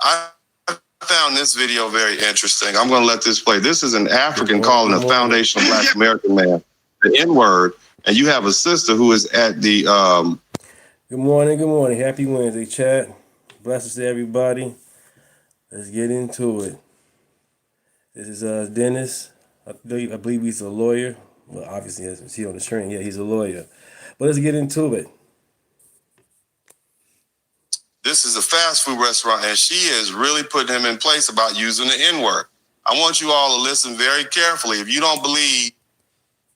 I found this video very interesting. I'm going to let this play. This is an African calling a foundational Black American man the N-word, and you have a sister who is at the... Good morning. Happy Wednesday, chat. Blessings to everybody. Let's get into it. This is Dennis. I believe he's a lawyer. Well, obviously, as you see on the screen, yeah, he's a lawyer. But let's get into it. This is a fast food restaurant, and she is really putting him in place about using the N-word. I want you all to listen very carefully. If you don't believe,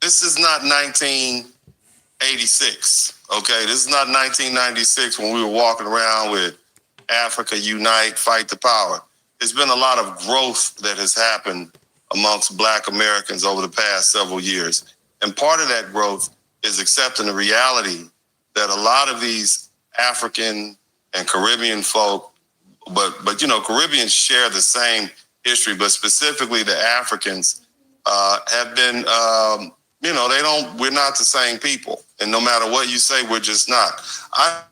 this is not 1986, okay? This is not 1996 when we were walking around with Africa Unite, Fight the Power. There's been a lot of growth that has happened amongst Black Americans over the past several years. And part of that growth is accepting the reality that a lot of these African and Caribbean folk, but you know, Caribbeans share the same history, but specifically the Africans have been, we're not the same people. And no matter what you say, we're just not. I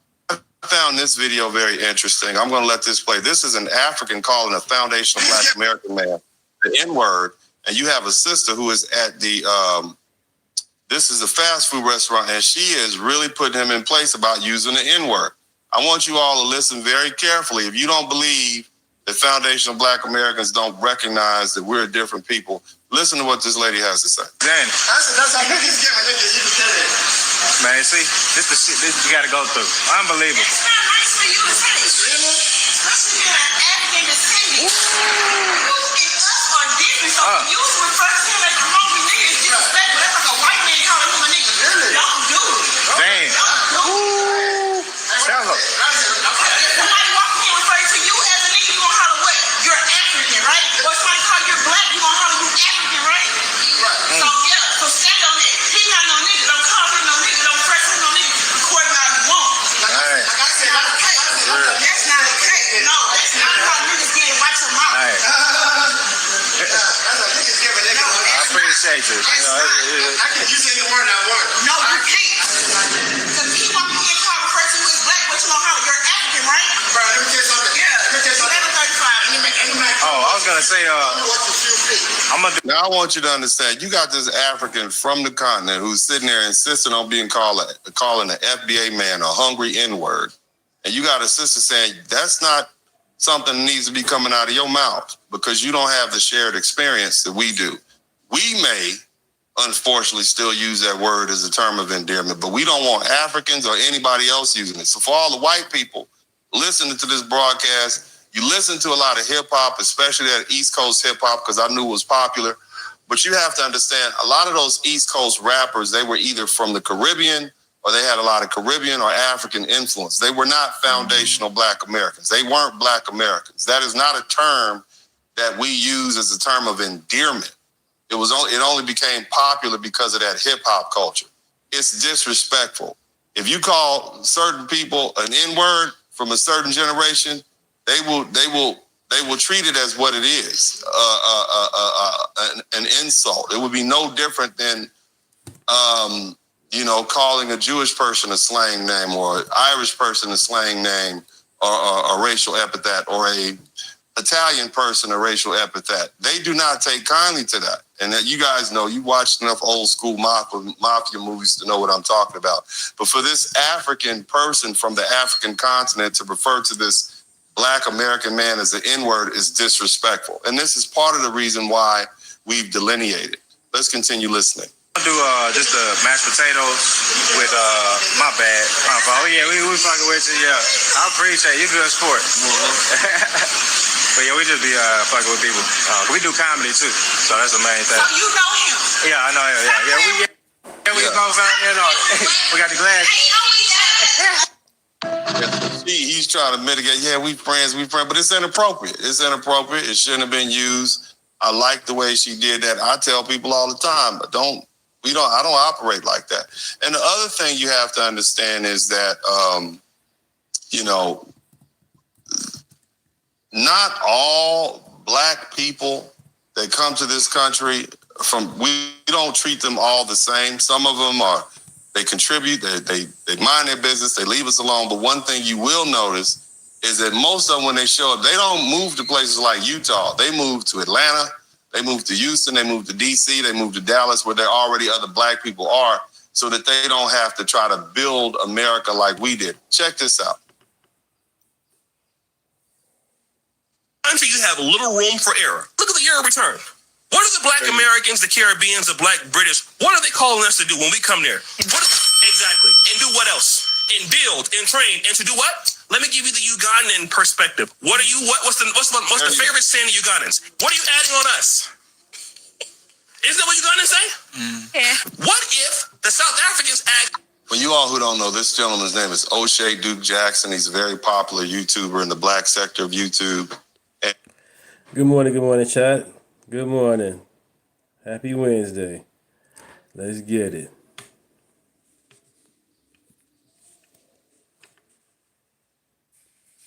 found this video very interesting. I'm going to let this play. This is an African calling a foundational Black American man the N-word, and you have a sister who is at the, this is a fast food restaurant, and she is really putting him in place about using the N-word. I want you all to listen very carefully. If you don't believe that foundational Black Americans don't recognize that we're different people, listen to what this lady has to say. Danny. That's how niggas get when niggas you tell it. Man, see, this the shit this you gotta go through. Unbelievable. It's not nice for you to say. Really? Especially being an African descendant. You and us are different. So you refer to him as a hungry nigga is disrespectful. That's like a white man calling him a nigga. Really? Don't do it. Damn. Tell her. Somebody walking in referring to you as a nigga, you gonna holler what? You're African, right? Or somebody call you Black, you gonna holler you African, right? Right. So yeah, so stand on it. He not no nigga. Don't call him no nigga. Don't press him no nigga. Record him how you want. Like I said, that's not okay. No, that's not how niggas get it. Watch your mouth. That's a niggas give a nigga. I appreciate you. I can use any word I want. No, you can't. Because he walking in car refer to you as Black, but you know how you're African, right? Bro, let me tell you something. Yeah. 11:35. Oh, I was gonna say, Now I want you to understand, you got this African from the continent who's sitting there insisting on being calling the FBA man a hungry N-word. And you got a sister saying, that's not something that needs to be coming out of your mouth because you don't have the shared experience that we do. We may, unfortunately, still use that word as a term of endearment, but we don't want Africans or anybody else using it. So for all the white people listening to this broadcast, you listen to a lot of hip hop, especially that East Coast hip hop, because I knew it was popular. But you have to understand, a lot of those East Coast rappers, they were either from the Caribbean or they had a lot of Caribbean or African influence. They were not foundational Black Americans. They weren't Black Americans. That is not a term that we use as a term of endearment. It only became popular because of that hip hop culture. It's disrespectful. If you call certain people an N-word from a certain generation, they will treat it as what it is, an insult. It would be no different than, calling a Jewish person a slang name or an Irish person a slang name or a racial epithet or a Italian person a racial epithet. They do not take kindly to that. And that you guys know, you watched enough old school mafia movies to know what I'm talking about. But for this African person from the African continent to refer to this Black American man as an N-word is disrespectful. And this is part of the reason why we've delineated. Let's continue listening. I'll do just the mashed potatoes with my bad. Oh yeah, we fucking with you. Yeah, I appreciate you. Good sport. But yeah, we just be fucking with people. We do comedy too, so that's the main thing. So you know him? Yeah, I know him. Yeah. We both we got the glass. He's trying to mitigate. Yeah, we friends, but it's inappropriate. It shouldn't have been used. I like the way she did that. I tell people all the time, but I don't operate like that. And the other thing you have to understand is that, not all Black people that come to this country we don't treat them all the same. Some of them they contribute, they mind their business, they leave us alone. But one thing you will notice is that most of them, when they show up, they don't move to places like Utah. They move to Atlanta, they move to Houston, they move to DC, they move to Dallas, where there already other black people are, so that they don't have to try to build America like we did. Check this out. Country, you have little room for error. Look at the year of return. What are the black Americans, the Caribbeans, the black British, what are they calling us to do when we come there? Exactly. And do what else? And build and train and to do what? Let me give you the Ugandan perspective. What's the favorite saying of Ugandans? What are you adding on us? Isn't that what Ugandans say? Yeah. What if the South Africans add? For you all who don't know, this gentleman's name is O'Shea Duke Jackson. He's a very popular YouTuber in the black sector of YouTube. Good morning, chat. Good morning. Happy Wednesday. Let's get it.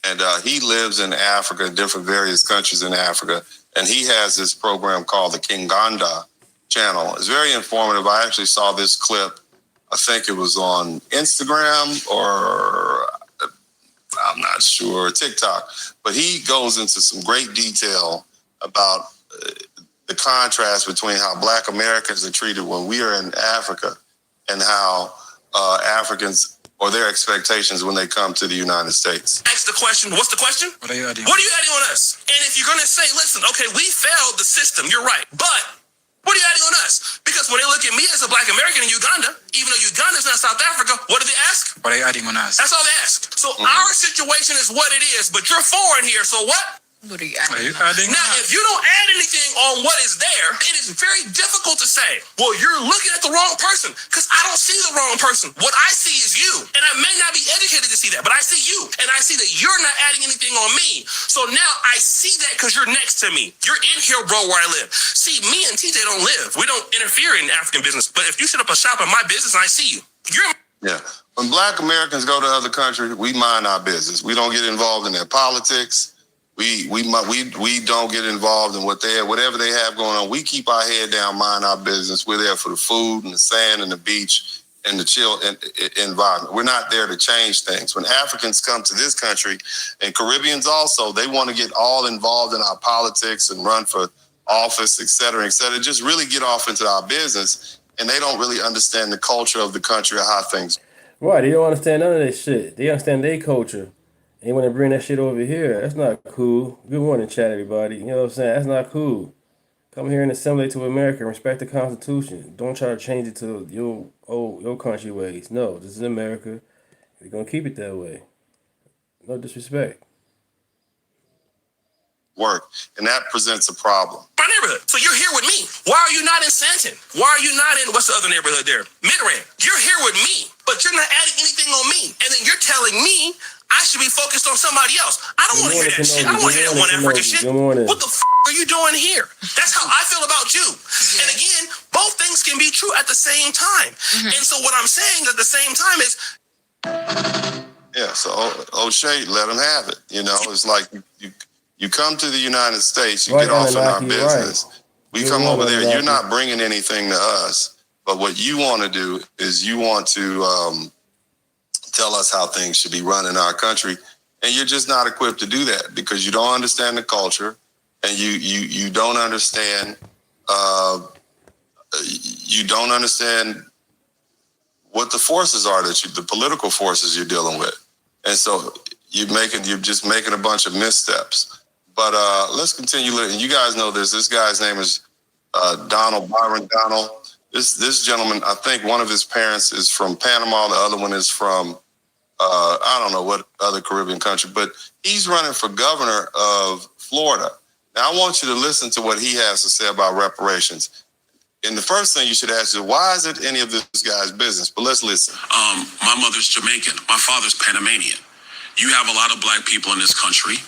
And he lives in Africa, different various countries in Africa. And he has this program called the Kinganda channel. It's very informative. I actually saw this clip. I think it was on Instagram or I'm not sure, TikTok. But he goes into some great detail about the contrast between how black Americans are treated when we are in Africa and how Africans or their expectations when they come to the United States. Ask the question, what's the question? What are you adding? What are you adding on us? And if you're going to say, listen, okay, we failed the system, you're right. But what are you adding on us? Because when they look at me as a black American in Uganda, even though Uganda is not South Africa, what do they ask? What are you adding on us? That's all they ask. So our situation is what it is, but you're foreign here, so what? What are you What are you adding Now, on us? if you don't add anything on what is there, it is very difficult to say, well, you're looking at the wrong person, because I don't see the wrong person. What I see is you. And I may not be educated to see that, but I see you. And I see that you're not adding anything on me. So now I see that because you're next to me. You're in here, bro, where I live. See, me and TJ don't live. We don't interfere in African business. But if you set up a shop in my business and I see you, you're... Yeah. When black Americans go to other countries, we mind our business. We don't get involved in their politics. We don't get involved in whatever they have going on. We keep our head down, mind our business. We're there for the food and the sand and the beach and the chill environment. We're not there to change things. When Africans come to this country, and Caribbeans also, they want to get all involved in our politics and run for office, et cetera, just really get off into our business, and they don't really understand the culture of the country or how things. Right, they don't understand none of that shit. They understand their culture. They want to bring that shit over here. That's not cool. Good morning, chat, everybody. You know what I'm saying? That's not cool. Come here and assimilate to America and respect the Constitution. Don't try to change it to your country ways. No, this is America. We're going to keep it that way. No disrespect. Work, and that presents a problem. My neighborhood. So you're here with me. Why are you not in Santon? Why are you not in, what's the other neighborhood there? Midrand. You're here with me, but you're not adding anything on me. And then you're telling me I should be focused on somebody else. I don't want to hear that shit. I don't want to hear that one African shit. Good morning. What the are you doing here? That's how I feel about you. And again, both things can be true at the same time. And so what I'm saying at the same time is... Yeah, so O'Shea, let them have it. You know, it's like you come to the United States, you Right, get off in our Anunnaki, business. right. We Good come morning, over there, Anunnaki. you're not bringing anything to us. But what you want to do is you want to tell us how things should be run in our country. And you're just not equipped to do that because you don't understand the culture and you don't understand what the forces are the political forces you're dealing with. And so you're just making a bunch of missteps. But let's continue. And you guys know this. This guy's name is Byron Donald. This gentleman, I think one of his parents is from Panama. The other one is from, I don't know what other Caribbean country, but he's running for governor of Florida. Now, I want you to listen to what he has to say about reparations. And the first thing you should ask is, why is it any of this guy's business? But let's listen. My mother's Jamaican. My father's Panamanian. You have a lot of black people in this country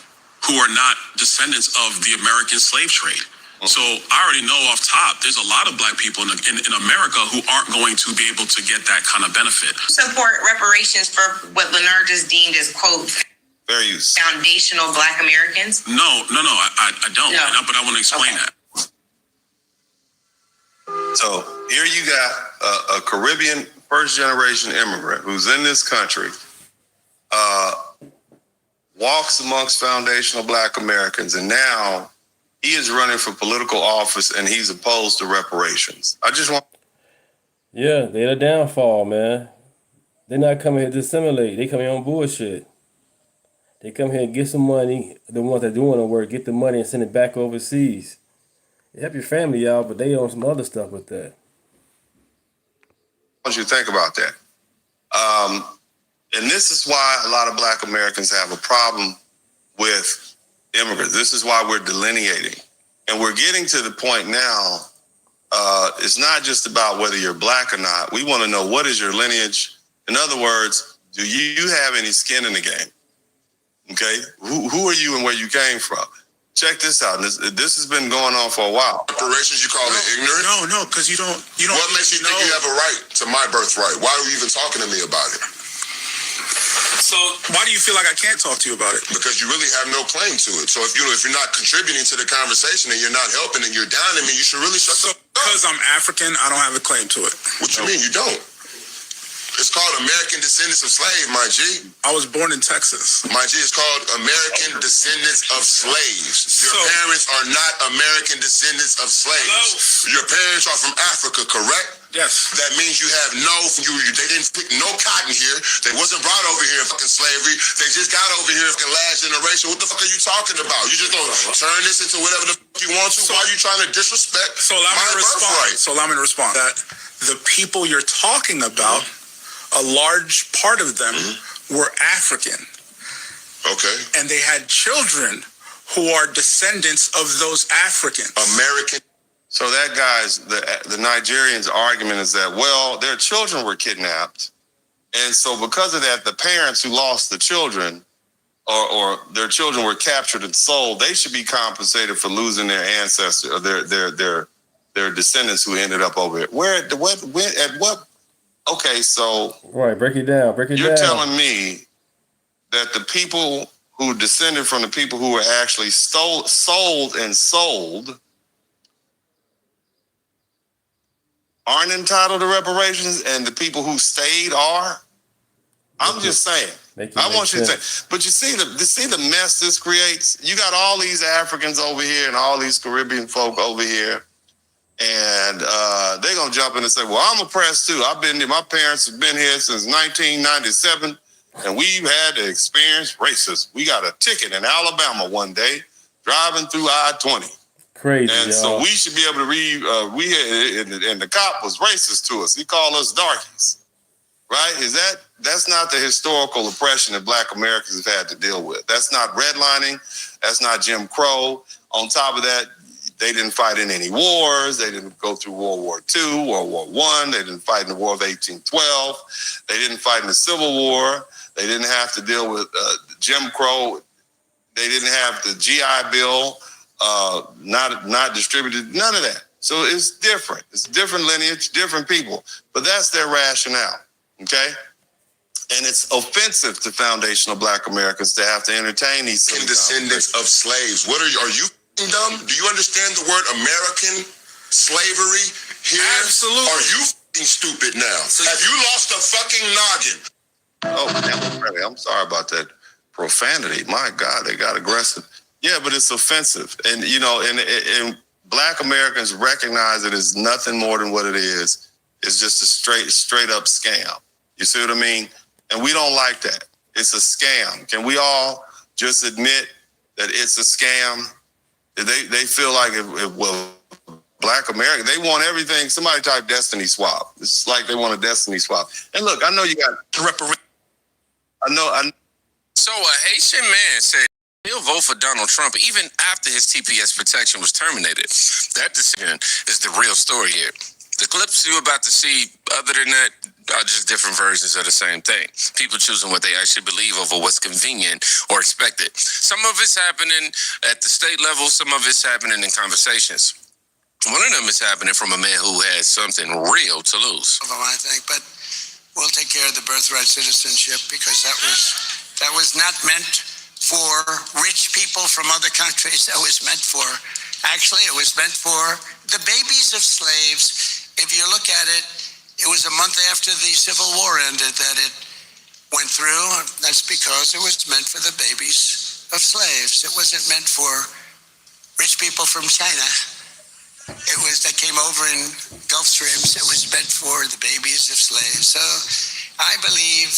who are not descendants of the American slave trade. So I already know off top, there's a lot of black people in America who aren't going to be able to get that kind of benefit. Support reparations for what Lenard just deemed as, quote, Very use. foundational black Americans? No, I don't. No. But I want to explain Okay. that. So here you got a Caribbean first-generation immigrant who's in this country. walks amongst foundational Black Americans, and now he is running for political office and he's opposed to reparations. I just want... Yeah, they're the downfall, man. They're not coming here to assimilate. They come here on bullshit. They come here and get some money. The ones that doing the work, get the money and send it back overseas. You help your family out, but they own some other stuff with that. I want you to think about that. And this is why a lot of Black Americans have a problem with immigrants. This is why we're delineating. And we're getting to the point now, it's not just about whether you're Black or not. We want to know, what is your lineage? In other words, do you have any skin in the game? Okay? Who are you and where you came from? Check this out. This has been going on for a while. Reparations, you call it ignorant? No, because you don't. What makes you think you have a right to my birthright? Why are you even talking to me about it? So why do you feel like I can't talk to you about it? Because you really have no claim to it. So if you're not contributing to the conversation and you're not helping and you're down on me, you should really shut up. Because I'm African, I don't have a claim to it. What you mean you don't? It's called American Descendants of Slaves, my G. I was born in Texas. My G, it's called American Descendants of Slaves. Your parents are not American descendants of slaves. Hello? Your parents are from Africa, correct? Yes. That means you have they didn't pick no cotton here. They wasn't brought over here in fucking slavery. They just got over here in fucking last generation. What the fuck are you talking about? You just gonna turn this into whatever the fuck you want to? Why are you trying to disrespect my birthright? So allow me to respond. That the people you're talking about, a large part of them were African. Okay. And they had children who are descendants of those Africans. American. So that guy's, the Nigerian's argument is that, well, their children were kidnapped. And so because of that, the parents who lost the children or their children were captured and sold, they should be compensated for losing their ancestors or their descendants who ended up over here. Okay, so right, break it down. You're telling me that the people who descended from the people who were actually sold aren't entitled to reparations, and the people who stayed are? I'm just saying. I want you to say, but you see the mess this creates? You got all these Africans over here and all these Caribbean folk over here. And they're going to jump in and say, well, I'm oppressed too. I've been here. My parents have been here since 1997, and we've had to experience racism. We got a ticket in Alabama one day, driving through I-20. Crazy, and so we should be able to read, and the cop was racist to us. He called us darkies, right? That's not the historical oppression that Black Americans have had to deal with. That's not redlining. That's not Jim Crow. On top of that, they didn't fight in any wars. They didn't go through World War II, World War I. They didn't fight in the War of 1812. They didn't fight in the Civil War. They didn't have to deal with Jim Crow. They didn't have the GI Bill, not distributed, none of that. So it's different. It's different lineage, different people. But that's their rationale, okay? And it's offensive to foundational Black Americans to have to entertain these descendants of slaves. What are you dumb? Do you understand the word American slavery here? Absolutely. Are you stupid now? Have you lost a fucking noggin? Oh, I'm sorry about that profanity. My God, they got aggressive. Yeah, but it's offensive. And, and Black Americans recognize it as nothing more than what it is. It's just a straight up scam. You see what I mean? And we don't like that. It's a scam. Can we all just admit that it's a scam? They feel like Black America, they want everything. Somebody type destiny swap. It's like they want a destiny swap. And look, I know you got I know. So a Haitian man said he'll vote for Donald Trump even after his TPS protection was terminated. That decision is the real story here. The clips you're about to see, other than that, are just different versions of the same thing. People choosing what they actually believe over what's convenient or expected. Some of it's happening at the state level. Some of it's happening in conversations. One of them is happening from a man who has something real to lose. I think, but we'll take care of the birthright citizenship because that was not meant for rich people from other countries. That was meant for, actually, it was meant for the babies of slaves. If you look at it, it was a month after the Civil War ended that it went through, that's because it was meant for the babies of slaves. It wasn't meant for rich people from China. It was that came over in Gulf Streams. It was meant for the babies of slaves. So I believe,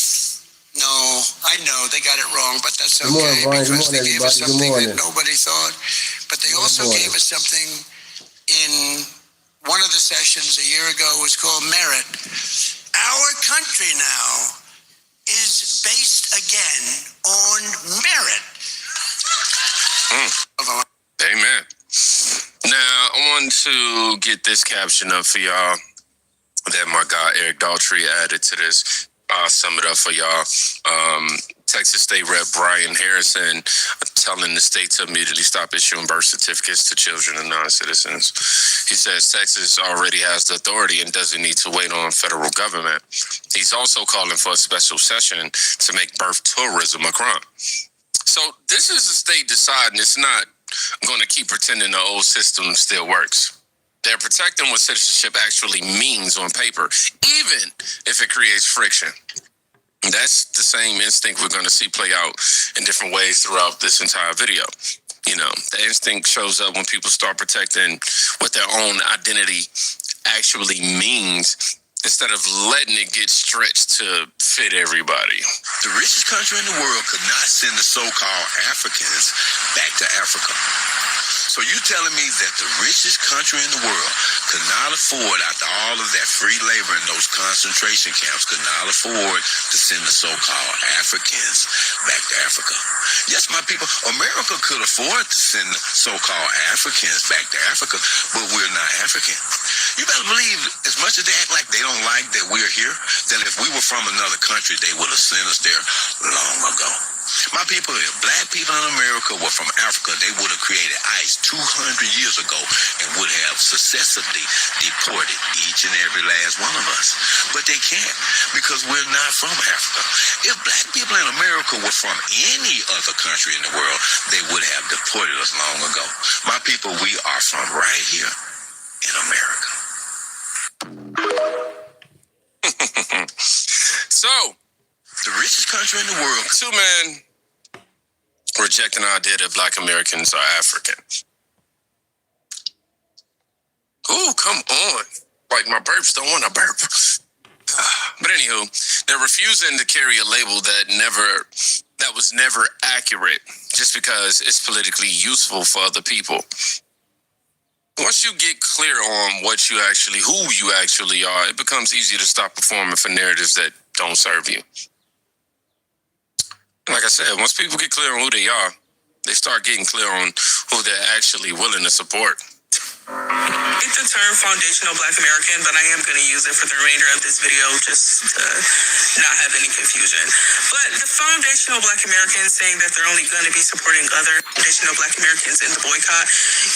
no, I know they got it wrong, but that's okay. Good morning, because they gave us everybody. something Good morning. that nobody thought. But they also gave us something in one of the sessions a year ago was called merit. Our country now is based again on merit. Amen. Now, I want to get this caption up for y'all that my guy Eric Daltrey added to this. I'll sum it up for y'all. Texas State Rep Brian Harrison telling the state to immediately stop issuing birth certificates to children and non-citizens. He says Texas already has the authority and doesn't need to wait on federal government. He's also calling for a special session to make birth tourism a crime. So this is the state deciding it's not going to keep pretending the old system still works. They're protecting what citizenship actually means on paper, even if it creates friction. That's the same instinct we're going to see play out in different ways throughout this entire video. You know, the instinct shows up when people start protecting what their own identity actually means instead of letting it get stretched to fit everybody. The richest country in the world could not send the so-called Africans back to Africa. So you telling me that the richest country in the world could not afford, after all of that free labor in those concentration camps, could not afford to send the so-called Africans back to Africa? Yes, my people, America could afford to send the so-called Africans back to Africa, but we're not African. You better believe, as much as they act like they don't like that we're here, that if we were from another country, they would have sent us there long ago. My people, if black people in America were from Africa, they would have created ICE 200 years ago and would have successively deported each and every last one of us. But they can't, because we're not from Africa. If black people in America were from any other country in the world, they would have deported us long ago. My people, we are from right here in America. So, the richest country in the world. Two men rejecting the idea that black Americans are African. Ooh, come on. Like my burps don't want to burp. But anywho, they're refusing to carry a label that was never accurate just because it's politically useful for other people. Once you get clear on who you actually are, it becomes easier to stop performing for narratives that don't serve you. Like I said, once people get clear on who they are, they start getting clear on who they're actually willing to support. It's the term foundational Black American, but I am going to use it for the remainder of this video just to not have any confusion. But the foundational Black Americans saying that they're only going to be supporting other foundational Black Americans in the boycott,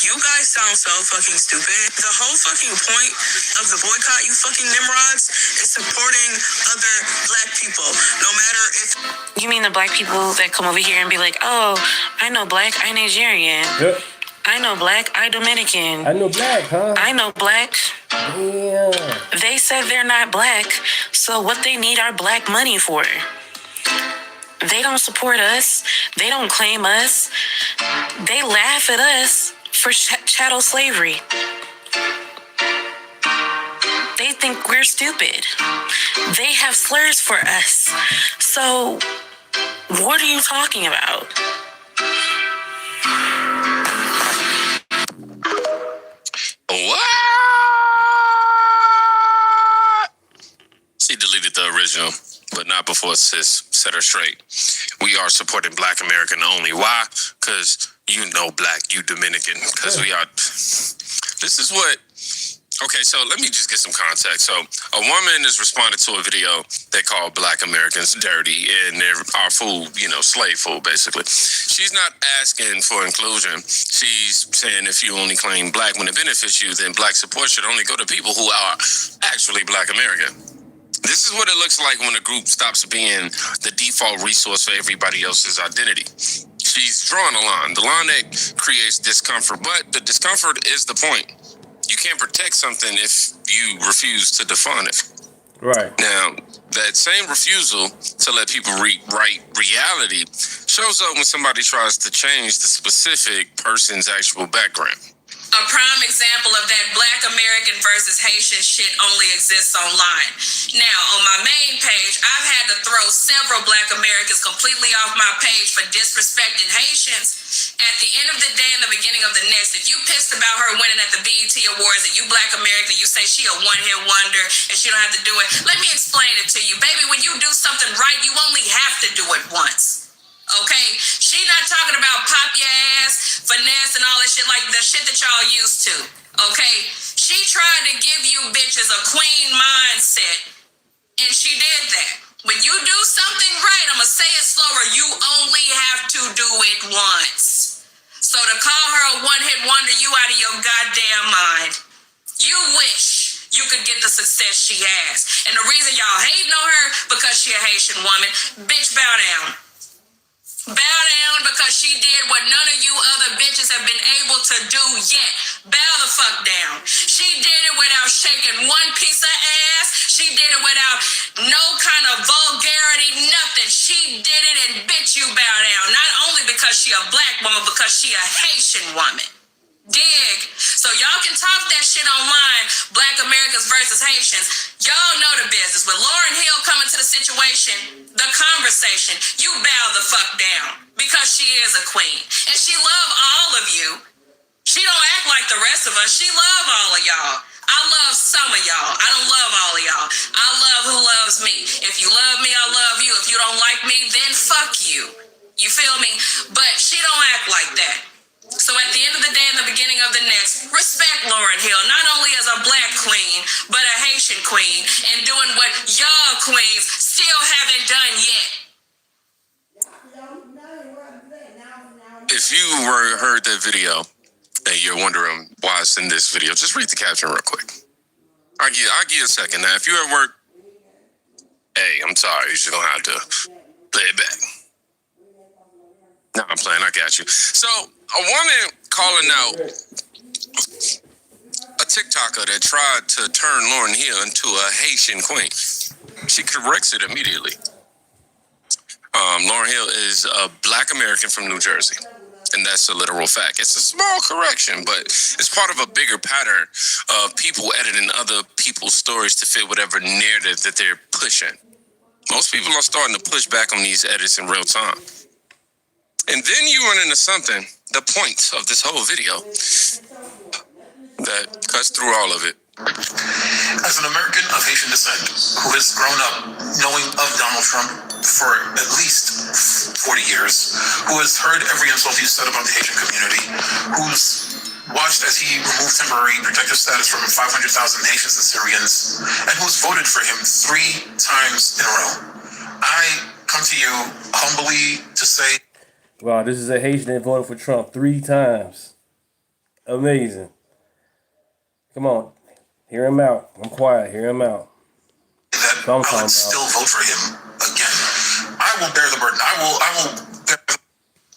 you guys sound so fucking stupid. The whole fucking point of the boycott, you fucking nimrods, is supporting other Black people, no matter if... You mean the Black people that come over here and be like, oh, I know Black, I Nigerian. Yep. I know Black, I Dominican. I know Black, huh? I know Black. Yeah. They said they're not Black, so what they need our Black money for? They don't support us. They don't claim us. They laugh at us for chattel slavery. They think we're stupid. They have slurs for us. So, what are you talking about? What? She deleted the original, but not before sis set her straight. We are supporting Black American only. Why? Because you know Black, you Dominican. Because we are... This is what... Okay, so let me just get some context. So a woman is responding to a video they call Black Americans dirty and they're our food, slave food, basically. She's not asking for inclusion. She's saying if you only claim Black when it benefits you, then Black support should only go to people who are actually Black American. This is what it looks like when a group stops being the default resource for everybody else's identity. She's drawing a line, the line that creates discomfort, but the discomfort is the point. You can't protect something if you refuse to define it. Right. Now, That same refusal to let people write reality shows up when somebody tries to change the specific person's actual background. A prime example of that Black American versus Haitian shit only exists online. Now, on my main page, I've had to throw several Black Americans completely off my page for disrespecting Haitians. At the end of the day and the beginning of the next, if you pissed about her winning at the BET Awards and you Black American, you say she a one-hit wonder and she don't have to do it. Let me explain it to you. Baby, when you do something right, you only have to do it once. Okay, she not talking about pop your ass, finesse, and all that shit like the shit that y'all used to. Okay, she tried to give you bitches a queen mindset, and she did that. When you do something right, I'ma say it slower. You only have to do it once. So to call her a one-hit wonder, you out of your goddamn mind. You wish you could get the success she has, and the reason y'all hating on her because she a Haitian woman. Bitch, bow down. Bow down because she did what none of you other bitches have been able to do yet. Bow the fuck down. She did it without shaking one piece of ass. She did it without no kind of vulgarity, nothing. She did it and bitch, you bow down. Not only because she a Black woman, because she a Haitian woman. Dig. So y'all can talk that shit online, Black Americans versus Haitians. Y'all know the business. With Lauryn Hill coming to the situation, the conversation, you bow the fuck down because she is a queen. And she love all of you. She don't act like the rest of us. She love all of y'all. I love some of y'all. I don't love all of y'all. I love who loves me. If you love me, I love you. If you don't like me, then fuck you. You feel me? But she don't act like that. So at the end of the day and the beginning of the next, respect Lauryn Hill, not only as a Black queen, but a Haitian queen, and doing what y'all queens still haven't done yet. If you heard that video and you're wondering why it's in this video, just read the caption real quick. I'll give you a second. Now, if you're at work, hey, I'm sorry, you're just gonna have to play it back. No, I'm playing, I got you. So, a woman calling out a TikToker that tried to turn Lauryn Hill into a Haitian queen. She corrects it immediately. Lauryn Hill is a Black American from New Jersey, and that's a literal fact. It's a small correction, but it's part of a bigger pattern of people editing other people's stories to fit whatever narrative that they're pushing. Most people are starting to push back on these edits in real time. And then you run into something, the point of this whole video, that cuts through all of it. As an American of Haitian descent who has grown up knowing of Donald Trump for at least 40 years, who has heard every insult he said about the Haitian community, who's watched as he removed temporary protective status from 500,000 Haitians and Syrians, and who's voted for him 3 times in a row, I come to you humbly to say, wow, this is a Haitian that voted for Trump 3 times. Amazing. Come on. Hear him out. I'm quiet. Hear him out. That I would still vote for him again. I will bear the burden. I will bear the...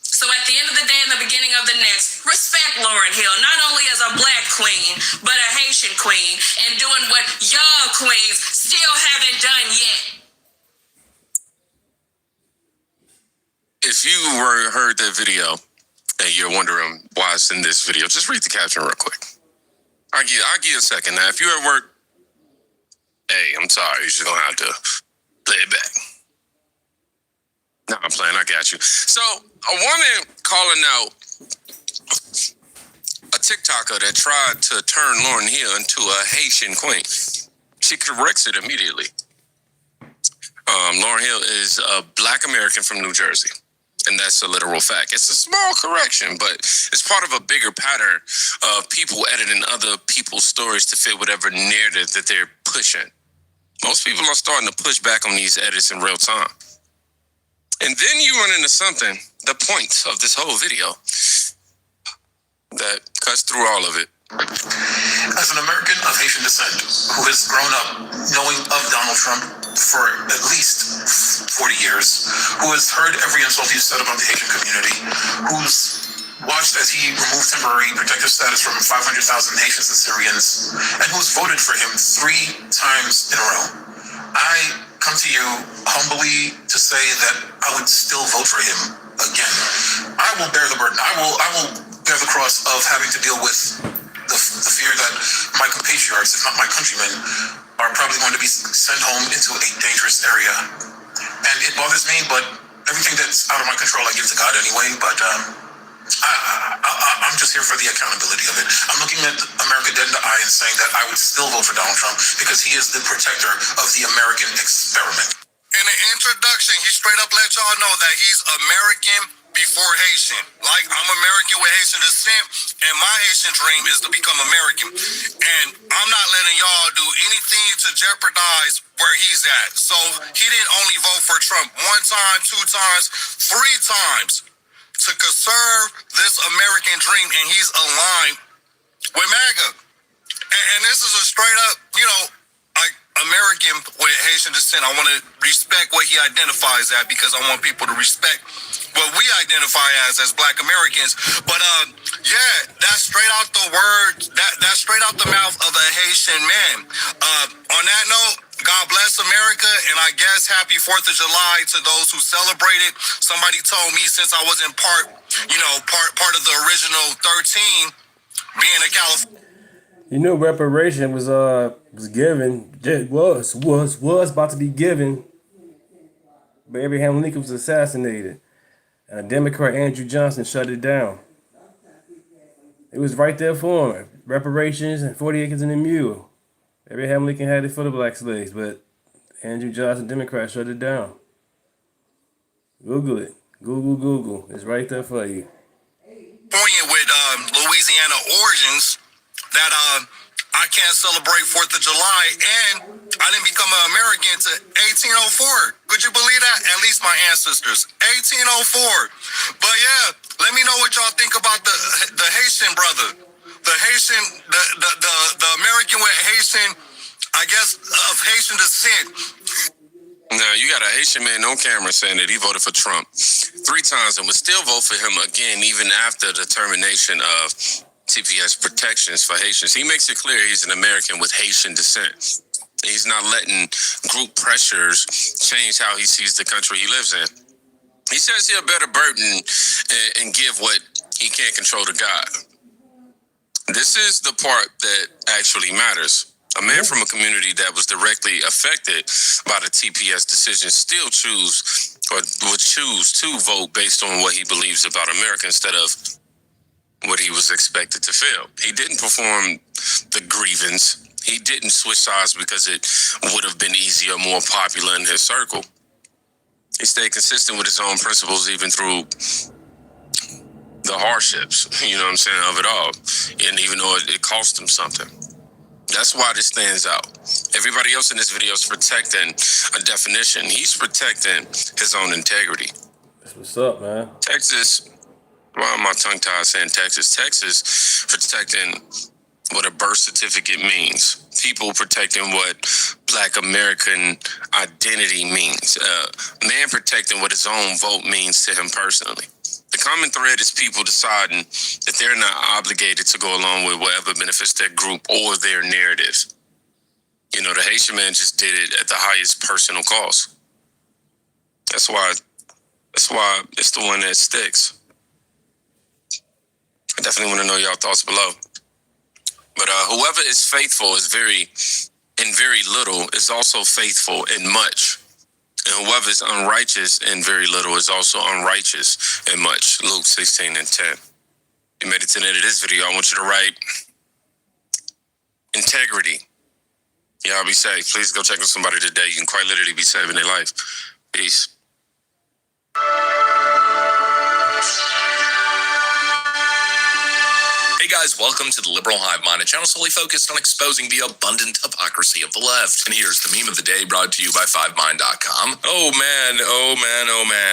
So at the end of the day and the beginning of the next, respect Lauryn Hill, not only as a Black queen, but a Haitian queen, and doing what y'all queens still haven't done yet. If you heard that video and you're wondering why it's in this video, just read the caption real quick. I'll give you a second. Now, if you're at work, hey, I'm sorry, you're just gonna have to play it back. No, I'm playing, I got you. So, a woman calling out a TikToker that tried to turn Lauryn Hill into a Haitian queen. She corrects it immediately. Lauryn Hill is a Black American from New Jersey, and that's a literal fact. It's a small correction, but it's part of a bigger pattern of people editing other people's stories to fit whatever narrative that they're pushing. Most people are starting to push back on these edits in real time. And then you run into something, the point of this whole video, that cuts through all of it. As an American of Haitian descent who has grown up knowing of Donald Trump for at least 40 years, who has heard every insult he said about the Haitian community, who's watched as he removed temporary protective status from 500,000 Haitians and Syrians, and who's voted for him 3 times in a row, I come to you humbly to say that I would still vote for him again. I will bear the burden. I will bear the cross of having to deal with the fear that my compatriots, if not my countrymen, are probably going to be sent home into a dangerous area. And it bothers me, but everything that's out of my control I give to God anyway. But I'm just here for the accountability of it. I'm looking at America dead in the eye and saying that I would still vote for Donald Trump because he is the protector of the American experiment. In the introduction, he straight up let y'all know that he's American before Haitian. Like, I'm American with Haitian descent, and my Haitian dream is to become American. And I'm not letting y'all do anything to jeopardize where he's at. So he didn't only vote for Trump 1 time, 2 times, 3 times to conserve this American dream, and he's aligned with MAGA. And this is a straight up, like American with Haitian descent. I want to respect what he identifies as because I want people to respect what we identify as Black Americans. But yeah, that's straight out the words. That's straight out the mouth of a Haitian man. On that note, God bless America, and I guess happy 4th of July to those who celebrate it. Somebody told me since I wasn't part of the original 13, being a California. Reparation was given, was about to be given, but Abraham Lincoln was assassinated, and Democrat Andrew Johnson shut it down. It was right there for him. Reparations and 40 acres and a mule. Abraham Lincoln had it for the black slaves, but Andrew Johnson, Democrat, shut it down. Google it. Google. It's right there for you. Poignant with Louisiana origins that I can't celebrate 4th of July, and I didn't become an American to 1804. Could you believe that? At least my ancestors, 1804. But yeah, let me know what y'all think about the Haitian brother, the Haitian, the American with Haitian, I guess, of Haitian descent. Now, you got a Haitian man on camera saying that he voted for Trump 3 times and would still vote for him again, even after the termination of TPS protections for Haitians. He makes it clear he's an American with Haitian descent. He's not letting group pressures change how he sees the country he lives in. He says he'll bear the burden and give what he can't control to God. This is the part that actually matters. A man from a community that was directly affected by the TPS decision still would choose to vote based on what he believes about America instead of what he was expected to feel. He didn't perform the grievance. He didn't switch sides because it would have been easier, more popular in his circle. He stayed consistent with his own principles even through the hardships, of it all. And even though it cost him something. That's why this stands out. Everybody else in this video is protecting a definition. He's protecting his own integrity. That's what's up, man. Texas, why am I tongue-tied saying Texas? Texas protecting what a birth certificate means. People protecting what Black American identity means. Man protecting what his own vote means to him personally. The common thread is people deciding that they're not obligated to go along with whatever benefits their group or their narratives. The Haitian man just did it at the highest personal cost. That's why it's the one that sticks. I definitely want to know y'all thoughts below. But whoever is faithful in very little is also faithful in much. And whoever is unrighteous in very little is also unrighteous in much. Luke 16:10. You made it to the end of this video. I want you to write integrity. Y'all be safe. Please go check on somebody today. You can quite literally be saving their life. Peace. Hey guys, welcome to the Liberal Hive Mind, a channel solely focused on exposing the abundant hypocrisy of the left. And here's the meme of the day brought to you by FiveMind.com. Oh man,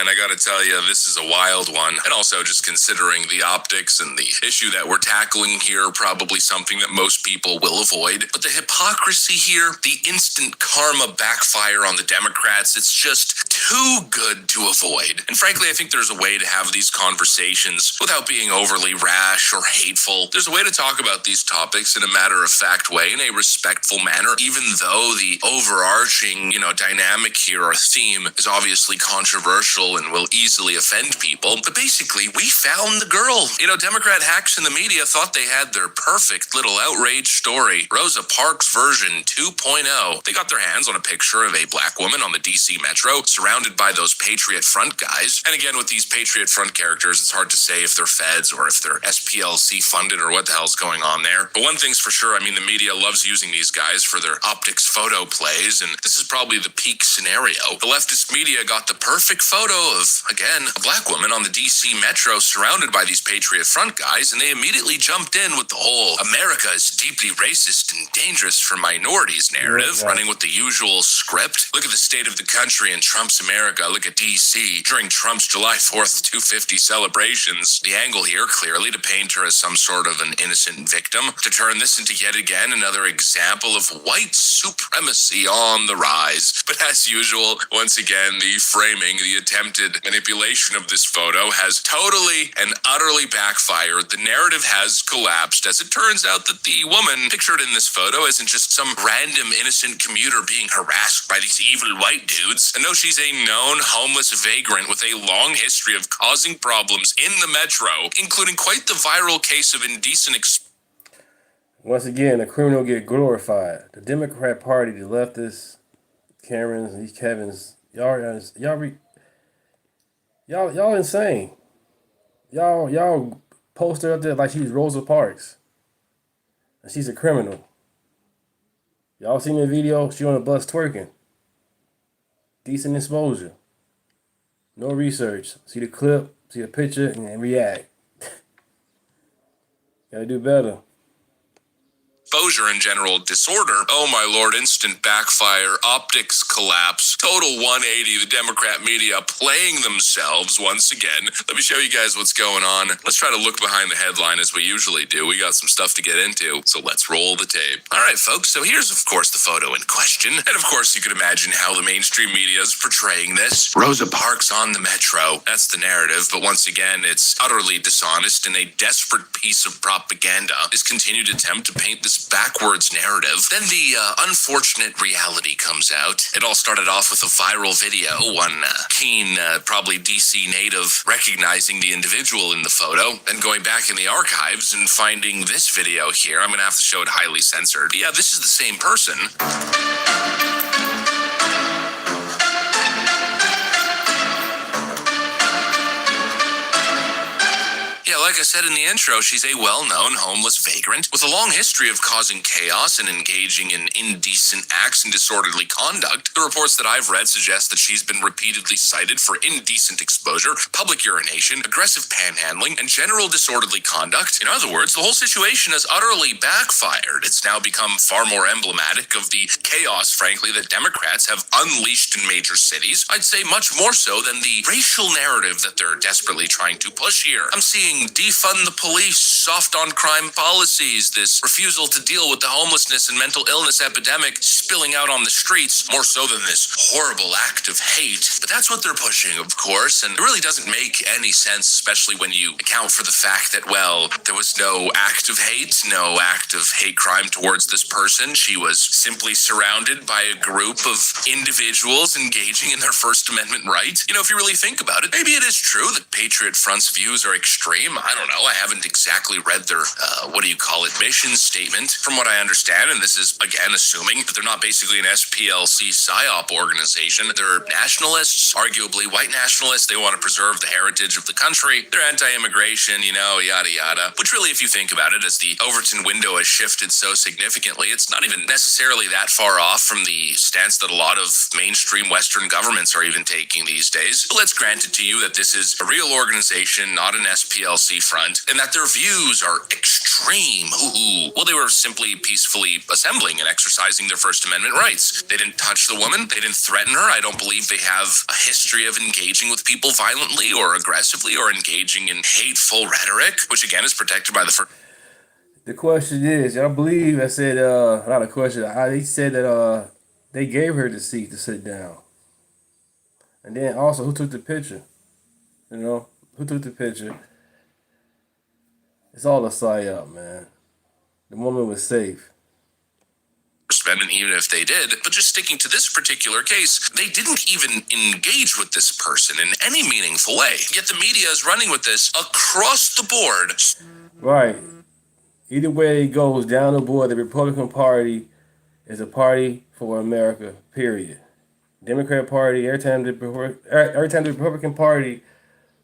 I gotta tell you, this is a wild one. And also just considering the optics and the issue that we're tackling here, probably something that most people will avoid. But the hypocrisy here, the instant karma backfire on the Democrats, it's just too good to avoid. And frankly, I think there's a way to have these conversations without being overly rash or hateful careful. There's a way to talk about these topics in a matter-of-fact way, in a respectful manner, even though the overarching, dynamic here or theme is obviously controversial and will easily offend people. But basically, we found the girl. Democrat hacks in the media thought they had their perfect little outrage story. Rosa Parks version 2.0. They got their hands on a picture of a black woman on the DC Metro, surrounded by those Patriot Front guys. And again, with these Patriot Front characters, it's hard to say if they're feds or if they're SPLC funded or what the hell's going on there. But one thing's for sure, the media loves using these guys for their optics photo plays, and this is probably the peak scenario. The leftist media got the perfect photo of, again, a black woman on the DC Metro surrounded by these Patriot Front guys, and they immediately jumped in with the whole America is deeply racist and dangerous for minorities narrative, running with the usual script. Look at the state of the country in Trump's America. Look at DC during Trump's July 4th 250 celebrations. The angle here clearly to paint her as some sort of an innocent victim, to turn this into yet again another example of white supremacy on the rise. But as usual, once again, the framing, the attempted manipulation of this photo has totally and utterly backfired. The narrative has collapsed, as it turns out that the woman pictured in this photo isn't just some random innocent commuter being harassed by these evil white dudes. And no, she's a known homeless vagrant with a long history of causing problems in the metro, including quite the viral case of indecent Once again, a criminal get glorified. The Democrat Party, the leftists, Karens, these Kevins, y'all insane. Y'all post her up there like she's Rosa Parks, and she's a criminal. Y'all seen the video? She on the bus twerking. Decent exposure. No research. See the clip, see the picture, and react. Gotta do better. exposure and general disorder. Oh my lord, instant backfire, optics collapse, total 180, the Democrat media playing themselves once again. Let me show you guys what's going on. Let's try to look behind the headline as we usually do. We got some stuff to get into, so let's roll the tape. All right, folks, so here's, of course, the photo in question. And, of course, you could imagine how the mainstream media is portraying this. Rosa Parks on the Metro. That's the narrative, but once again, it's utterly dishonest and a desperate piece of propaganda. This continued attempt to paint this backwards narrative. Then the unfortunate reality comes out. It all started off with a viral video, one keen, probably DC native, recognizing the individual in the photo, and going back in the archives and finding this video here. I'm going to have to show it highly censored. Yeah, this is the same person. Like I said in the intro, she's a well-known homeless vagrant with a long history of causing chaos and engaging in indecent acts and disorderly conduct. The reports that I've read suggest that she's been repeatedly cited for indecent exposure, public urination, aggressive panhandling, and general disorderly conduct. In other words, the whole situation has utterly backfired. It's now become far more emblematic of the chaos, frankly, that Democrats have unleashed in major cities. I'd say much more so than the racial narrative that they're desperately trying to push here. I'm seeing defund the police, soft on crime policies, this refusal to deal with the homelessness and mental illness epidemic spilling out on the streets, more so than this horrible act of hate. But that's what they're pushing, of course, and it really doesn't make any sense, especially when you account for the fact that, well, there was no act of hate, no act of hate crime towards this person. She was simply surrounded by a group of individuals engaging in their First Amendment right. You know, if you really think about it, maybe it is true that Patriot Front's views are extreme. I don't know. I haven't exactly read their, mission statement. From what I understand, and this is, again, assuming that they're not basically an SPLC PSYOP organization. They're nationalists, arguably white nationalists. They want to preserve the heritage of the country. They're anti-immigration, yada, yada. Which really, if you think about it, as the Overton window has shifted so significantly, it's not even necessarily that far off from the stance that a lot of mainstream Western governments are even taking these days. But let's grant it to you that this is a real organization, not an SPLC front, and that their views are extreme. Well, they were simply peacefully assembling and exercising their First Amendment rights. They didn't touch the woman. They didn't threaten her. I don't believe they have a history of engaging with people violently or aggressively or engaging in hateful rhetoric, which again is protected by the First. The question is, y'all believe I said, not a question, they said that they gave her the seat to sit down. And then also, who took the picture? Who took the picture? It's all a psyop, man. The woman was safe. And even if they did, but just sticking to this particular case, they didn't even engage with this person in any meaningful way. Yet the media is running with this across the board. Right. Either way it goes, down the board, the Republican Party is a party for America, period. Democrat Party, every time the Republican Party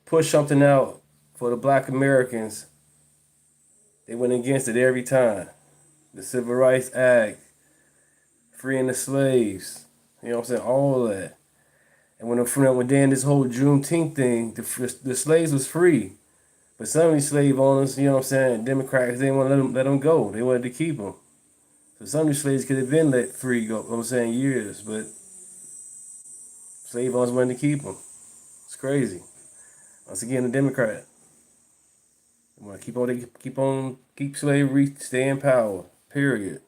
push something out for the black Americans, they went against it every time. The Civil Rights Act, freeing the slaves, you know what I'm saying, all of that. And when then this whole Juneteenth thing, the slaves was free. But some of these slave owners, you know what I'm saying, Democrats, they didn't want to let them go. They wanted to keep them. So some of these slaves could have been let free, you know what I'm saying, years, but slave owners wanted to keep them. It's crazy. Once again, the Democrat. They want to keep slavery, stay in power, period.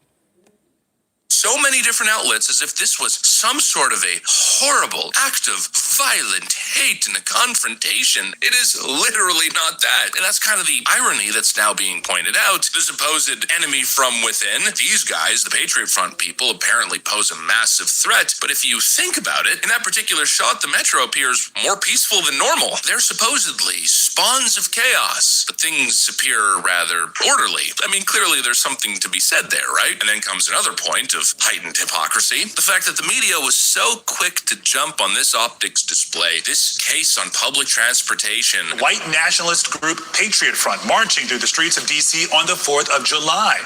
So many different outlets as if this was some sort of a horrible act of violent hate and a confrontation. It is literally not that. And that's kind of the irony that's now being pointed out. The supposed enemy from within, these guys, the Patriot Front people, apparently pose a massive threat. But if you think about it, in that particular shot, the metro appears more peaceful than normal. They're supposedly spawns of chaos, but things appear rather orderly. I mean, clearly there's something to be said there, right? And then comes another point of heightened hypocrisy. The fact that the media was so quick to jump on this optics display, this case on public transportation. White nationalist group Patriot Front marching through the streets of D.C. on the 4th of July.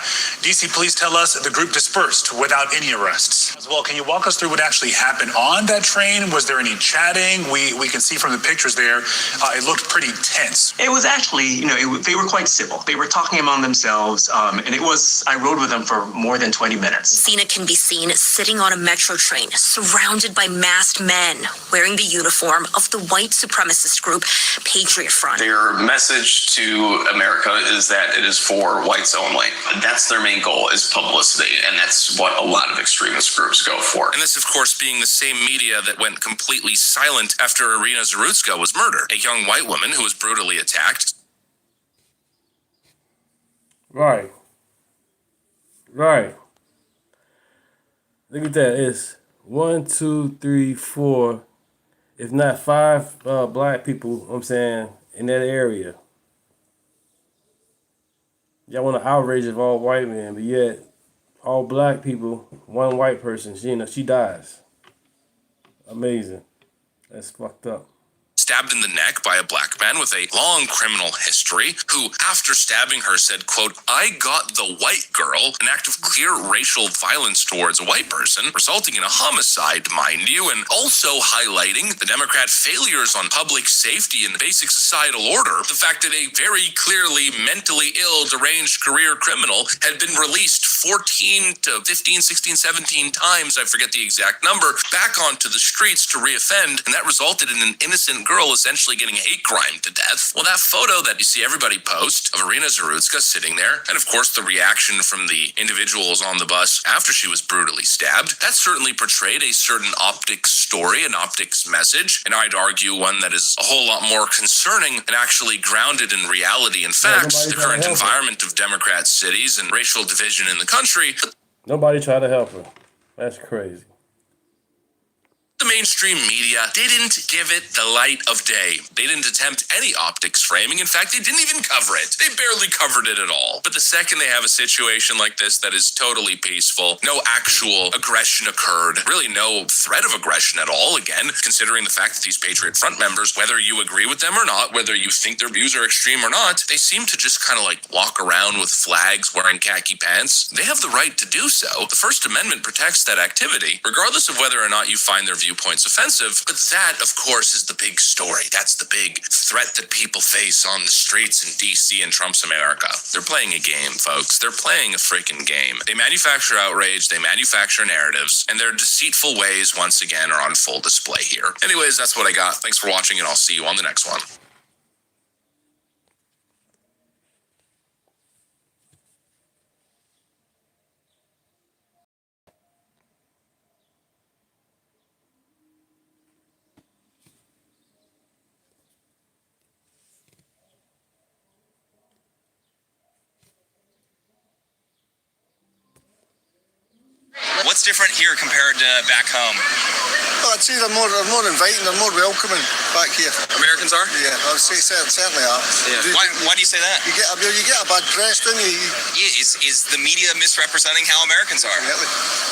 D.C. police tell us the group dispersed without any arrests. As well, can you walk us through what actually happened on that train? Was there any chatting? We can see from the pictures there, it looked pretty tense. It was actually, they were quite civil. They were talking among themselves, and I rode with them for more than 20 minutes. Cena can be seen sitting on a metro train, surrounded by masked men wearing the uniform of the white supremacist group Patriot Front. Their message to America is that it is for whites only. That's their main goal, is publicity, and that's what a lot of extremist groups go for. And this, of course, being the same media that went completely silent after Irina Zarutska was murdered, a young white woman who was brutally attacked. Right. Look at that. It's 1, 2, 3, 4, if not 5 black people, you know what I'm saying, in that area. Y'all want to outrage of all white men, but yet all black people, one white person, she dies. Amazing. That's fucked up. Stabbed in the neck by a black man with a long criminal history who, after stabbing her, said, quote, "I got the white girl," an act of clear racial violence towards a white person, resulting in a homicide, mind you, and also highlighting the Democrat failures on public safety and basic societal order. The fact that a very clearly mentally ill, deranged career criminal had been released 14 to 15, 16, 17 times, I forget the exact number, back onto the streets to reoffend, and that resulted in an innocent girl essentially getting hate crime to death. Well, that photo that you see everybody post of Irina Zarutska sitting there, and of course the reaction from the individuals on the bus after she was brutally stabbed, that certainly portrayed a certain optics story, an optics message, and I'd argue one that is a whole lot more concerning and actually grounded in reality and facts, the current environment of Democrat cities and racial division in the country. Nobody tried to help her. That's crazy. The mainstream media didn't give it the light of day. They didn't attempt any optics framing. In fact, they didn't even cover it. They barely covered it at all. But the second they have a situation like this that is totally peaceful, no actual aggression occurred, really no threat of aggression at all, again, considering the fact that these Patriot Front members, whether you agree with them or not, whether you think their views are extreme or not, they seem to just kind of like walk around with flags wearing khaki pants. They have the right to do so. The First Amendment protects that activity, regardless of whether or not you find their viewpoints offensive. But that, of course, is the big story. That's the big threat that people face on the streets in DC and Trump's America. They're playing a game, folks. They're playing a freaking game. They manufacture outrage, they manufacture narratives, and their deceitful ways, once again, are on full display here. Anyways, that's what I got. Thanks for watching, and I'll see you on the next one. What's different here compared to back home? Well, I'd say they're more inviting, they're more welcoming back here. Americans are? Yeah, I would say certainly are. Yeah. Why do you say that? You get a bad press, don't you? Yeah, is the media misrepresenting how Americans are?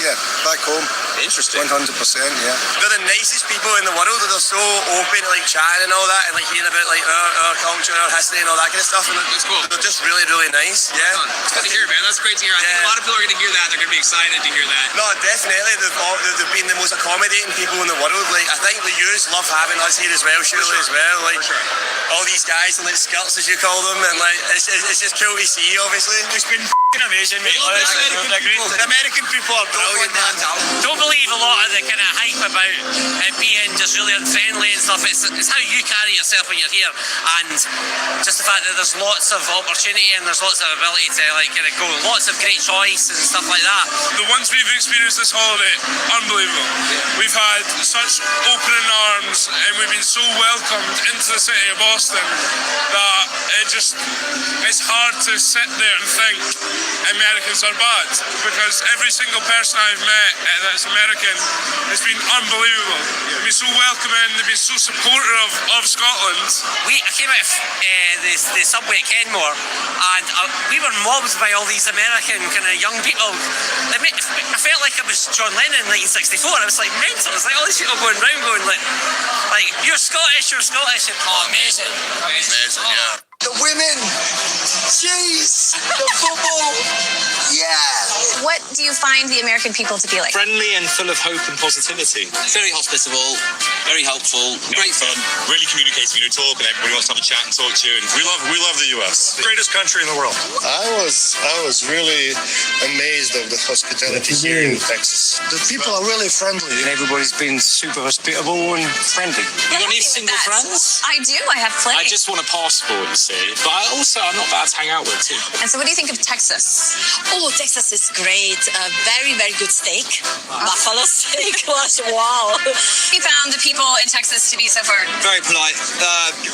Yeah, back home. Interesting. 100%, yeah. They're the nicest people in the world. They're so open, like chatting and all that, and like hearing about like our culture, our history, and all that kind of stuff. And that's cool. They're just really, really nice. Yeah. It's good to hear, man. That's great to hear. I think a lot of people are going to hear that. They're going to be excited to hear that. No, definitely. They've been the most accommodating people in the world. Like I think the youths love having us here as well, surely as well. Like all these guys in like skirts, as you call them, and like it's just cool to see. Obviously, it's been amazing, mate. The American people are brilliant, man. Don't believe a lot of the kind of hype about being just really unfriendly and stuff. It's how you carry yourself when you're here, and just the fact that there's lots of opportunity and there's lots of ability to like kind of go, lots of great choice and stuff like that. The ones we've experienced this holiday, unbelievable. We've had such opening arms and we've been so welcomed into the city of Boston that it's hard to sit there and think Americans are bad, because every single person I've met that's American has been unbelievable. They've been so welcoming, they've been so supportive of Scotland. I came out of the subway at Kenmore, and we were mobbed by all these American kind of young people. I felt like I was John Lennon in 1964. I was like mental. It's like all these people going round going like you're Scottish, and amazing. Amazing, yeah. The women, jeez, the football, yeah. What do you find the American people to be like? Friendly and full of hope and positivity. Very hospitable, very helpful, great fun. Really communicative. You talk and everybody wants to have a chat and talk to you. And we love the US. Greatest country in the world. I was really amazed of the hospitality here in Texas. The people are really friendly. Everybody's been super hospitable and friendly. You got any single friends? I do. I have plenty. I just want a passport, you see. But I'm not bad to hang out with too. And so what do you think of Texas? Oh, Texas is great. Very, very good steak. Buffalo steak was wow. You found the people in Texas to be so far? Very polite.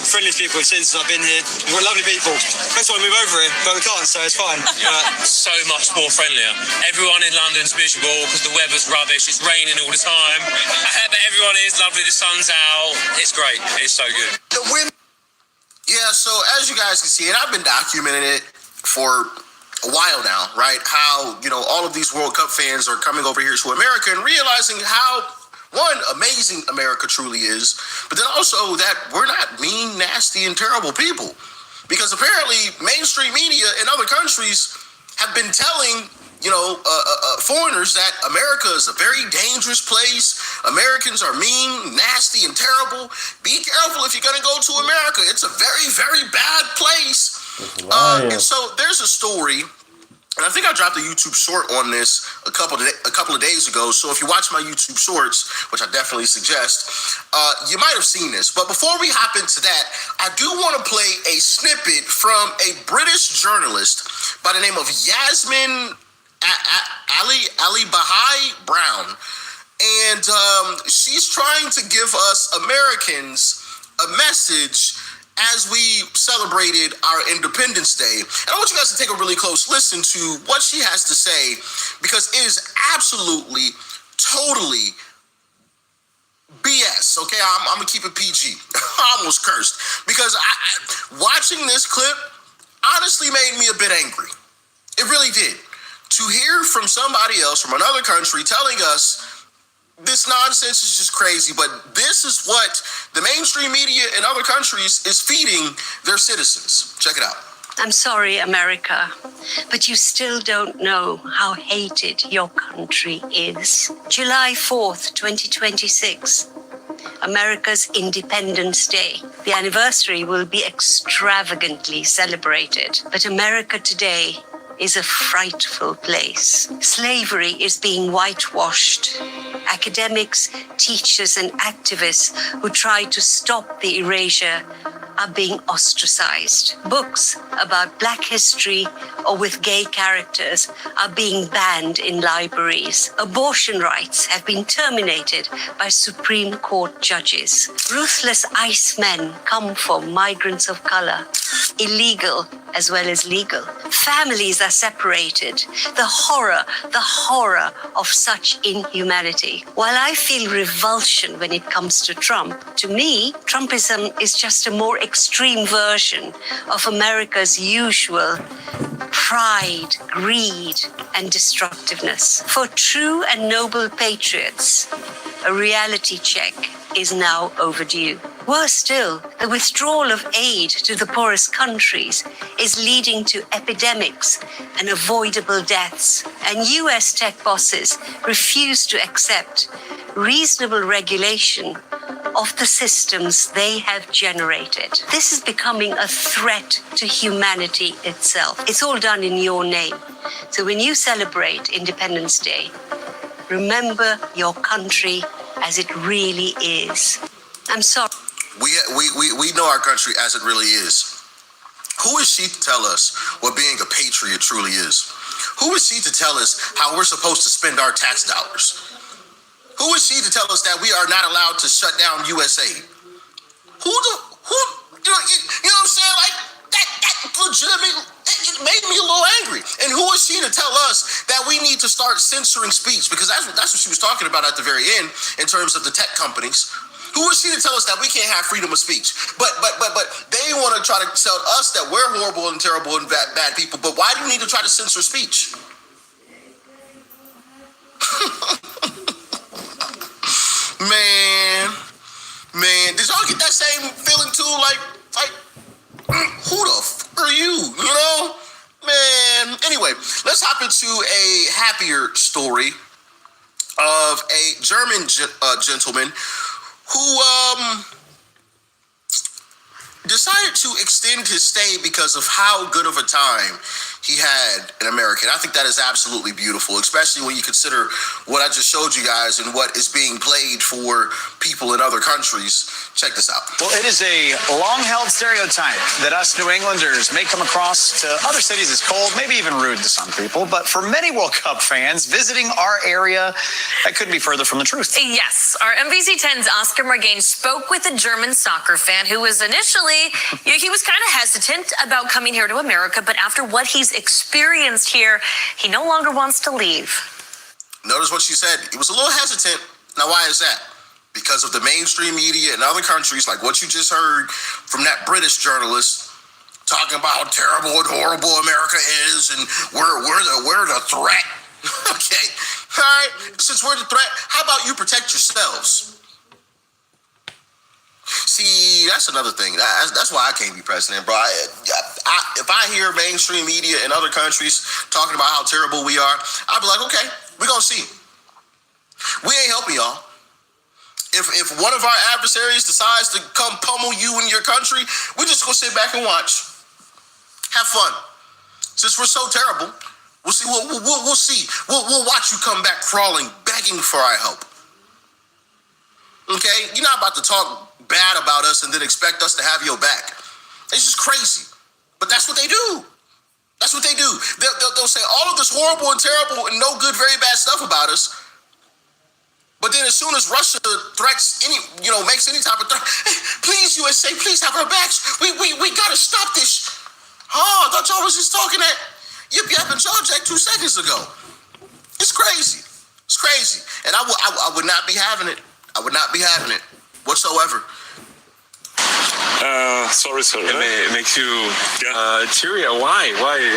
Friendly people since I've been here. We're lovely people. That's why we move over here, but we can't, so it's fine. So much more friendlier. Everyone in London's miserable because the weather's rubbish. It's raining all the time. But everyone is lovely. The sun's out. It's great. It's so good. The women. Yeah, so as you guys can see, and I've been documenting it for a while now, right? How, all of these World Cup fans are coming over here to America and realizing how, one, amazing America truly is, but then also that we're not mean, nasty, and terrible people. Because apparently mainstream media in other countries have been telling foreigners that America is a very dangerous place. Americans are mean, nasty, and terrible. Be careful if you're going to go to America. It's a very, very bad place. And so there's a story, and I think I dropped a YouTube short on this a couple of days ago. So if you watch my YouTube shorts, which I definitely suggest, you might have seen this. But before we hop into that, I do want to play a snippet from a British journalist by the name of Yasmin Ali Bahai Brown, and she's trying to give us Americans a message as we celebrated our Independence Day. And I want you guys to take a really close listen to what she has to say, because it is absolutely, totally BS. Okay, I'm gonna keep it PG. I almost cursed, because I watching this clip honestly made me a bit angry. It really did. To hear from somebody else from another country telling us this nonsense is just crazy, but this is what the mainstream media in other countries is feeding their citizens. Check it out. I'm sorry, America, but you still don't know how hated your country is. July 4th, 2026, America's Independence Day. The anniversary will be extravagantly celebrated, but America today is a frightful place. Slavery is being whitewashed. Academics, teachers, and activists who try to stop the erasure are being ostracized. Books about Black history or with gay characters are being banned in libraries. Abortion rights have been terminated by Supreme Court judges. Ruthless ICE men come for migrants of color. illegal as well as legal. Families are separated. The horror of such inhumanity. While I feel revulsion when it comes to Trump, to me, Trumpism is just a more extreme version of America's usual pride, greed, and destructiveness. For true and noble patriots, a reality check is now overdue. Worse still, the withdrawal of aid to the poorest countries is leading to epidemics and avoidable deaths, and US tech bosses refuse to accept reasonable regulation of the systems they have generated. This is becoming a threat to humanity itself. It's all done in your name. So when you celebrate Independence Day, remember your country as it really is. I'm sorry. We know our country as it really is. Who is she to tell us what being a patriot truly is? Who is she to tell us how we're supposed to spend our tax dollars? Who is she to tell us that we are not allowed to shut down USA? You know what I'm saying? Like that legitimately, it made me a little angry. And who is she to tell us that we need to start censoring speech? Because that's what she was talking about at the very end in terms of the tech companies. Who is she to tell us that we can't have freedom of speech? But they want to try to tell us that we're horrible and terrible and bad people. But why do you need to try to censor speech? Man, did y'all get that same feeling too? Like, who the f are you? You know, man. Anyway, let's hop into a happier story of a German gentleman who decided to extend his stay because of how good of a time he had in America. And I think that is absolutely beautiful, especially when you consider what I just showed you guys and what is being played for people in other countries. Check this out. Well, it is a long-held stereotype that us New Englanders may come across to other cities as cold, maybe even rude to some people. But for many World Cup fans, visiting our area, that couldn't be further from the truth. Yes, our NBC10's Oscar Margain spoke with a German soccer fan who was initially, he was kind of hesitant about coming here to America, but after what he's experienced here, he no longer wants to leave. Notice what she said. He was a little hesitant. Now, why is that? Because of the mainstream media in other countries, like what you just heard from that British journalist talking about how terrible and horrible America is, and we're the threat. Okay, all right. Since we're the threat, how about you protect yourselves? See, that's another thing. That's why I can't be president, bro. If I hear mainstream media in other countries talking about how terrible we are, I'll be like, okay, we're going to see. We ain't helping y'all. If one of our adversaries decides to come pummel you in your country, we're just going to sit back and watch. Have fun. Since we're so terrible, we'll see. We'll see. We'll watch you come back crawling, begging for our help. Okay? You're not about to talk bad about us and then expect us to have your back. It's just crazy. But that's what they do. That's what they do. They'll say all of this horrible and terrible and no good, very bad stuff about us. But then as soon as Russia threats makes any type of threat, hey, please, USA, please have our backs. We got to stop this. Oh, I thought y'all was just talking that yip yap and jaw jack 2 seconds ago. It's crazy. It's crazy. And I would not be having it. I would not be having it whatsoever. Sorry. It makes you teary. Why?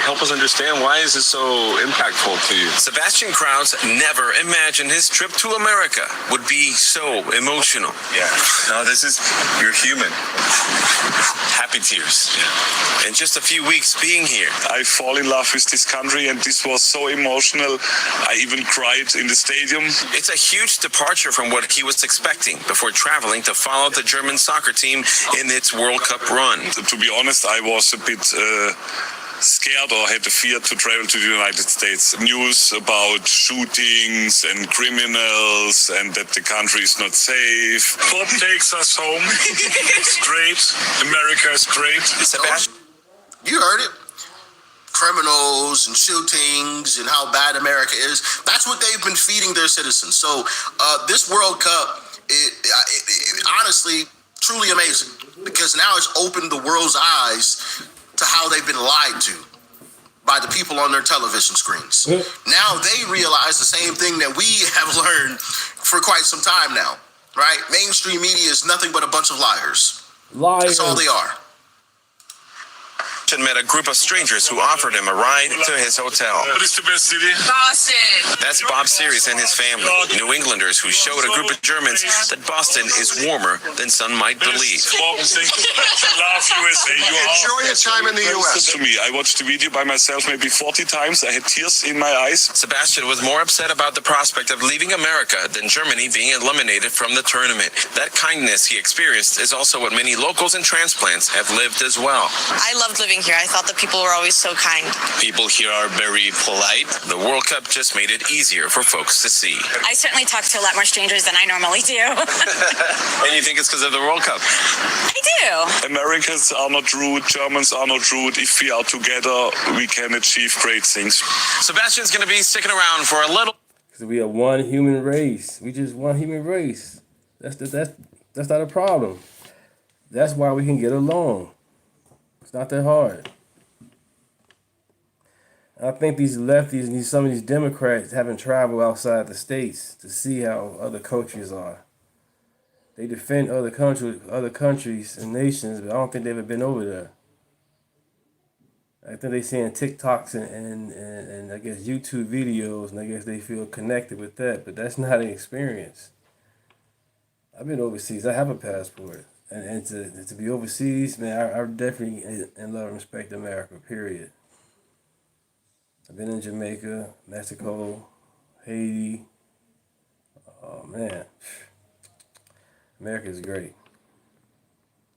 Help us understand. Why is it so impactful to you? Sebastian Krause never imagined his trip to America would be so emotional. Yeah. No, you're human. Happy tears. Yeah. In just a few weeks being here, I fall in love with this country, and this was so emotional. I even cried in the stadium. It's a huge departure from what he was expecting before traveling to follow the German soccer team in its World Cup run. To be honest, I was a bit scared or had the fear to travel to the United States. News about shootings and criminals and that the country is not safe. Bob takes us home. It's great. America is great. Sebastian. You heard it. Criminals and shootings and how bad America is. That's what they've been feeding their citizens. So this World Cup, it honestly, truly amazing, because now it's opened the world's eyes to how they've been lied to by the people on their television screens. Now they realize the same thing that we have learned for quite some time now, right? Mainstream media is nothing but a bunch of liars. Liars. That's all they are. Met a group of strangers who offered him a ride to his hotel. What is the best city? Boston. That's Bob Series and his family, New Englanders who showed a group of Germans that Boston is warmer than some might believe. Enjoy your time in the U.S. To me, I watched the video by myself maybe 40 times. I had tears in my eyes. Sebastian was more upset about the prospect of leaving America than Germany being eliminated from the tournament. That kindness he experienced is also what many locals and transplants have lived as well. I loved living here. I thought the people were always so kind. People here are very polite. The World Cup just made it easier for folks to see. I certainly talk to a lot more strangers than I normally do. And you think it's because of the World Cup? I do. Americans are not rude, Germans are not rude. If we are together, we can achieve great things. Sebastian's going to be sticking around for a little. Because we are one human race. We just one human race. That's not a problem. That's why we can get along. It's not that hard. I think these lefties and some of these Democrats haven't traveled outside the states to see how other countries are. They defend other countries and nations, but I don't think they've ever been over there. I think they're seeing TikToks and I guess YouTube videos, and I guess they feel connected with that, but that's not an experience. I've been overseas. I have a passport. And to be overseas, man, I definitely in love and respect America, period. I've been in Jamaica, Mexico, Haiti. Oh, man. America is great.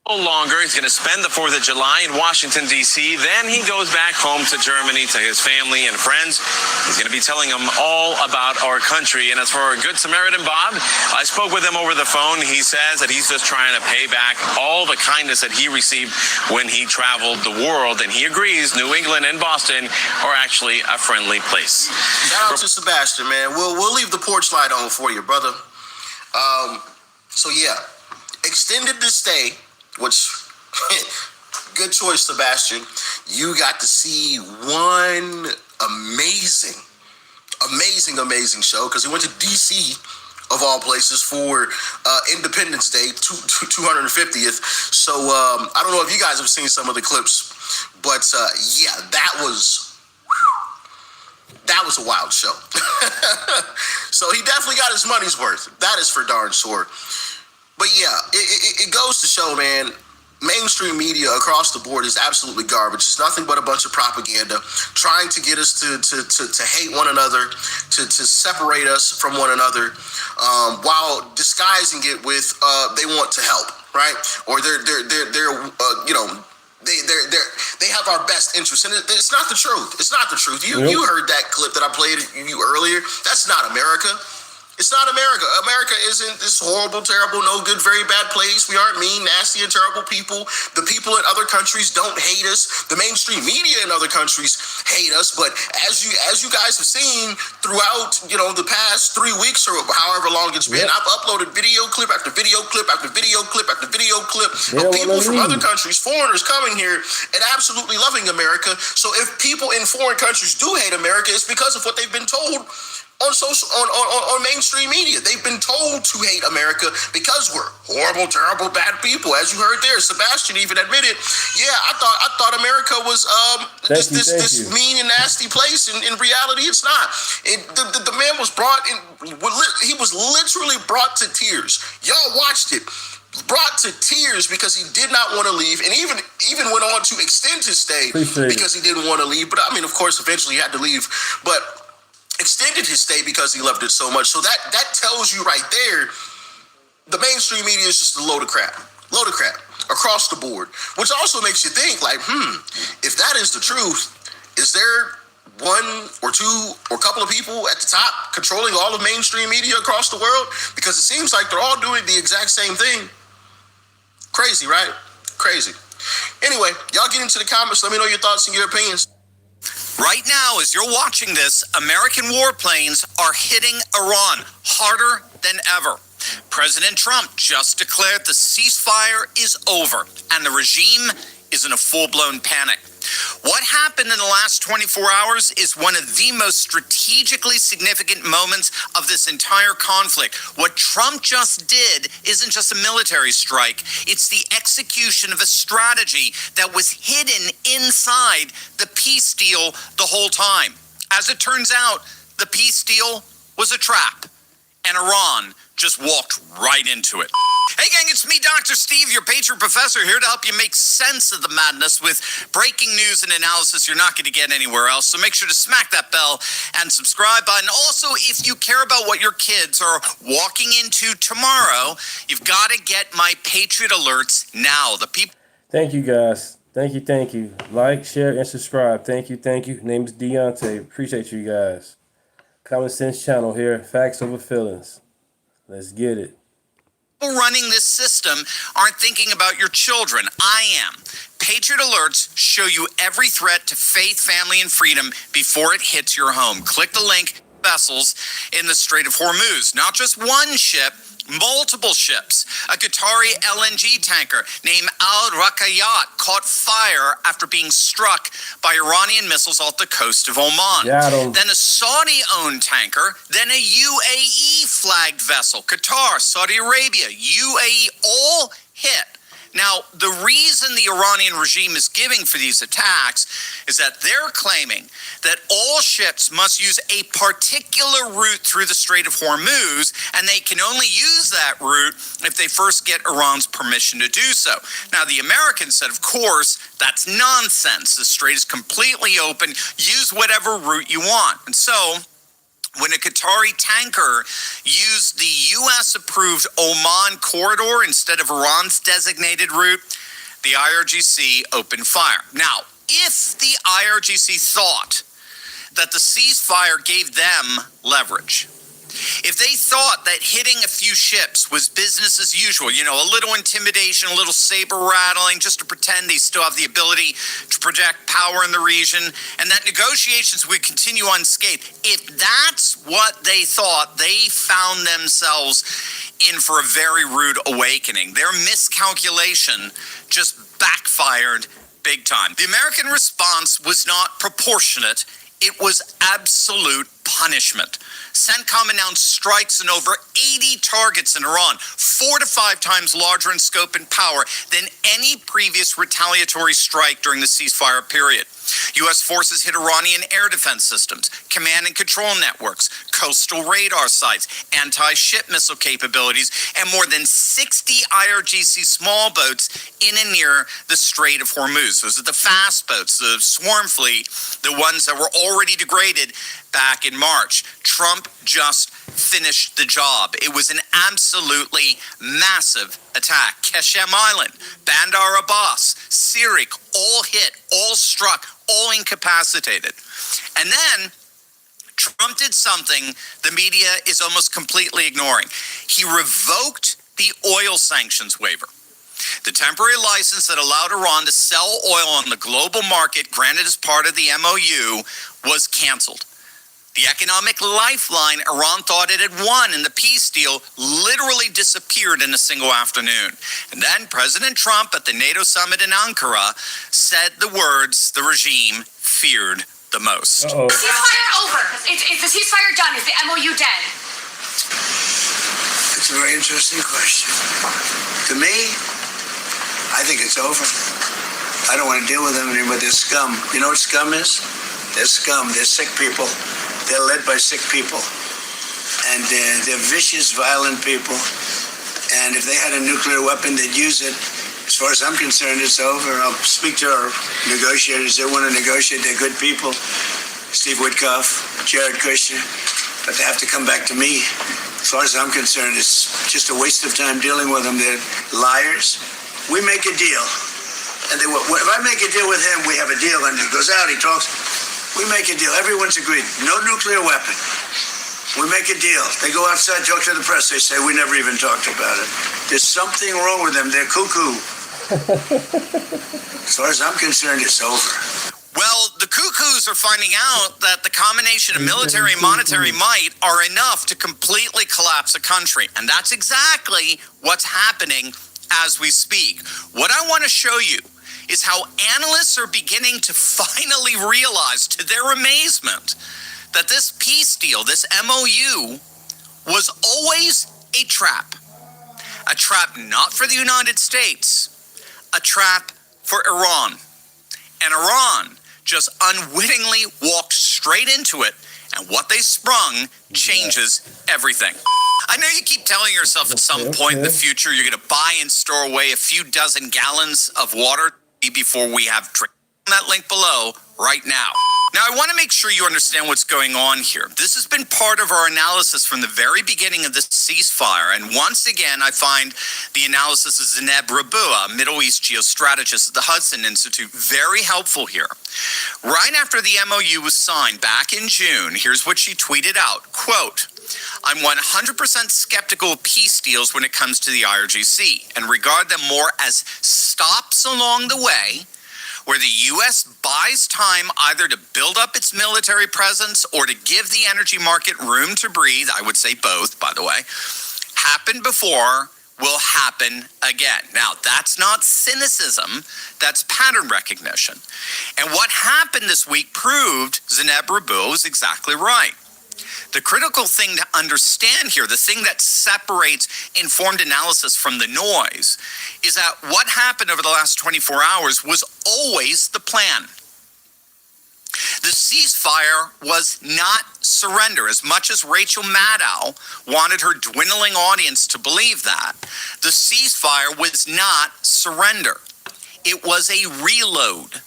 No longer. He's going to spend the 4th of July in Washington, D.C. Then he goes back home to Germany to his family and friends. He's going to be telling them all about our country. And as for our good Samaritan Bob, I spoke with him over the phone. He says that he's just trying to pay back all the kindness that he received when he traveled the world. And he agrees New England and Boston are actually a friendly place. Shout out to Sebastian, man. We'll leave the porch light on for you, brother. So yeah, extended the stay. Which, good choice, Sebastian. You got to see one amazing show because he went to D.C., of all places, for Independence Day, 250th. So I don't know if you guys have seen some of the clips, but yeah, that was a wild show. So he definitely got his money's worth. That is for darn sure. But yeah, it goes to show, man, mainstream media across the board is absolutely garbage. It's nothing but a bunch of propaganda trying to get us to hate one another, to separate us from one another, while disguising it with they want to help, right? Or they're they have our best interest, and it's not the truth. It's not the truth. You heard that clip that I played you earlier. That's not America. It's not America. America isn't this horrible, terrible, no good, very bad place. We aren't mean, nasty, and terrible people. The people in other countries don't hate us. The mainstream media in other countries hate us. But as you guys have seen throughout, the past 3 weeks or however long it's been, I've uploaded video clip after video clip after video clip after video clip of people from other countries, foreigners coming here and absolutely loving America. So if people in foreign countries do hate America, it's because of what they've been told on mainstream media. They've been told to hate America because we're horrible, terrible, bad people. As you heard there, Sebastian even admitted, I thought America was this mean and nasty place. In reality, it's not. The man was brought in. He was literally brought to tears. Y'all watched it. Brought to tears because he did not want to leave, and even went on to extend his stay because he didn't want to leave. But I mean, of course, eventually he had to leave. But extended his stay because he loved it so much. So that tells you right there, the mainstream media is just a load of crap across the board, which also makes you think like, if that is the truth, is there one or two or a couple of people at the top controlling all of mainstream media across the world? Because it seems like they're all doing the exact same thing. Crazy, right? Crazy. Anyway, y'all get into the comments. Let me know your thoughts and your opinions. Right now, as you're watching this, American warplanes are hitting Iran harder than ever. President Trump just declared the ceasefire is over and the regime is in a full-blown panic. What happened in the last 24 hours is one of the most strategically significant moments of this entire conflict. What Trump just did isn't just a military strike. It's the execution of a strategy that was hidden inside the peace deal the whole time. As it turns out, the peace deal was a trap, and Iran just walked right into it. Hey gang, it's me, Dr. Steve, your Patriot Professor, here to help you make sense of the madness with breaking news and analysis you're not going to get anywhere else. So make sure to smack that bell and subscribe button. Also, if you care about what your kids are walking into tomorrow, you've got to get my Patriot Alerts now. The people. Thank you, guys. Thank you. Like, share, and subscribe. Thank you. Name is Deunta. Appreciate you guys. Common Sense Channel here. Facts over feelings. Let's get it. People running this system aren't thinking about your children. I am. Patriot Alerts show you every threat to faith, family, and freedom before it hits your home. Click the link. Vessels in the Strait of Hormuz. Not just one ship, multiple ships. A Qatari LNG tanker named Al Rakayat caught fire after being struck by Iranian missiles off the coast of Oman. Then a Saudi-owned tanker, then a UAE-flagged vessel. Qatar, Saudi Arabia, UAE, all hit. Now, the reason the Iranian regime is giving for these attacks is that they're claiming that all ships must use a particular route through the Strait of Hormuz, and they can only use that route if they first get Iran's permission to do so. Now, the Americans said, of course, that's nonsense. The strait is completely open. Use whatever route you want. And so, when a Qatari tanker used the U.S.-approved Oman corridor instead of Iran's designated route, the IRGC opened fire. Now, if the IRGC thought that the ceasefire gave them leverage, if they thought that hitting a few ships was business as usual, a little intimidation, a little saber rattling, just to pretend they still have the ability to project power in the region, and that negotiations would continue unscathed, if that's what they thought, they found themselves in for a very rude awakening. Their miscalculation just backfired big time. The American response was not proportionate. It was absolute punishment. CENTCOM announced strikes in over 80 targets in Iran, 4 to 5 times larger in scope and power than any previous retaliatory strike during the ceasefire period. U.S. forces hit Iranian air defense systems, command and control networks, coastal radar sites, anti-ship missile capabilities, and more than 60 IRGC small boats in and near the Strait of Hormuz. Those are the fast boats, the swarm fleet, the ones that were already degraded back in March. Trump just finished the job. It was an absolutely massive attack. Qasem Island, Bandar Abbas, Sirik, all hit, all struck, all incapacitated. And then Trump did something the media is almost completely ignoring. He revoked the oil sanctions waiver. The temporary license that allowed Iran to sell oil on the global market, granted as part of the MOU, was canceled. The economic lifeline Iran thought it had won in the peace deal literally disappeared in a single afternoon. And then President Trump at the NATO summit in Ankara said the words the regime feared the most. Is the ceasefire over? Is the ceasefire done? Is the MOU dead? It's a very interesting question. To me, I think it's over. I don't want to deal with them anymore. They're scum. You know what scum is? They're scum. They're sick people. They're led by sick people. And they're vicious, violent people. And if they had a nuclear weapon, they'd use it. As far as I'm concerned, it's over. I'll speak to our negotiators. They want to negotiate. They're good people. Steve Witkoff, Jared Kushner. But they have to come back to me. As far as I'm concerned, it's just a waste of time dealing with them. They're liars. We make a deal. And if I make a deal with him, we have a deal. And he goes out, he talks. We make a deal. Everyone's agreed. No nuclear weapon. We make a deal. They go outside, talk to the press. They say, we never even talked about it. There's something wrong with them. They're cuckoo. As far as I'm concerned, it's over. Well, the cuckoos are finding out that the combination of military and monetary might are enough to completely collapse a country. And that's exactly what's happening as we speak. What I want to show you is how analysts are beginning to finally realize, to their amazement, that this peace deal, this MOU, was always a trap. A trap not for the United States, a trap for Iran. And Iran just unwittingly walked straight into it, and what they sprung changes everything. I know you keep telling yourself at some point in the future you're going to buy and store away a few dozen gallons of water before we have drink. That link below right now. Now, I want to make sure you understand what's going on here. This has been part of our analysis from the very beginning of this ceasefire. And once again, I find the analysis of Zineb Rabua, a Middle East geostrategist at the Hudson Institute, very helpful here. Right after the MOU was signed back in June, here's what she tweeted out, quote, I'm 100% skeptical of peace deals when it comes to the IRGC and regard them more as stops along the way where the U.S. buys time either to build up its military presence or to give the energy market room to breathe. I would say both, by the way. Happened before, will happen again. Now, that's not cynicism. That's pattern recognition. And what happened this week proved Zineb Rabua was exactly right. The critical thing to understand here, the thing that separates informed analysis from the noise, is that what happened over the last 24 hours was always the plan. The ceasefire was not surrender. As much as Rachel Maddow wanted her dwindling audience to believe that, the ceasefire was not surrender. It was a reload.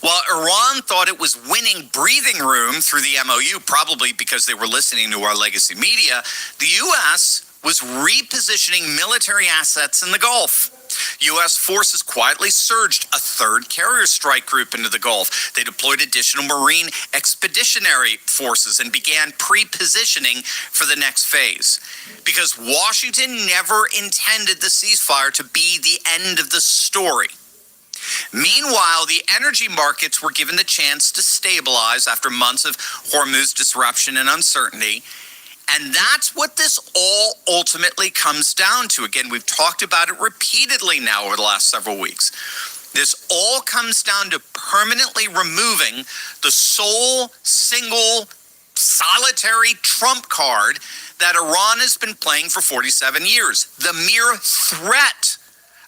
While Iran thought it was winning breathing room through the MOU, probably because they were listening to our legacy media, the U.S. was repositioning military assets in the Gulf. U.S. forces quietly surged a third carrier strike group into the Gulf. They deployed additional Marine expeditionary forces and began pre-positioning for the next phase. Because Washington never intended the ceasefire to be the end of the story. Meanwhile, the energy markets were given the chance to stabilize after months of Hormuz disruption and uncertainty. And that's what this all ultimately comes down to. Again, we've talked about it repeatedly now over the last several weeks. This all comes down to permanently removing the sole, single, solitary trump card that Iran has been playing for 47 years. The mere threat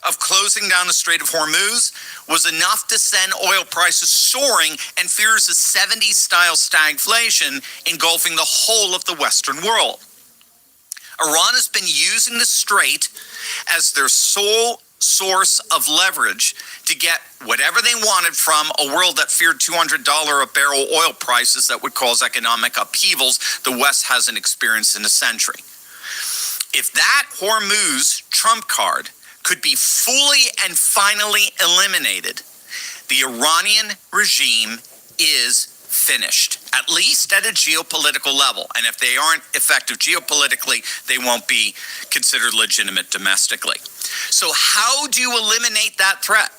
of closing down the Strait of Hormuz was enough to send oil prices soaring and fears of 70s-style stagflation engulfing the whole of the Western world. Iran has been using the strait as their sole source of leverage to get whatever they wanted from a world that feared $200 a barrel oil prices that would cause economic upheavals the West hasn't experienced in a century. If that Hormuz trump card could be fully and finally eliminated, the Iranian regime is finished, at least at a geopolitical level. And if they aren't effective geopolitically, they won't be considered legitimate domestically. So how do you eliminate that threat?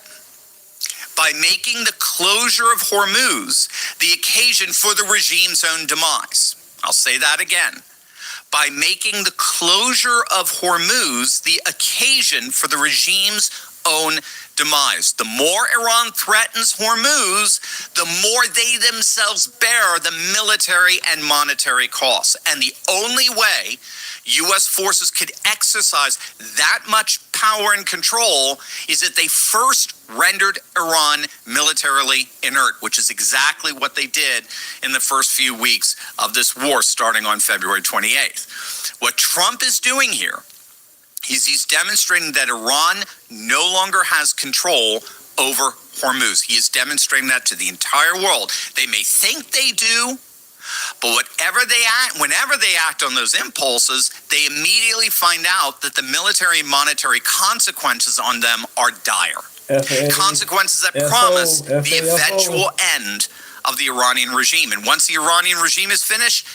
By making the closure of Hormuz the occasion for the regime's own demise. I'll say that again. By making the closure of Hormuz the occasion for the regime's own demise. The more Iran threatens Hormuz, the more they themselves bear the military and monetary costs. And the only way U.S. forces could exercise that much power and control is that they first rendered Iran militarily inert, which is exactly what they did in the first few weeks of this war starting on February 28th. What Trump is doing here is he's demonstrating that Iran no longer has control over Hormuz. He is demonstrating that to the entire world. They may think they do, but whenever they act on those impulses, they immediately find out that the military and monetary consequences on them are dire. Consequences that promise the eventual end of the Iranian regime. And once the Iranian regime is finished,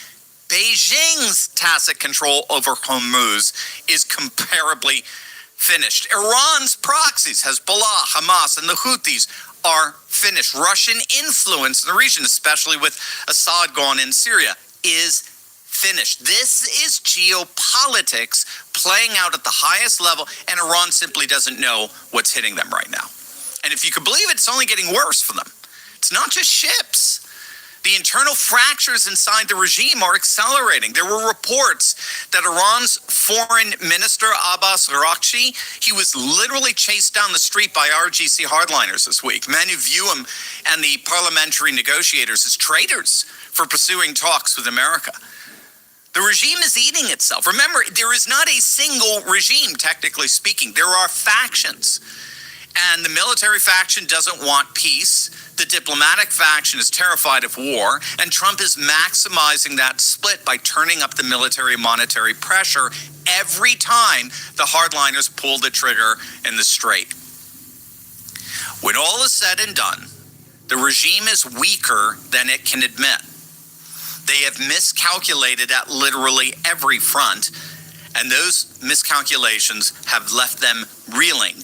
Beijing's tacit control over Hormuz is comparably finished. Iran's proxies, Hezbollah, Hamas, and the Houthis are finished. Russian influence in the region, especially with Assad gone in Syria, is finished. This is geopolitics playing out at the highest level, and Iran simply doesn't know what's hitting them right now. And if you could believe it, it's only getting worse for them. It's not just ships. The internal fractures inside the regime are accelerating. There were reports that Iran's foreign minister, Abbas Araghchi, he was literally chased down the street by RGC hardliners this week. Men who view him and the parliamentary negotiators as traitors for pursuing talks with America. The regime is eating itself. Remember, there is not a single regime, technically speaking. There are factions. And the military faction doesn't want peace. The diplomatic faction is terrified of war. And Trump is maximizing that split by turning up the military monetary pressure every time the hardliners pull the trigger in the strait. When all is said and done, the regime is weaker than it can admit. They have miscalculated at literally every front, and those miscalculations have left them reeling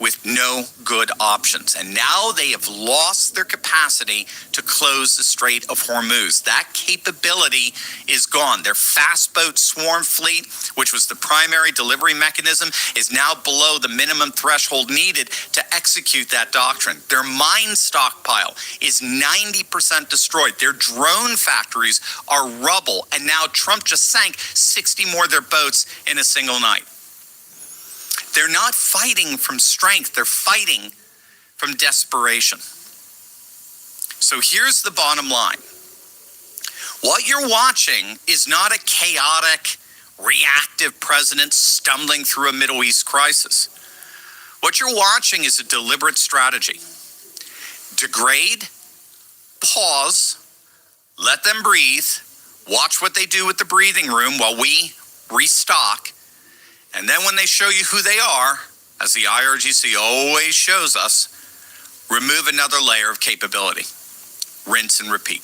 with no good options. And now they have lost their capacity to close the Strait of Hormuz. That capability is gone. Their fast boat swarm fleet, which was the primary delivery mechanism, is now below the minimum threshold needed to execute that doctrine. Their mine stockpile is 90% destroyed. Their drone factories are rubble. And now Trump just sank 60 more of their boats in a single night. They're not fighting from strength. They're fighting from desperation. So here's the bottom line. What you're watching is not a chaotic, reactive president stumbling through a Middle East crisis. What you're watching is a deliberate strategy. Degrade, pause, let them breathe, watch what they do with the breathing room while we restock. And then when they show you who they are, as the IRGC always shows us, remove another layer of capability. Rinse and repeat.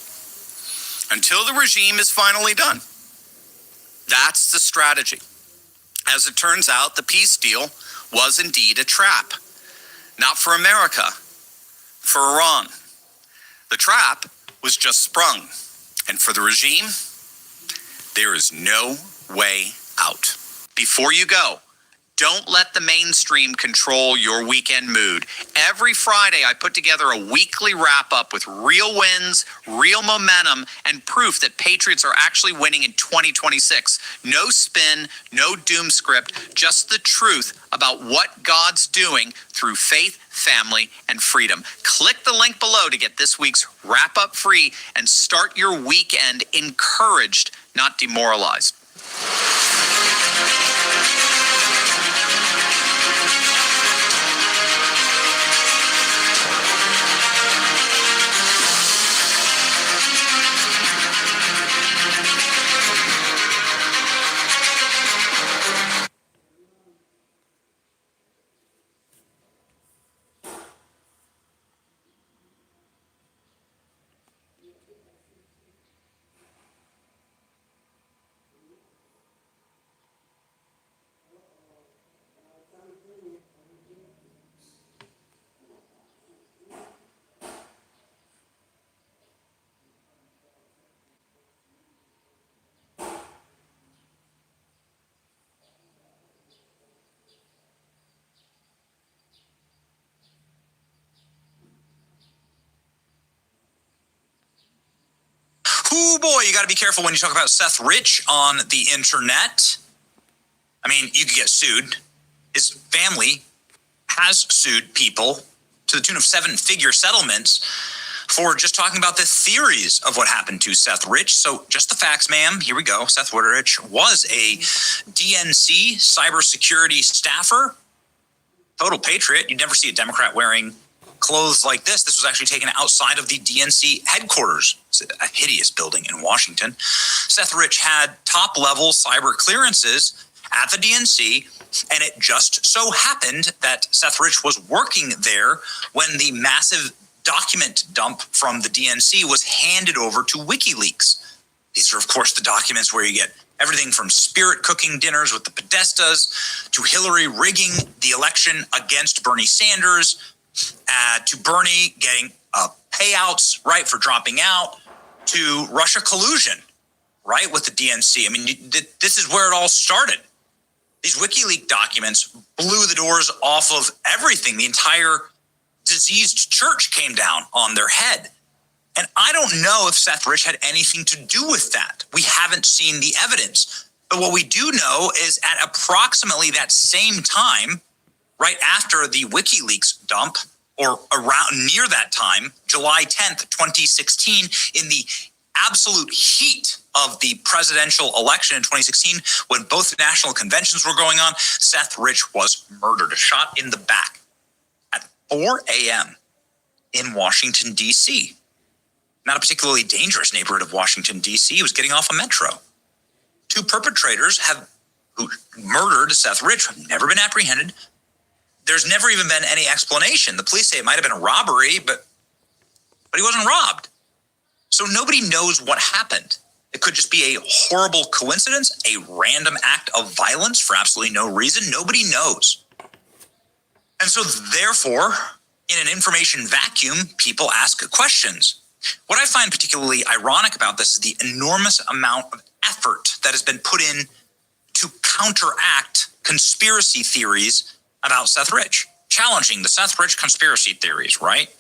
Until the regime is finally done. That's the strategy. As it turns out, the peace deal was indeed a trap. Not for America, for Iran. The trap was just sprung. And for the regime, there is no way out. Before you go, don't let the mainstream control your weekend mood. Every Friday, I put together a weekly wrap-up with real wins, real momentum, and proof that Patriots are actually winning in 2026. No spin, no doom script, just the truth about what God's doing through faith, family, and freedom. Click the link below to get this week's wrap-up free and start your weekend encouraged, not demoralized. Ooh, boy, you got to be careful when you talk about Seth Rich on the internet. I mean, you could get sued. His family has sued people to the tune of 7-figure settlements for just talking about the theories of what happened to Seth Rich. So just the facts, ma'am. Here we go. Seth Rich was a DNC cybersecurity staffer, total patriot. You'd never see a Democrat wearing clothes like this. This was actually taken outside of the DNC headquarters. It's a hideous building in Washington. Seth Rich had top-level cyber clearances at the DNC, and it just so happened that Seth Rich was working there when the massive document dump from the DNC was handed over to WikiLeaks. These are, of course, the documents where you get everything from spirit cooking dinners with the Podestas to Hillary rigging the election against Bernie Sanders, to Bernie getting payouts, right, for dropping out, to Russia collusion, right, with the DNC. I mean, this is where it all started. These WikiLeaks documents blew the doors off of everything, the entire diseased church came down on their head. And I don't know if Seth Rich had anything to do with that. We haven't seen the evidence. But what we do know is at approximately that same time, right after the WikiLeaks dump, or around near that time, July 10th, 2016, in the absolute heat of the presidential election in 2016, when both national conventions were going on, Seth Rich was murdered, shot in the back at 4 a.m. in Washington, D.C. Not a particularly dangerous neighborhood of Washington, D.C. He was getting off a metro. 2 perpetrators who murdered Seth Rich have never been apprehended. There's never even been any explanation. The police say it might have been a robbery, but he wasn't robbed. So nobody knows what happened. It could just be a horrible coincidence, a random act of violence for absolutely no reason. Nobody knows. And so therefore, in an information vacuum, people ask questions. What I find particularly ironic about this is the enormous amount of effort that has been put in to counteract conspiracy theories about Seth Rich, challenging the Seth Rich conspiracy theories, right?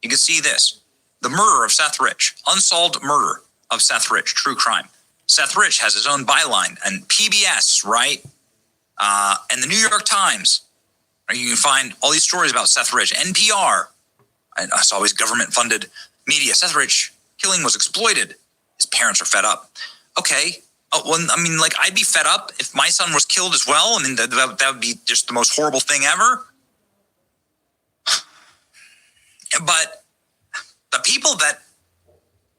You can see this. The murder of Seth Rich, unsolved murder of Seth Rich, true crime. Seth Rich has his own byline, and PBS, right? And the New York Times. You can find all these stories about Seth Rich, NPR. And it's always government-funded media. Seth Rich killing was exploited. His parents are fed up. Okay. I'd be fed up if my son was killed as well. I mean, that would be just the most horrible thing ever. But the people that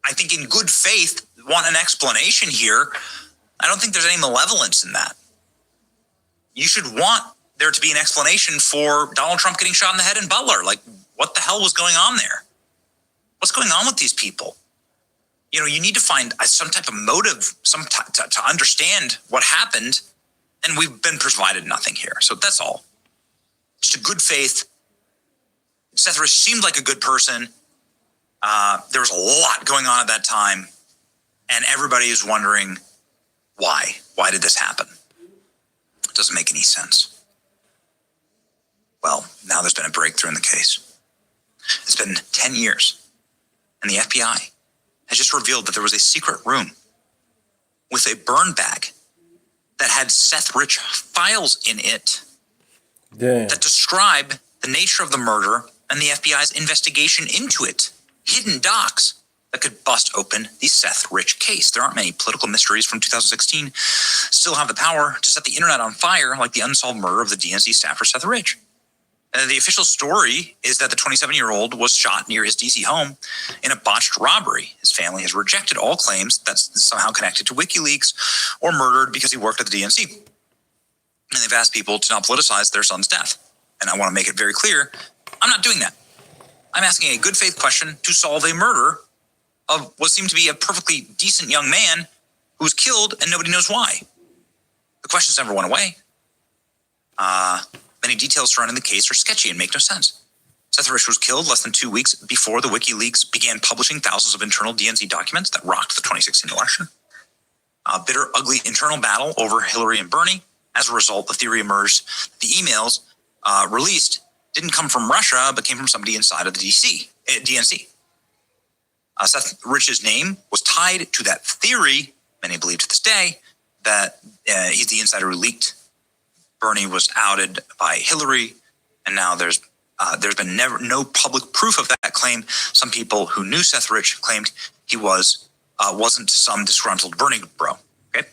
I think in good faith want an explanation here, I don't think there's any malevolence in that. You should want there to be an explanation for Donald Trump getting shot in the head in Butler. Like, what the hell was going on there? What's going on with these people? You know, you need to find some type of motive, to understand what happened, and we've been provided nothing here. So that's all. Just a good faith. Seth Rich seemed like a good person. There was a lot going on at that time, and everybody is wondering why. Why did this happen? It doesn't make any sense. Well, now there's been a breakthrough in the case. It's been 10 years, and the FBI has just revealed that there was a secret room with a burn bag that had Seth Rich files in it that describe the nature of the murder and the FBI's investigation into it. Hidden docs that could bust open the Seth Rich case. There aren't many political mysteries from 2016 still have the power to set the internet on fire like the unsolved murder of the DNC staffer Seth Rich. The official story is that the 27-year-old was shot near his D.C. home in a botched robbery. His family has rejected all claims that's somehow connected to WikiLeaks or murdered because he worked at the DNC. And they've asked people to not politicize their son's death. And I want to make it very clear, I'm not doing that. I'm asking a good faith question to solve a murder of what seemed to be a perfectly decent young man who was killed and nobody knows why. The questions never went away. Many details surrounding the case are sketchy and make no sense. Seth Rich was killed less than 2 weeks before the WikiLeaks began publishing thousands of internal DNC documents that rocked the 2016 election. A bitter, ugly internal battle over Hillary and Bernie. As a result, the theory emerged that the emails released didn't come from Russia, but came from somebody inside of the DNC. Seth Rich's name was tied to that theory. Many believe to this day that he's the insider who leaked. Bernie was outed by Hillary, and now there's been no public proof of that claim. Some people who knew Seth Rich claimed he wasn't some disgruntled Bernie bro. Okay,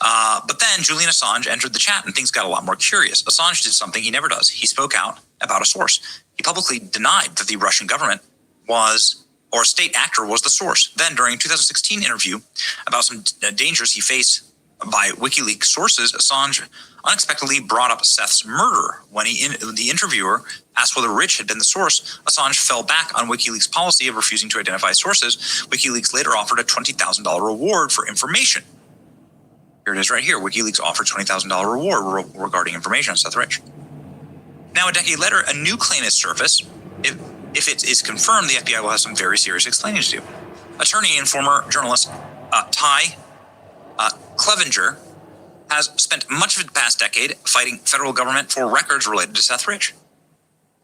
but then Julian Assange entered the chat, and things got a lot more curious. Assange did something he never does. He spoke out about a source. He publicly denied that the Russian government was, or a state actor was, the source. Then, during a 2016 interview about some dangers he faced by WikiLeaks sources, Assange unexpectedly brought up Seth's murder. When the interviewer asked whether Rich had been the source, Assange fell back on WikiLeaks' policy of refusing to identify sources. WikiLeaks later offered a $20,000 reward for information. Here it is right here. WikiLeaks offered $20,000 reward regarding information on Seth Rich. Now, a decade later, a new claim has surfaced. If it is confirmed, the FBI will have some very serious explaining to do. Attorney and former journalist Ty Clevenger has spent much of the past decade fighting federal government for records related to Seth Rich.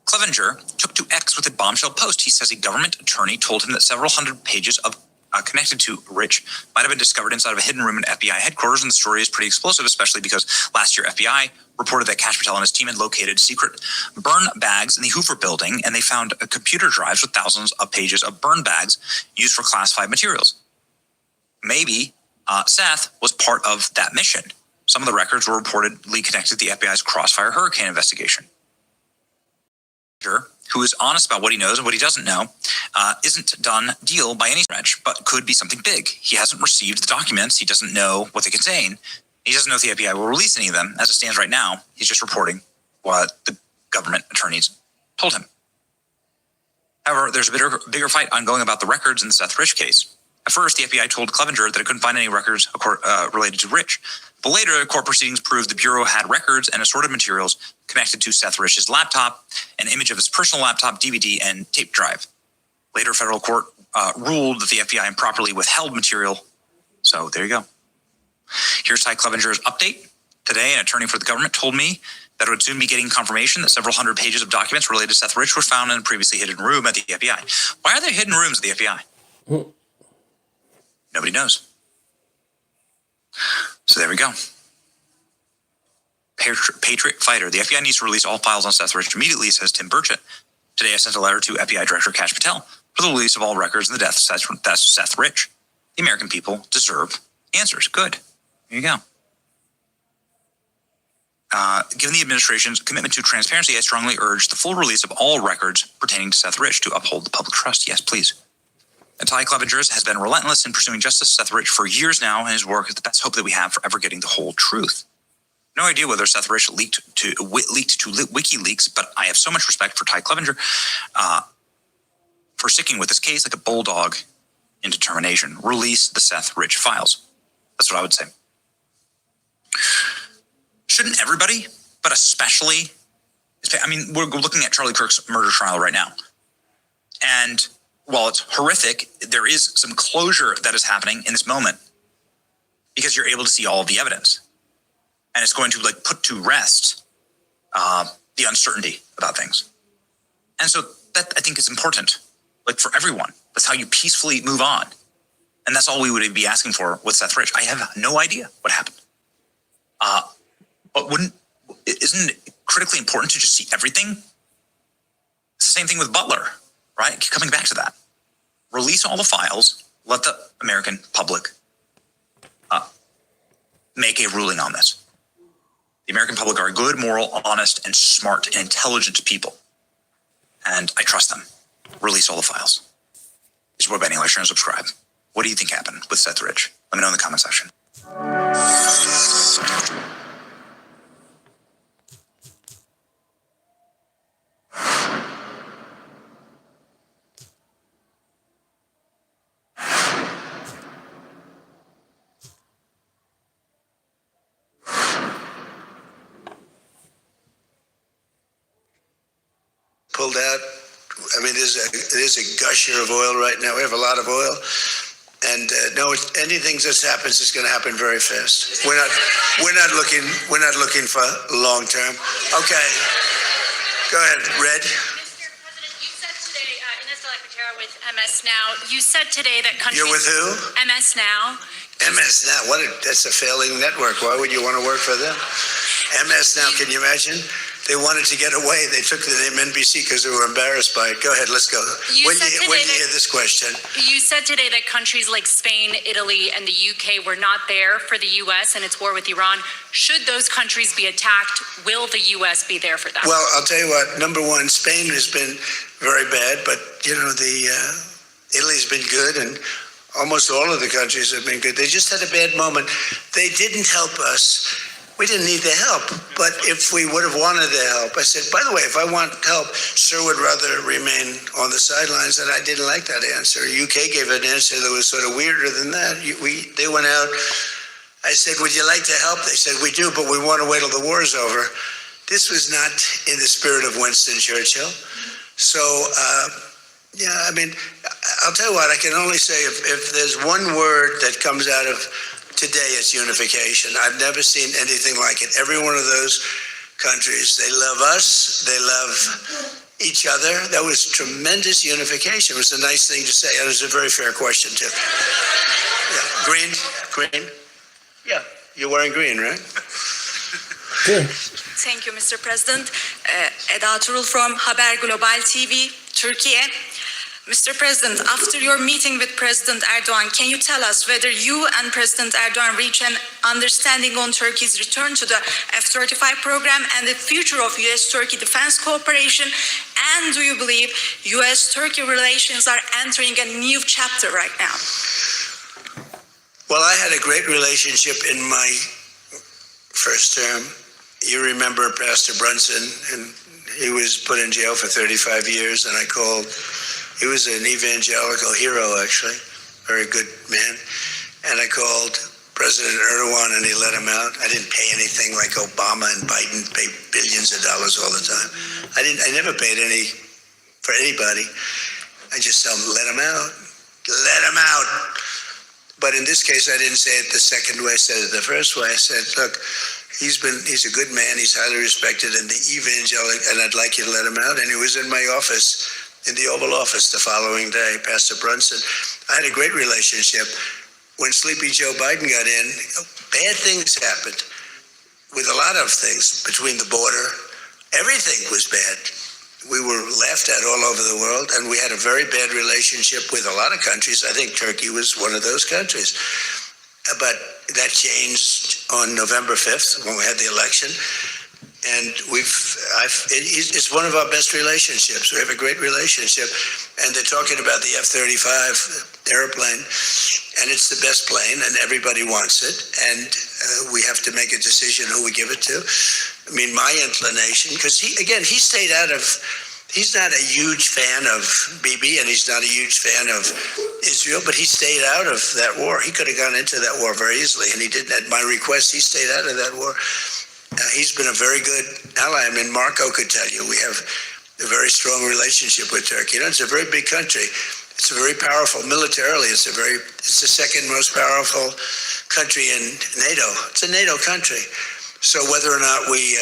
Clevenger took to X with a bombshell post. He says a government attorney told him that several hundred pages of connected to Rich might have been discovered inside of a hidden room at FBI headquarters, and the story is pretty explosive, especially because last year FBI reported that Kash Patel and his team had located secret burn bags in the Hoover building, and they found computer drives with thousands of pages of burn bags used for classified materials. Maybe Seth was part of that mission. Some of the records were reportedly connected to the FBI's Crossfire Hurricane investigation. Who is honest about what he knows and what he doesn't know, isn't done deal by any stretch, but could be something big. He hasn't received the documents. He doesn't know what they contain. He doesn't know if the FBI will release any of them. As it stands right now, he's just reporting what the government attorneys told him. However, there's a bigger fight ongoing about the records in the Seth Rich case. At first, the FBI told Clevenger that it couldn't find any records related to Rich. But later, court proceedings proved the Bureau had records and assorted materials connected to Seth Rich's laptop, an image of his personal laptop, DVD, and tape drive. Later, federal court ruled that the FBI improperly withheld material. So there you go. Here's Ty Clevenger's update. Today, an attorney for the government told me that it would soon be getting confirmation that several hundred pages of documents related to Seth Rich were found in a previously hidden room at the FBI. Why are there hidden rooms at the FBI? Nobody knows. So there we go. Patriot fighter. The FBI needs to release all files on Seth Rich immediately, says Tim Burchett. Today, I sent a letter to FBI Director Kash Patel for the release of all records in the death of Seth Rich. The American people deserve answers. Good. There you go. Given the administration's commitment to transparency, I strongly urge the full release of all records pertaining to Seth Rich to uphold the public trust. Yes, please. Ty Clevenger has been relentless in pursuing justice for Seth Rich for years now, and his work is the best hope that we have for ever getting the whole truth. No idea whether Seth Rich leaked to WikiLeaks, but I have so much respect for Ty Clevenger for sticking with this case like a bulldog in determination. Release the Seth Rich files. That's what I would say. Shouldn't everybody, but especially, I mean, we're looking at Charlie Kirk's murder trial right now. And while it's horrific, there is some closure that is happening in this moment because you're able to see all of the evidence. And it's going to put to rest the uncertainty about things. And so that I think is important, for everyone. That's how you peacefully move on. And that's all we would be asking for with Seth Rich. I have no idea what happened. But isn't it critically important to just see everything? It's the same thing with Butler, right? Coming back to that. Release all the files. Let the American public make a ruling on this. The American public are good, moral, honest, and smart and intelligent people. And I trust them. Release all the files. Support by share and subscribe. What do you think happened with Seth Rich? Let me know in the comment section. Pulled out. I mean, it is a gusher of oil right now. We have a lot of oil, and anything that happens is going to happen very fast. We're not looking for long term. Okay, go ahead, Red. With MS Now, you said today that countries... You're with who? MS Now. MS Now, that's a failing network. Why would you want to work for them? MS Now, can you imagine? They wanted to get away. They took the name NBC because they were embarrassed by it. Go ahead, let's go. When do you hear this question? You said today that countries like Spain, Italy, and the UK were not there for the U.S. and its war with Iran. Should those countries be attacked, will the U.S. be there for them? Well, I'll tell you what. Number one, Spain has been very bad, but, Italy's been good, and almost all of the countries have been good. They just had a bad moment. They didn't help us. We didn't need the help, but if we would have wanted the help, I said, by the way, if I want help, sir would rather remain on the sidelines, and I didn't like that answer. UK gave an answer that was sort of weirder than that. They went out. I said, would you like to help? They said, we do, but we want to wait till the war is over. This was not in the spirit of Winston Churchill. So, I'll tell you what, I can only say if there's one word that comes out of today, it's unification. I've never seen anything like it. Every one of those countries, they love us, they love each other. There was tremendous unification. It was a nice thing to say. And it was a very fair question, too. Yeah. Green? Yeah, you're wearing green, right? Good. Thank you, Mr. President. Eda Turul from Haber Global TV, Turkey. Mr. President, after your meeting with President Erdogan, can you tell us whether you and President Erdogan reach an understanding on Turkey's return to the F-35 program and the future of U.S.-Turkey defense cooperation? And do you believe U.S.-Turkey relations are entering a new chapter right now? Well, I had a great relationship in my first term. You remember Pastor Brunson, and he was put in jail for 35 years, and I called. He was an evangelical hero, actually, very good man. And I called President Erdogan, and he let him out. I didn't pay anything like Obama and Biden pay billions of dollars all the time. I never paid any for anybody. I just tell him, let him out. Let him out. But in this case, I didn't say it the second way. I said it the first way. I said, look, he's a good man. He's highly respected in the evangelical, and I'd like you to let him out. And he was in my office, in the Oval Office the following day, Pastor Brunson. I had a great relationship. When Sleepy Joe Biden got in, bad things happened with a lot of things between the border. Everything was bad. We were laughed at all over the world, and we had a very bad relationship with a lot of countries. I think Turkey was one of those countries. But that changed on November 5th when we had the election. And it's one of our best relationships. We have a great relationship. And they're talking about the F-35 airplane. And it's the best plane, and everybody wants it. And we have to make a decision who we give it to. I mean, my inclination, because he stayed out of, he's not a huge fan of Bibi, and he's not a huge fan of Israel, but he stayed out of that war. He could have gone into that war very easily, and he didn't. At my request, he stayed out of that war. He's been a very good ally. I mean, Marco could tell you we have a very strong relationship with Turkey. You know, it's a very big country. It's a very powerful militarily. It's the second most powerful country in NATO. It's a NATO country. So whether or not we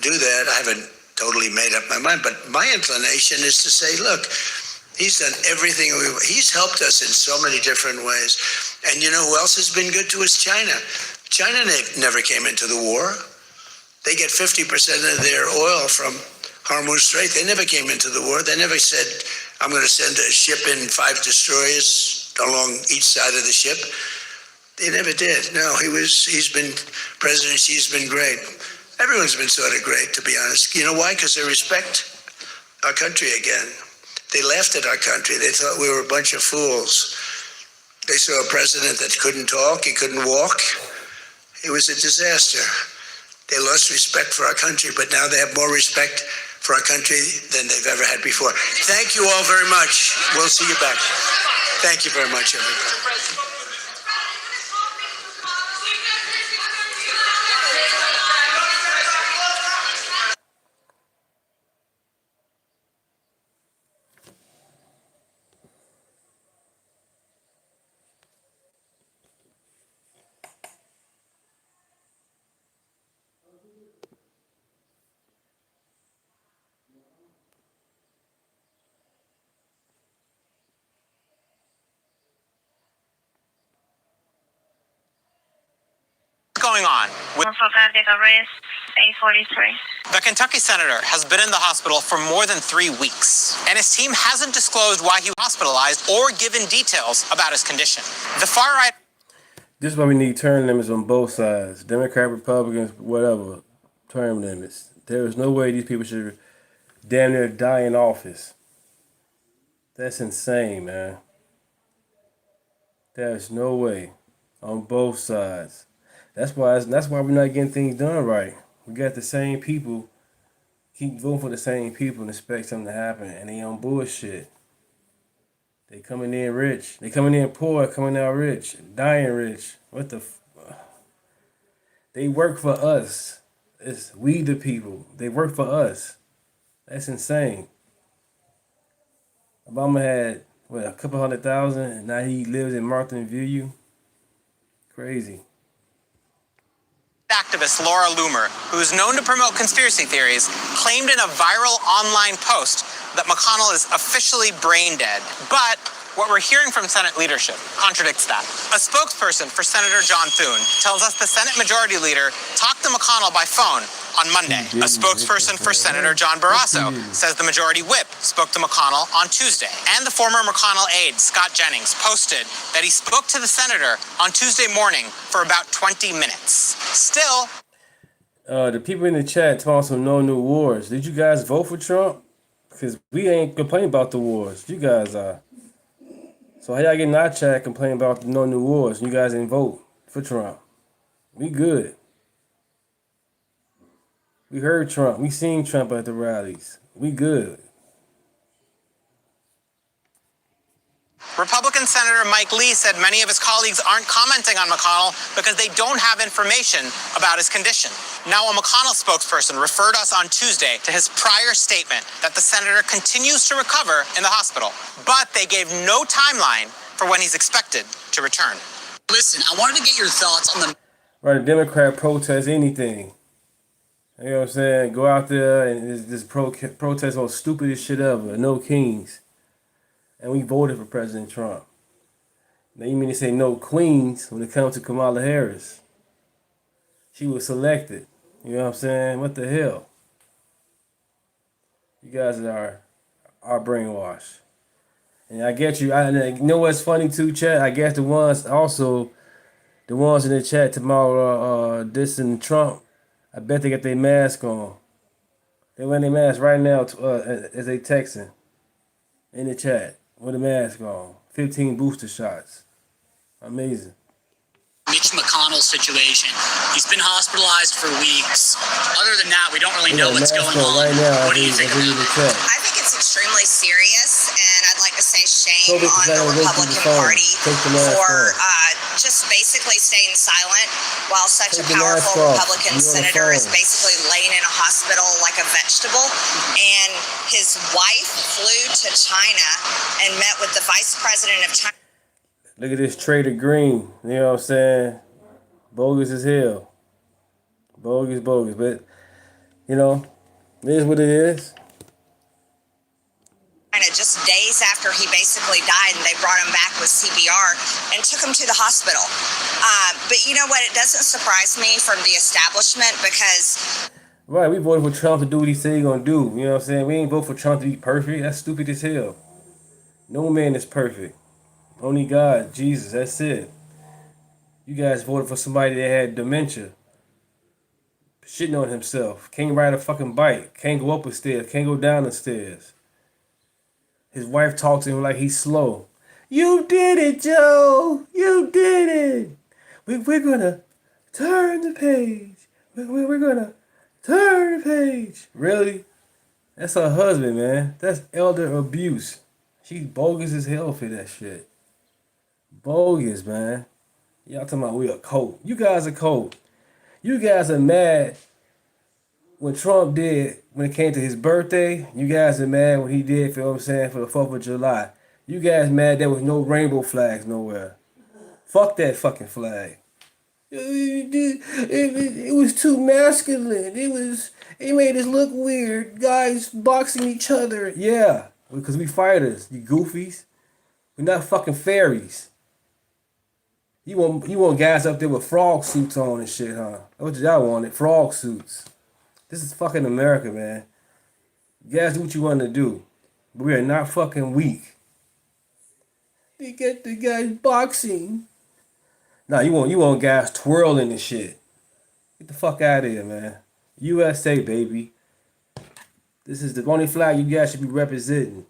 do that, I haven't totally made up my mind. But my inclination is to say, look, he's done everything. He's helped us in so many different ways. And you know who else has been good to us? China. China never came into the war. They get 50% of their oil from Hormuz Strait. They never came into the war. They never said, I'm going to send a ship in 5 destroyers along each side of the ship. They never did. No, President Xi's been great. Everyone's been sort of great, to be honest. You know why? Because they respect our country again. They laughed at our country. They thought we were a bunch of fools. They saw a president that couldn't talk, he couldn't walk. It was a disaster. They lost respect for our country, but now they have more respect for our country than they've ever had before. Thank you all very much. We'll see you back. Thank you very much, everybody. Going on with the Kentucky senator has been in the hospital for more than 3 weeks, and his team hasn't disclosed why he was hospitalized or given details about his condition. The far right. This is why we need term limits on both sides, Democrat, Republicans, whatever, term limits. There is no way these people should damn near die in office. That's insane, man. There's no way on both sides. That's why we're not getting things done right. We got the same people, keep voting for the same people and expect something to happen, and they on bullshit. They coming in rich. They coming in poor, coming out rich, dying rich. What the They work for us. It's we the people. They work for us. That's insane. Obama had, a couple 100,000, and now he lives in Martha's Vineyard. Crazy. activist Laura Loomer, who is known to promote conspiracy theories, claimed in a viral online post that McConnell is officially brain dead. But what we're hearing from Senate leadership contradicts that. A spokesperson for Senator John Thune tells us the Senate Majority Leader talked to McConnell by phone on Monday. A spokesperson for Senator John Barrasso says the Majority Whip spoke to McConnell on Tuesday. And the former McConnell aide, Scott Jennings, posted that he spoke to the senator on Tuesday morning for about 20 minutes. Still, the people in the chat talking about some no new wars. Did you guys vote for Trump? Because we ain't complaining about the wars. You guys are. So how y'all get in our chat complaining about no new wars? You guys didn't vote for Trump. We good. We heard Trump. We seen Trump at the rallies. We good. Republican Senator Mike Lee said many of his colleagues aren't commenting on McConnell because they don't have information about his condition. Now, a McConnell spokesperson referred us on Tuesday to his prior statement that the senator continues to recover in the hospital, but they gave no timeline for when he's expected to return. Listen, I wanted to get your thoughts on the... Right, a Democrat protest anything. You know what I'm saying? Go out there and just protest on stupidest shit ever. No kings. And we voted for President Trump. Now you mean to say no queens when it comes to Kamala Harris? She was selected. You know what I'm saying? What the hell? You guys are brainwashed. And I get you. You know what's funny too, chat? I guess the ones in the chat tomorrow dissing Trump, I bet they got their mask on. They wearing their mask right now as they texting in the chat with a mask on. 15 booster shots. Amazing. Mitch McConnell situation. He's been hospitalized for weeks. Other than that, we don't really know what's going on. Right now, what do you think about it? I think it's extremely serious, and I'd like to say shame on the Republican Party for just basically staying silent while such a powerful Republican senator is basically laying in a hospital like a vegetable. And his wife flew to China and met with the vice president of China. Look at this Trader Green. You know what I'm saying? Bogus as hell. Bogus. But, you know, it is what it is. Just days after he basically died, and they brought him back with CPR and took him to the hospital. But you know what? It doesn't surprise me from the establishment because... Right, we voted for Trump to do what he said he's going to do. You know what I'm saying? We ain't vote for Trump to be perfect. That's stupid as hell. No man is perfect. Only God, Jesus, that's it. You guys voted for somebody that had dementia. Shitting on himself. Can't ride a fucking bike. Can't go up the stairs. Can't go down the stairs. His wife talked to him like he's slow. You did it, Joe. You did it. We're going to turn the page. We're going to turn the page. Really? That's her husband, man. That's elder abuse. She's bogus as hell for that shit. Bogus, man. Y'all talking about we a cult. You guys are cult. You guys are mad when Trump did, when it came to his birthday. You guys are mad when he did, feel what I'm saying, for the 4th of July. You guys mad there was no rainbow flags nowhere. Fuck that fucking flag. It was too masculine. It made us look weird. Guys boxing each other. Yeah, because we fighters, you goofies. We're not fucking fairies. You want guys up there with frog suits on and shit, huh? That's what y'all wanted, frog suits. This is fucking America, man. You guys do what you want to do. But we are not fucking weak. They get the guys boxing. Nah, you want guys twirling and shit. Get the fuck out of here, man. USA, baby. This is the only flag you guys should be representing.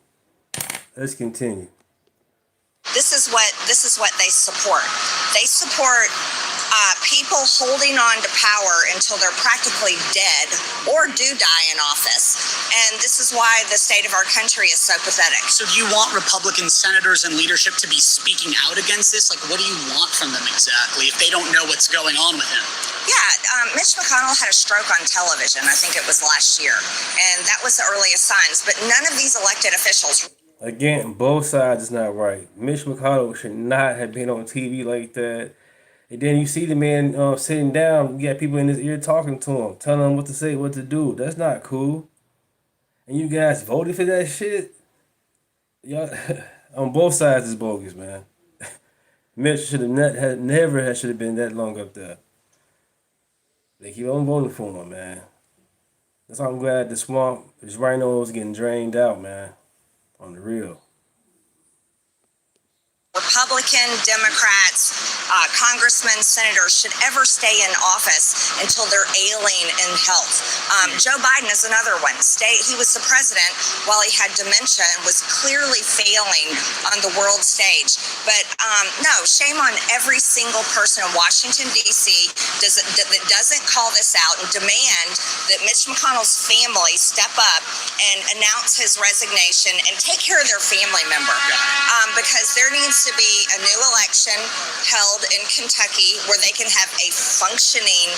Let's continue. This is what they support. They support people holding on to power until they're practically dead or do die in office. And this is why the state of our country is so pathetic. So do you want Republican senators and leadership to be speaking out against this? Like, what do you want from them exactly if they don't know what's going on with him? Yeah, Mitch McConnell had a stroke on television. I think it was last year. And that was the earliest signs. But none of these elected officials... Again, both sides is not right. Mitch McConnell should not have been on TV like that. And then you see the man sitting down, you got people in his ear talking to him, telling him what to say, what to do. That's not cool. And you guys voted for that shit? Y'all, on both sides is bogus, man. Mitch should have never should have been that long up there. They keep on voting for him, man. That's why I'm glad the swamp, this rhino is getting drained out, man. On the real. Republican, Democrats, congressmen, senators should ever stay in office until they're ailing in health. Joe Biden is another one. He was the president while he had dementia and was clearly failing on the world stage. But no, shame on every single person in Washington, D.C. that doesn't call this out and demand that Mitch McConnell's family step up and announce his resignation and take care of their family member. Because there needs to be a new election held in Kentucky where they can have a functioning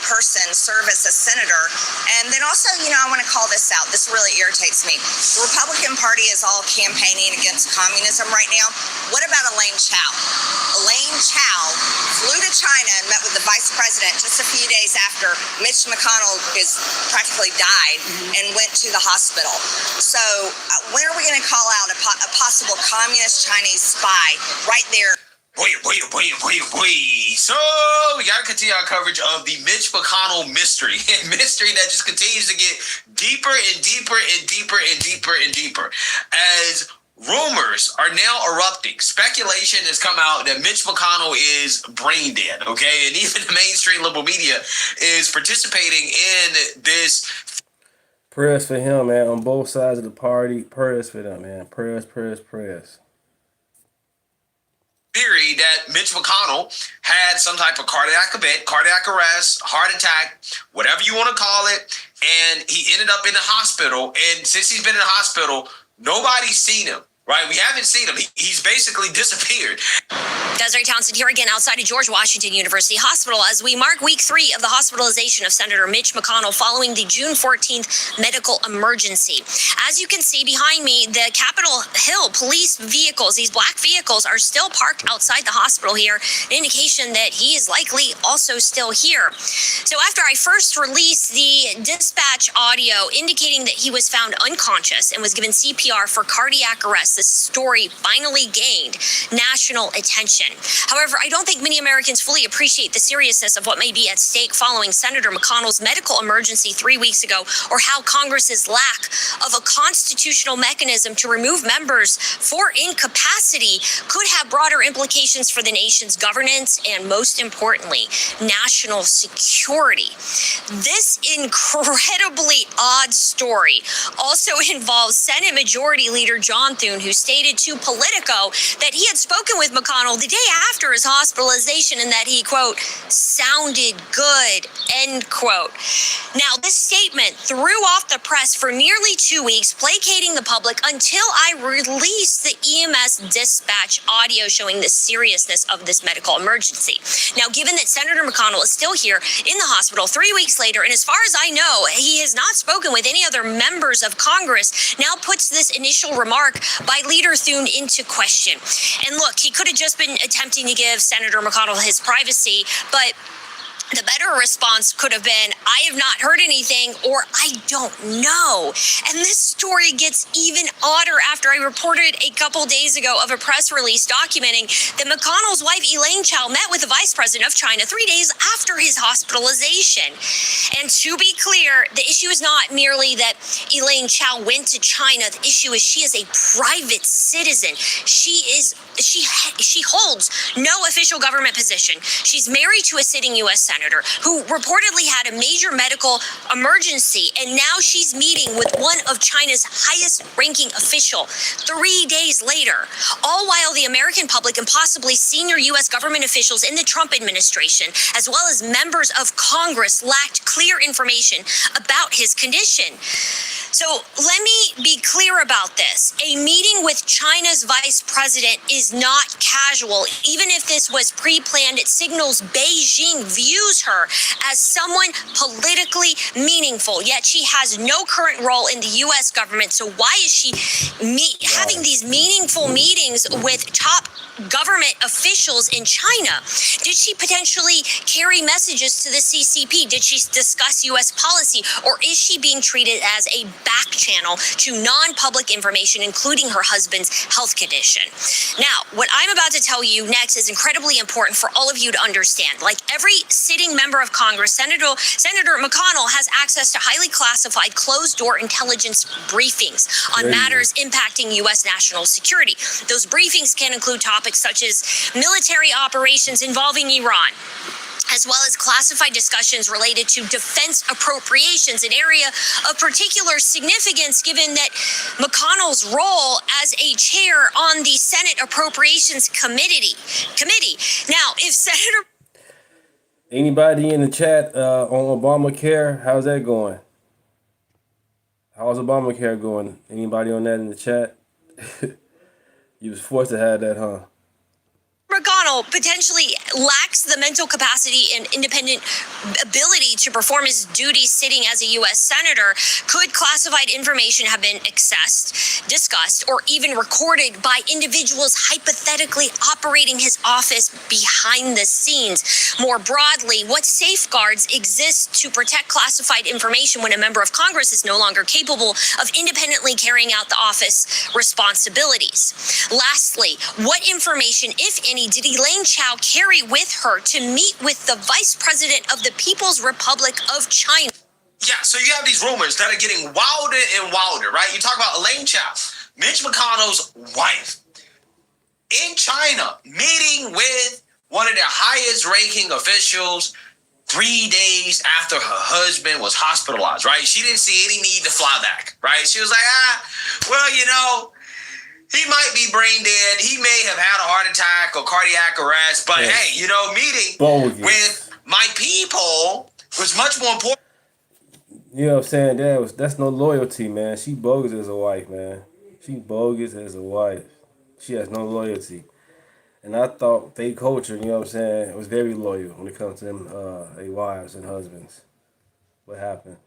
person serve as a senator. And then also, I want to call this out. This really irritates me. The Republican Party is all campaigning against communism right now. What about Elaine Chao? Elaine Chao flew to China and met with the vice president just a few days after Mitch McConnell practically died and went to the hospital. So when are we going to call out a possible communist Chinese spy right there? Boy. So we got to continue our coverage of the Mitch McConnell mystery. Mystery that just continues to get deeper and deeper and deeper and deeper and deeper. As rumors are now erupting. Speculation has come out that Mitch McConnell is brain dead, okay? And even the mainstream liberal media is participating in this. Prayers for him, man, on both sides of the party. Prayers for them, man. Prayers. Theory that Mitch McConnell had some type of cardiac event, cardiac arrest, heart attack, whatever you want to call it, and he ended up in the hospital. And since he's been in the hospital, nobody's seen him, right? We haven't seen him. He's basically disappeared. Desiree Townsend here again outside of George Washington University Hospital as we mark week 3 of the hospitalization of Senator Mitch McConnell following the June 14th medical emergency. As you can see behind me, the Capitol Hill police vehicles, these black vehicles, are still parked outside the hospital here, an indication that he is likely also still here. So after I first released the dispatch audio indicating that he was found unconscious and was given CPR for cardiac arrest, this story finally gained national attention. However, I don't think many Americans fully appreciate the seriousness of what may be at stake following Senator McConnell's medical emergency 3 weeks ago, or how Congress's lack of a constitutional mechanism to remove members for incapacity could have broader implications for the nation's governance and, most importantly, national security. This incredibly odd story also involves Senate Majority Leader John Thune, who stated to Politico that he had spoken with McConnell the day after his hospitalization and that he, quote, sounded good, end quote. Now, this statement threw off the press for nearly 2 weeks, placating the public until I released the EMS dispatch audio showing the seriousness of this medical emergency. Now, given that Senator McConnell is still here in the hospital 3 weeks later, and as far as I know, he has not spoken with any other members of Congress, now puts this initial remark by Leader Thune into question. And look, he could have just been attempting to give Senator McConnell his privacy, but the better response could have been, I have not heard anything, or I don't know. And this story gets even odder after I reported a couple days ago of a press release documenting that McConnell's wife, Elaine Chao, met with the vice president of China 3 days after his hospitalization. And to be clear, the issue is not merely that Elaine Chao went to China. The issue is she is a private citizen. She holds no official government position. She's married to a sitting U.S. senator who reportedly had a major medical emergency, and now she's meeting with one of China's highest-ranking official 3 days later, all while the American public and possibly senior U.S. government officials in the Trump administration, as well as members of Congress, lacked clear information about his condition. So let me be clear about this. A meeting with China's vice president is not casual. Even if this was pre-planned, it signals Beijing views her as someone politically meaningful, yet she has no current role in the U.S. government. So why is she having these meaningful meetings with top government officials in China? Did she potentially carry messages to the CCP? Did she discuss U.S. policy? Or is she being treated as a back channel to non-public information, including her husband's health condition? Now, what I'm about to tell you next is incredibly important for all of you to understand. Like every sitting member of Congress, Senator McConnell has access to highly classified closed-door intelligence briefings on matters impacting U.S. national security. Those briefings can include topics such as military operations involving Iran, as well as classified discussions related to defense appropriations, an area of particular significance given that McConnell's role as a chair on the Senate Appropriations Committee. Now, if Senator... Anybody in the chat on Obamacare, how's that going? How's Obamacare going? Anybody on that in the chat? You was forced to have that, huh? McConnell potentially lacks the mental capacity and independent ability to perform his duties sitting as a U.S. senator. Could classified information have been accessed, discussed, or even recorded by individuals hypothetically operating his office behind the scenes? More broadly, what safeguards exist to protect classified information when a member of Congress is no longer capable of independently carrying out the office responsibilities? Lastly, what information, if any, did Elaine Chao carry with her to meet with the Vice President of the People's Republic of China? Yeah, so you have these rumors that are getting wilder and wilder, right? You talk about Elaine Chao, Mitch McConnell's wife, in China, meeting with one of their highest ranking officials 3 days after her husband was hospitalized, right? She didn't see any need to fly back, right? She was like, well, you know, he might be brain dead. He may have had a heart attack or cardiac arrest. But hey, you know, meeting with my people was much more important. You know what I'm saying? That's no loyalty, man. She bogus as a wife, man. She bogus as a wife. She has no loyalty. And I thought fake culture, you know what I'm saying, was very loyal when it comes to them their wives and husbands. What happened?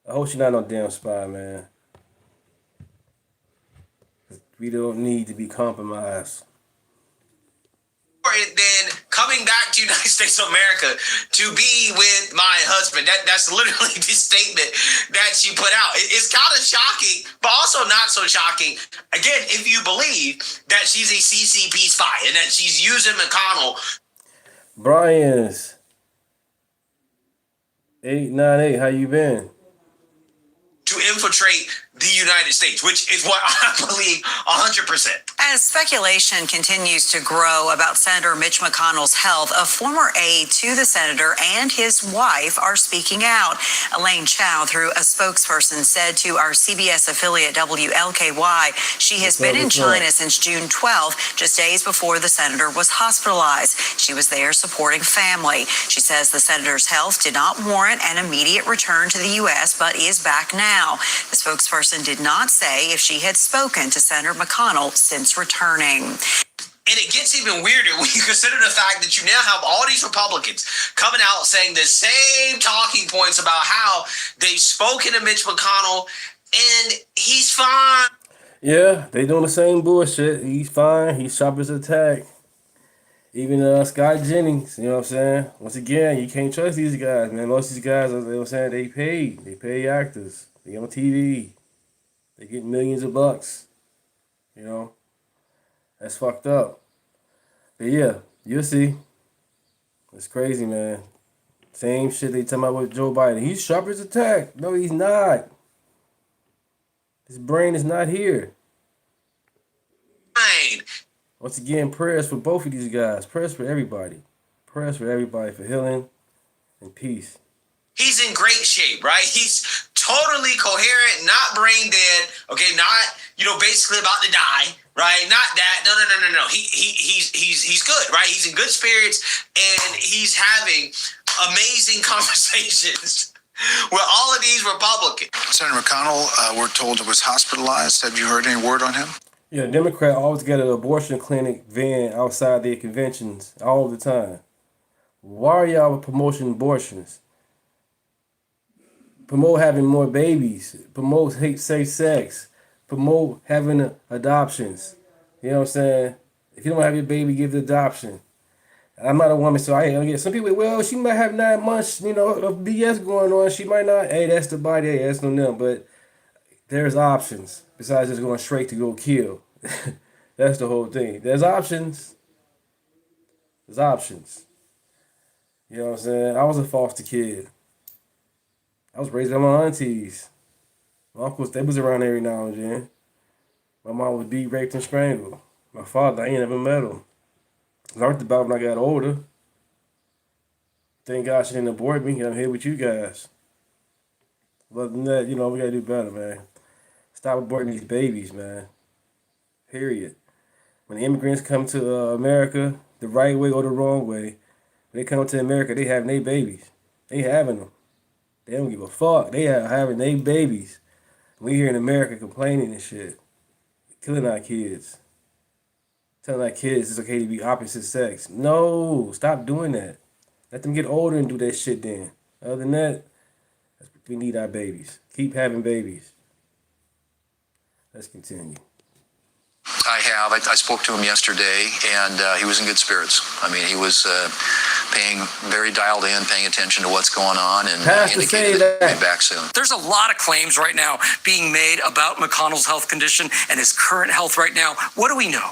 I hope she's not no damn spy, man. We don't need to be compromised. Than coming back to United States of America to be with my husband. That's literally the statement that she put out. It's kind of shocking, but also not so shocking. Again, if you believe that she's a CCP spy and that she's using McConnell. Brian's 898, how you been? To infiltrate the United States, which is what I believe 100%. As speculation continues to grow about Senator Mitch McConnell's health, a former aide to the senator and his wife are speaking out. Elaine Chao, through a spokesperson, said to our CBS affiliate WLKY, she has been in China since June 12th, just days before the senator was hospitalized. She was there supporting family. She says the senator's health did not warrant an immediate return to the U.S., but is back now. The spokesperson did not say if she had spoken to Senator McConnell since returning. And it gets even weirder when you consider the fact that you now have all these Republicans coming out saying the same talking points about how they've spoken to Mitch McConnell and he's fine. Yeah, they doing the same bullshit. He's fine. He's sharp as a tack. Even Scott Jennings, you know what I'm saying? Once again, you can't trust these guys, man. Most of these guys, you know what I'm saying, they paid. They pay actors. They get on TV. They get millions of bucks. You know? That's fucked up. But yeah, you'll see. It's crazy, man. Same shit they talking about with Joe Biden. He's sharp as a tack. No, he's not. His brain is not here. Fine. Once again, prayers for both of these guys. Prayers for everybody. Prayers for everybody for healing and peace. He's in great shape, right? He's totally coherent, not brain dead. Okay, not, you know, basically about to die, right? Not that. No. He's good, right? He's in good spirits and he's having amazing conversations with all of these Republicans. Senator McConnell, we're told, was hospitalized. Have you heard any word on him? Yeah, Democrat always got an abortion clinic van outside their conventions all the time. Why are y'all promoting abortions? Promote having more babies. Promote safe sex. Promote having adoptions. You know what I'm saying? If you don't have your baby, give it adoption. I'm not a woman, so I ain't gonna get some people. Well, she might have 9 months, of BS going on. She might not. Hey, that's the body. Hey, that's no them. But there's options besides just going straight to go kill. That's the whole thing. There's options. There's options. You know what I'm saying? I was a foster kid. I was raised by my aunties. My uncles, they was around every now and then. My mom was beat, raped, and strangled. My father, I ain't never met him. I learned about it when I got older. Thank God she didn't abort me. I'm here with you guys. Other than that, we gotta do better, man. Stop aborting these babies, man. Period. When the immigrants come to America, the right way or the wrong way, when they come to America, they having their babies. They having them. They don't give a fuck. They are having their babies. We here in America complaining and shit. Killing our kids. Telling our kids it's okay to be opposite sex. No, stop doing that. Let them get older and do that shit then. Other than that, we need our babies. Keep having babies. Let's continue. I have. I spoke to him yesterday, and he was in good spirits. I mean, he was paying very dialed in, paying attention to what's going on, and indicated that he'll be back soon. There's a lot of claims right now being made about McConnell's health condition and his current health right now. What do we know?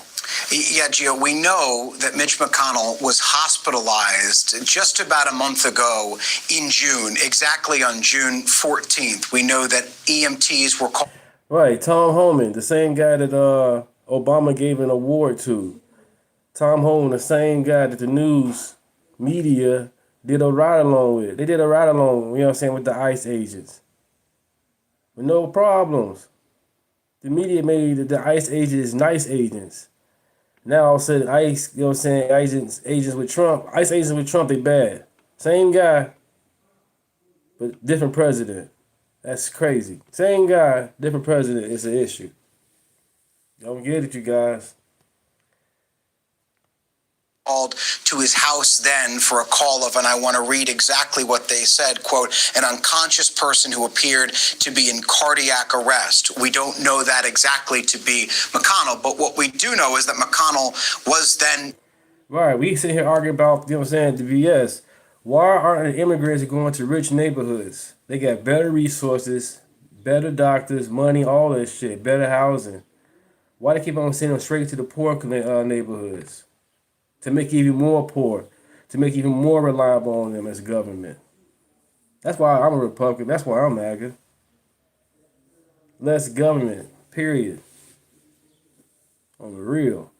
Yeah, Gio, we know that Mitch McConnell was hospitalized just about a month ago in June, exactly on June 14th. We know that EMTs were called. Right, Tom Homan, the same guy that Obama gave an award to. Tom Homan, the same guy that the news media did a ride-along with. They did a ride-along, with the ICE agents. With no problems. The media made the ICE agents nice agents. Now all of a sudden ICE, agents with Trump, ICE agents with Trump, they bad. Same guy, but different president. That's crazy. Same guy, different president is an issue. Don't get it, you guys. Called to his house then for a call of, and I want to read exactly what they said, quote, an unconscious person who appeared to be in cardiac arrest. We don't know that exactly to be McConnell, but what we do know is that McConnell was then... Right, we sit here arguing about, the BS. Why aren't the immigrants going to rich neighborhoods? They got better resources, better doctors, money, all that shit, better housing. Why they keep on sending them straight to the poor neighborhoods? To make you even more poor, to make you even more reliable on them as government. That's why I'm a Republican. That's why I'm MAGA. Less government, period. On the real.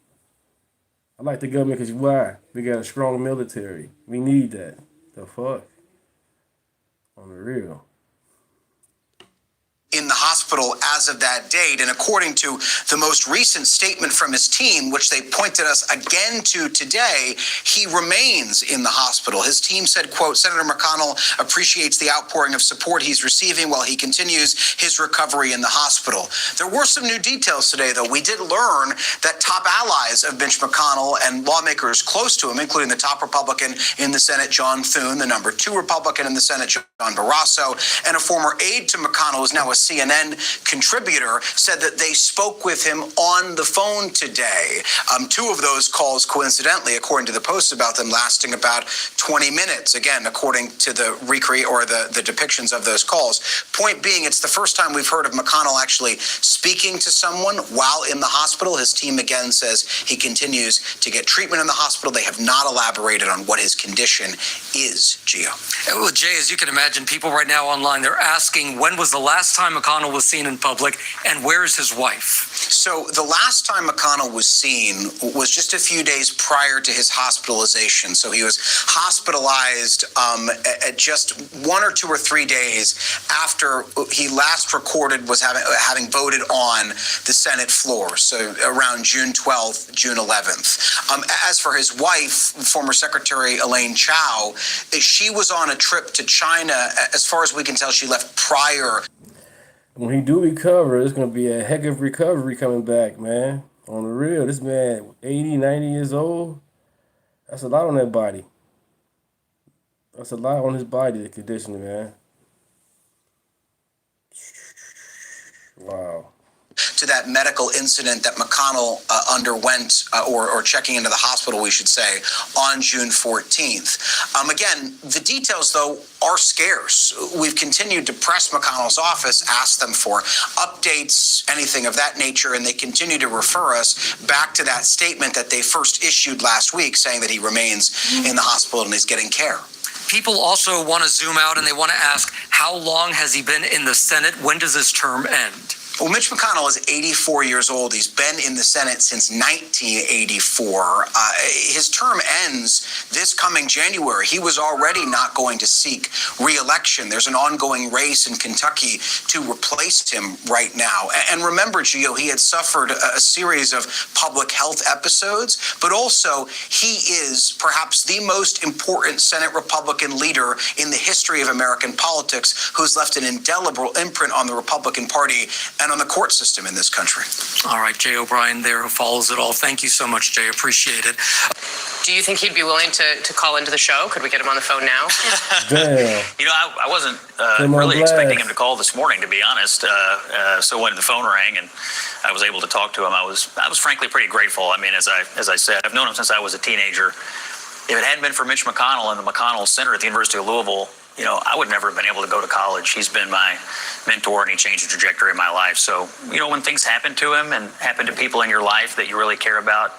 I like the government because why? We got a strong military. We need that. The fuck? On the real. In the hospital as of that date. And according to the most recent statement from his team, which they pointed us again to today, he remains in the hospital. His team said, quote, Senator McConnell appreciates the outpouring of support he's receiving while he continues his recovery in the hospital. There were some new details today, though. We did learn that top allies of Mitch McConnell and lawmakers close to him, including the top Republican in the Senate, John Thune, the number 2 Republican in the Senate, John Barrasso, and a former aide to McConnell who's now a CNN contributor, said that they spoke with him on the phone today. 2 of those calls, coincidentally, according to the post about them, lasting about 20 minutes. Again, according to the the depictions of those calls. Point being, it's the first time we've heard of McConnell actually speaking to someone while in the hospital. His team again says he continues to get treatment in the hospital. They have not elaborated on what his condition is, Gio. Well, Jay, as you can imagine, people right now online, they're asking, when was the last time McConnell was seen in public, and where is his wife? So the last time McConnell was seen was just a few days prior to his hospitalization. So he was hospitalized at just 1 or 2 or 3 days after he last recorded was having voted on the Senate floor. So around June 12th, June 11th. As for his wife, former Secretary Elaine Chao, she was on a trip to China. As far as we can tell, she left prior. When he do recover, it's going to be a heck of recovery coming back, man. On the real, this man, 80, 90 years old, that's a lot on that body. That's a lot on his body, the condition, man. Wow. to that medical incident that McConnell underwent, or checking into the hospital, we should say, on June 14th. Again, the details, though, are scarce. We've continued to press McConnell's office, ask them for updates, anything of that nature, and they continue to refer us back to that statement that they first issued last week saying that he remains in the hospital and is getting care. People also want to zoom out and they want to ask, how long has he been in the Senate? When does his term end? Well, Mitch McConnell is 84 years old. He's been in the Senate since 1984. His term ends this coming January. He was already not going to seek re-election. There's an ongoing race in Kentucky to replace him right now. And remember, Gio, he had suffered a series of public health episodes, but also he is perhaps the most important Senate Republican leader in the history of American politics who's left an indelible imprint on the Republican Party and on the court system in this country. All right, Jay O'Brien there, who follows it all. Thank you so much, Jay. Appreciate it. Do you think he'd be willing to call into the show? Could we get him on the phone now? Damn. You know, I wasn't Come on, really blast. expecting him to call this morning, to be honest. So when the phone rang and I was able to talk to him, I was frankly pretty grateful. I mean, as I said, I've known him since I was a teenager. If it hadn't been for Mitch McConnell and the McConnell Center at the University of Louisville, you know, I would never have been able to go to college. He's been my mentor and he changed the trajectory of my life. So, you know, when things happen to him and happen to people in your life that you really care about,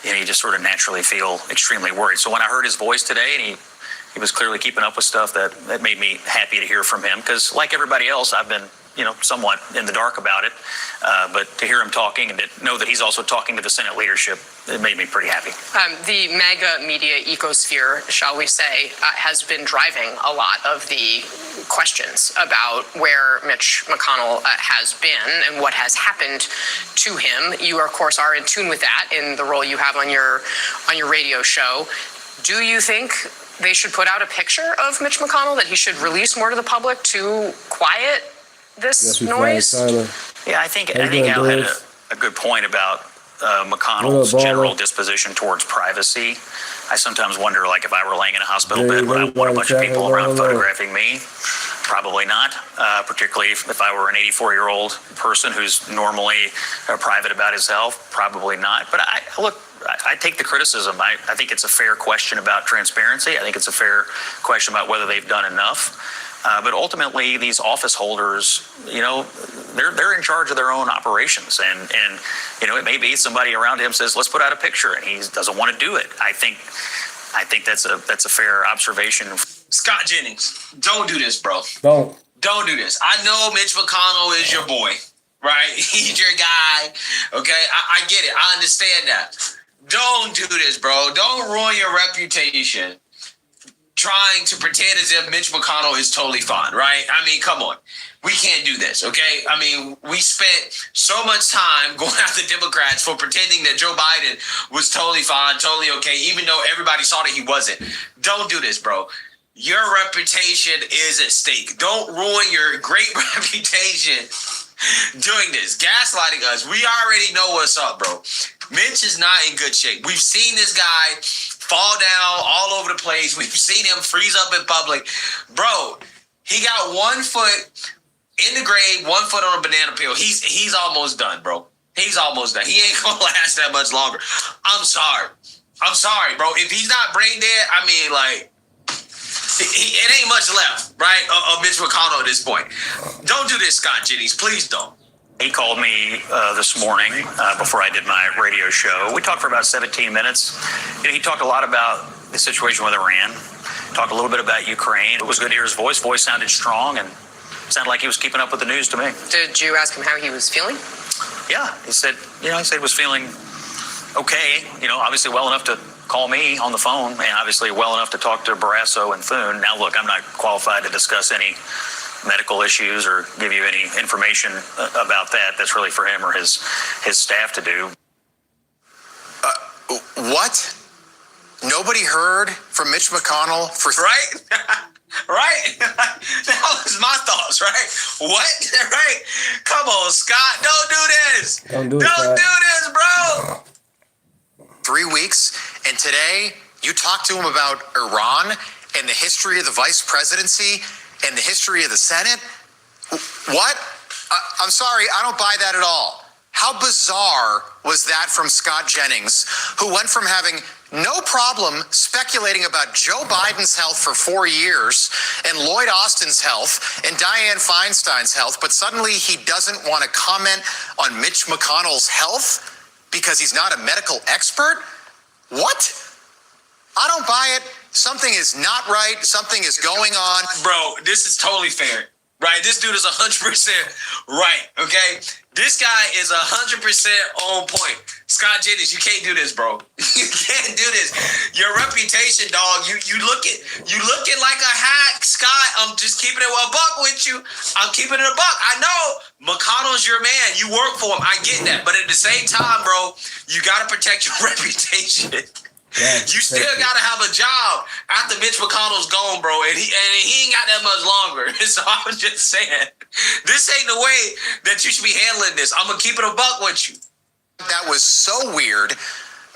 you know, you just sort of naturally feel extremely worried. So when I heard his voice today and he was clearly keeping up with stuff, that made me happy to hear from him. Because like everybody else, I've been, you know, somewhat in the dark about it. But to hear him talking and to know that he's also talking to the Senate leadership, it made me pretty happy. The MAGA media ecosphere, shall we say, has been driving a lot of the questions about where Mitch McConnell has been and what has happened to him. You, of course, are in tune with that in the role you have on your radio show. Do you think they should put out a picture of Mitch McConnell, that he should release more to the public to quiet this noise? Yeah, I think Al had a good point about McConnell's general disposition towards privacy. I sometimes wonder, like, if I were laying in a hospital bed, would I want a bunch of people around photographing me? Probably not, particularly if I were an 84-year-old person who's normally private about his health. Probably not. But I take the criticism. I think it's a fair question about transparency. I think it's a fair question about whether they've done enough. But ultimately, these office holders, you know, they're in charge of their own operations, and you know, it may be somebody around him says, "Let's put out a picture," and he doesn't want to do it. I think that's a fair observation. Scott Jennings, don't do this, bro. Don't do this. I know Mitch McConnell is your boy, right? He's your guy. Okay, I get it. I understand that. Don't do this, bro. Don't ruin your reputation trying to pretend as if Mitch McConnell is totally fine, right? I mean, come on. We can't do this, okay? I mean, we spent so much time going after Democrats for pretending that Joe Biden was totally fine, totally okay, even though everybody saw that he wasn't. Don't do this, bro. Your reputation is at stake. Don't ruin your great reputation doing this, gaslighting us. We already know what's up, bro. Mitch is not in good shape. We've seen this guy fall down all over the place. We've seen him freeze up in public. Bro, he got 1 foot in the grave, 1 foot on a banana peel. He's almost done, bro. He's almost done. He ain't gonna last that much longer. I'm sorry, bro. If he's not brain dead, I mean, like, it ain't much left, right, of Mitch McConnell at this point. Don't do this, Scott Jennings. Please don't. He called me this morning before I did my radio show. We talked for about 17 minutes. You know, he talked a lot about the situation with Iran, talked a little bit about Ukraine. It was good to hear his voice. Voice sounded strong and sounded like he was keeping up with the news to me. Did you ask him how he was feeling? Yeah, he said he was feeling okay, you know, obviously well enough to call me on the phone and obviously well enough to talk to Barrasso and Thune. Now, look, I'm not qualified to discuss any medical issues or give you any information about that. That's really for him or his staff to do. What? Nobody heard from Mitch McConnell for... Right? Right? That was my thoughts, right? What? Right? Come on, Scott. Don't do this. Don't do this, bro. 3 weeks, and today you talked to him about Iran and the history of the vice presidency and the history of the Senate. What? I'm sorry, I don't buy that at all. How bizarre was that from Scott Jennings, who went from having no problem speculating about Joe Biden's health for 4 years and Lloyd Austin's health and Dianne Feinstein's health, but suddenly he doesn't want to comment on Mitch McConnell's health because he's not a medical expert? What? I don't buy it. Something is not right. Something is going on. Bro, this is totally fair, right? This dude is 100% right, okay? This guy is 100% on point. Scott Jennings, you can't do this, bro. You can't do this. Your reputation, dog. You looking like a hack, Scott. I'm just keeping it a buck with you. I'm keeping it a buck. I know McConnell's your man. You work for him. I get that, but at the same time, bro, you gotta protect your reputation. You still gotta have a job after Mitch McConnell's gone, bro, and he ain't got that much longer. So I'm just saying, this ain't the way that you should be handling this. I'm gonna keep it a buck with you. That was so weird.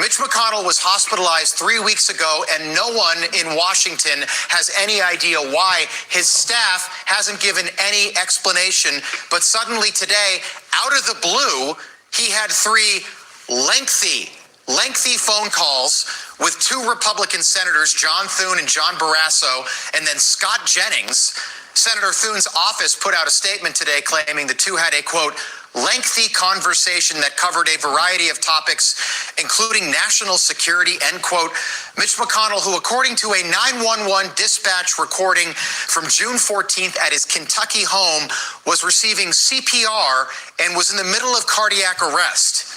Mitch McConnell was hospitalized 3 weeks ago, and no one in Washington has any idea why. His staff hasn't given any explanation. But suddenly today, out of the blue, he had 3 lengthy phone calls with 2 Republican senators, John Thune and John Barrasso, and then Scott Jennings. Senator Thune's office put out a statement today claiming the 2 had a, quote, lengthy conversation that covered a variety of topics, including national security, end quote. Mitch McConnell, who according to a 911 dispatch recording from June 14th at his Kentucky home, was receiving CPR and was in the middle of cardiac arrest.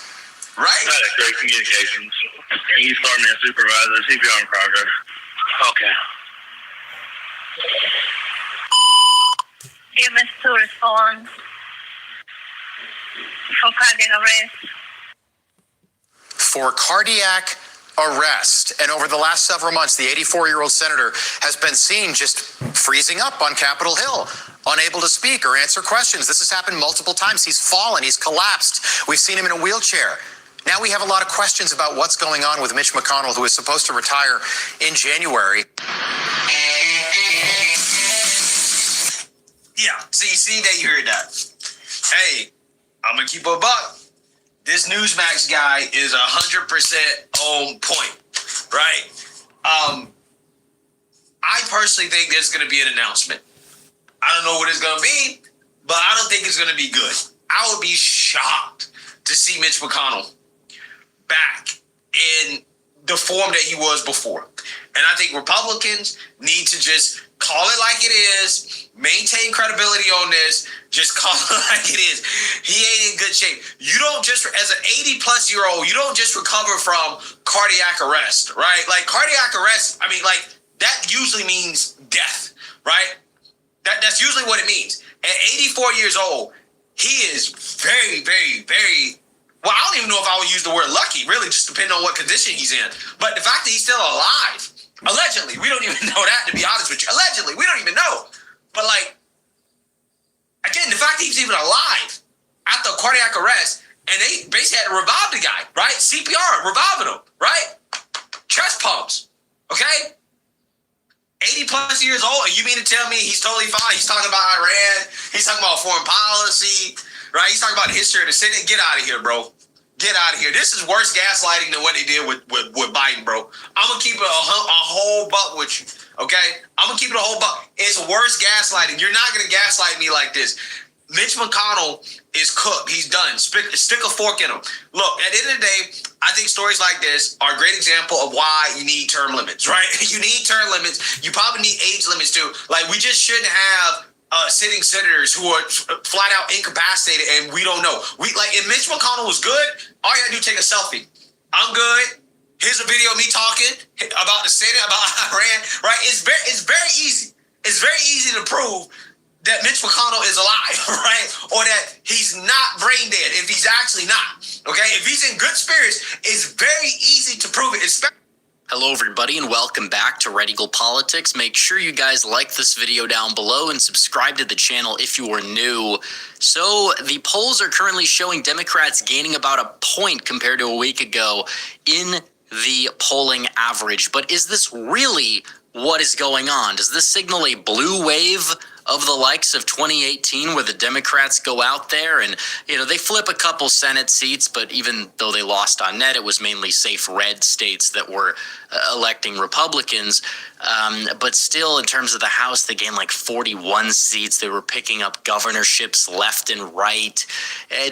Right? Great communications. He's Department Supervisor, CPR in progress. Okay. You must to respond for cardiac arrest. For cardiac arrest. And over the last several months, the 84-year-old senator has been seen just freezing up on Capitol Hill, unable to speak or answer questions. This has happened multiple times. He's fallen. He's collapsed. We've seen him in a wheelchair. Now we have a lot of questions about what's going on with Mitch McConnell, who is supposed to retire in January. Yeah, see that, you heard that. Hey, I'm gonna keep a buck. This Newsmax guy is 100% on point, right? I personally think there's gonna be an announcement. I don't know what it's gonna be, but I don't think it's gonna be good. I would be shocked to see Mitch McConnell back in the form that he was before. And I think Republicans need to just call it like it is, maintain credibility on this, just call it like it is. He ain't in good shape. You don't just, as an 80-plus-year-old, you don't just recover from cardiac arrest, right? Like, cardiac arrest, I mean, like, that usually means death, right? That's usually what it means. At 84 years old, he is very, very, very, well, I don't even know if I would use the word lucky, really, just depending on what condition he's in. But the fact that he's still alive, allegedly, we don't even know that, to be honest with you. Allegedly, we don't even know. But, like, again, the fact that he's even alive after cardiac arrest, and they basically had to revive the guy, right? CPR, reviving him, right? Chest pumps, okay? 80-plus years old, and you mean to tell me he's totally fine? He's talking about Iran. He's talking about foreign policy, right? He's talking about the history of the Senate. Get out of here, bro. Get out of here. This is worse gaslighting than what they did with Biden, bro. I'm going to keep it a whole buck with you, okay? I'm going to keep it a whole buck. It's worse gaslighting. You're not going to gaslight me like this. Mitch McConnell is cooked. He's done. Stick a fork in him. Look, at the end of the day, I think stories like this are a great example of why you need term limits, right? You need term limits. You probably need age limits too. Like, we just shouldn't have sitting senators who are flat out incapacitated and we don't know. If Mitch McConnell was good, all you gotta do is take a selfie. I'm good. Here's a video of me talking about the Senate, about Iran, right? It's very easy. It's very easy to prove that Mitch McConnell is alive, right? Or that he's not brain dead, if he's actually not, okay? If he's in good spirits, it's very easy to prove it. Hello, everybody, and welcome back to Red Eagle Politics. Make sure you guys like this video down below and subscribe to the channel if you are new. So the polls are currently showing Democrats gaining about a point compared to a week ago in the polling average. But is this really what is going on? Does this signal a blue wave of the likes of 2018, where the Democrats go out there and, they flip a couple Senate seats, but even though they lost on net, it was mainly safe red states that were electing Republicans. But still, in terms of the House, they gained like 41 seats. They were picking up governorships left and right.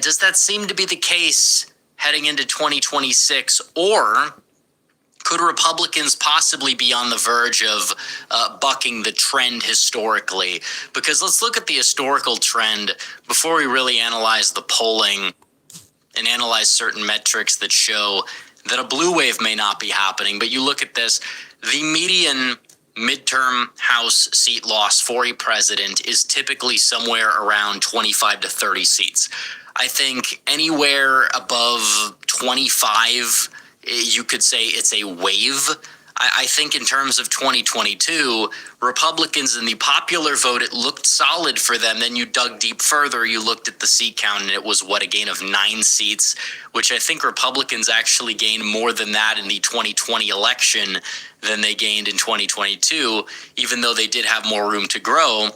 Does that seem to be the case heading into 2026, or could Republicans possibly be on the verge of bucking the trend historically? Because let's look at the historical trend before we really analyze the polling and analyze certain metrics that show that a blue wave may not be happening. But you look at this, the median midterm House seat loss for a president is typically somewhere around 25 to 30 seats. I think anywhere above 25, you could say it's a wave. I think in terms of 2022, Republicans in the popular vote, it looked solid for them. Then you dug deep further, you looked at the seat count, and it was, a gain of 9 seats, which I think Republicans actually gained more than that in the 2020 election than they gained in 2022, even though they did have more room to grow.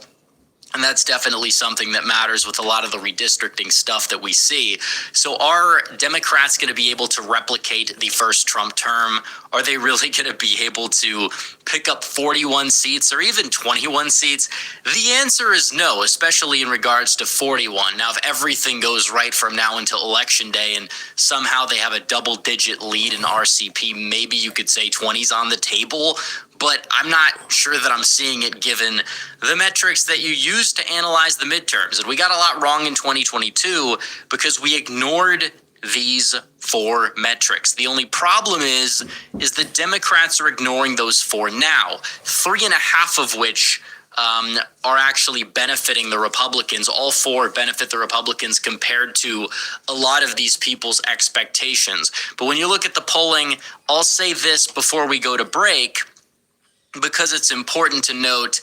And that's definitely something that matters with a lot of the redistricting stuff that we see. So are Democrats going to be able to replicate the first Trump term? Are they really going to be able to pick up 41 seats or even 21 seats? The answer is no, especially in regards to 41. Now, if everything goes right from now until Election Day and somehow they have a double-digit lead in RCP, maybe you could say 20's on the table. But I'm not sure that I'm seeing it given the metrics that you use to analyze the midterms. And we got a lot wrong in 2022 because we ignored these 4 metrics. The only problem is the Democrats are ignoring those 4 now, 3.5 of which are actually benefiting the Republicans. All 4 benefit the Republicans compared to a lot of these people's expectations. But when you look at the polling, I'll say this before we go to break, because it's important to note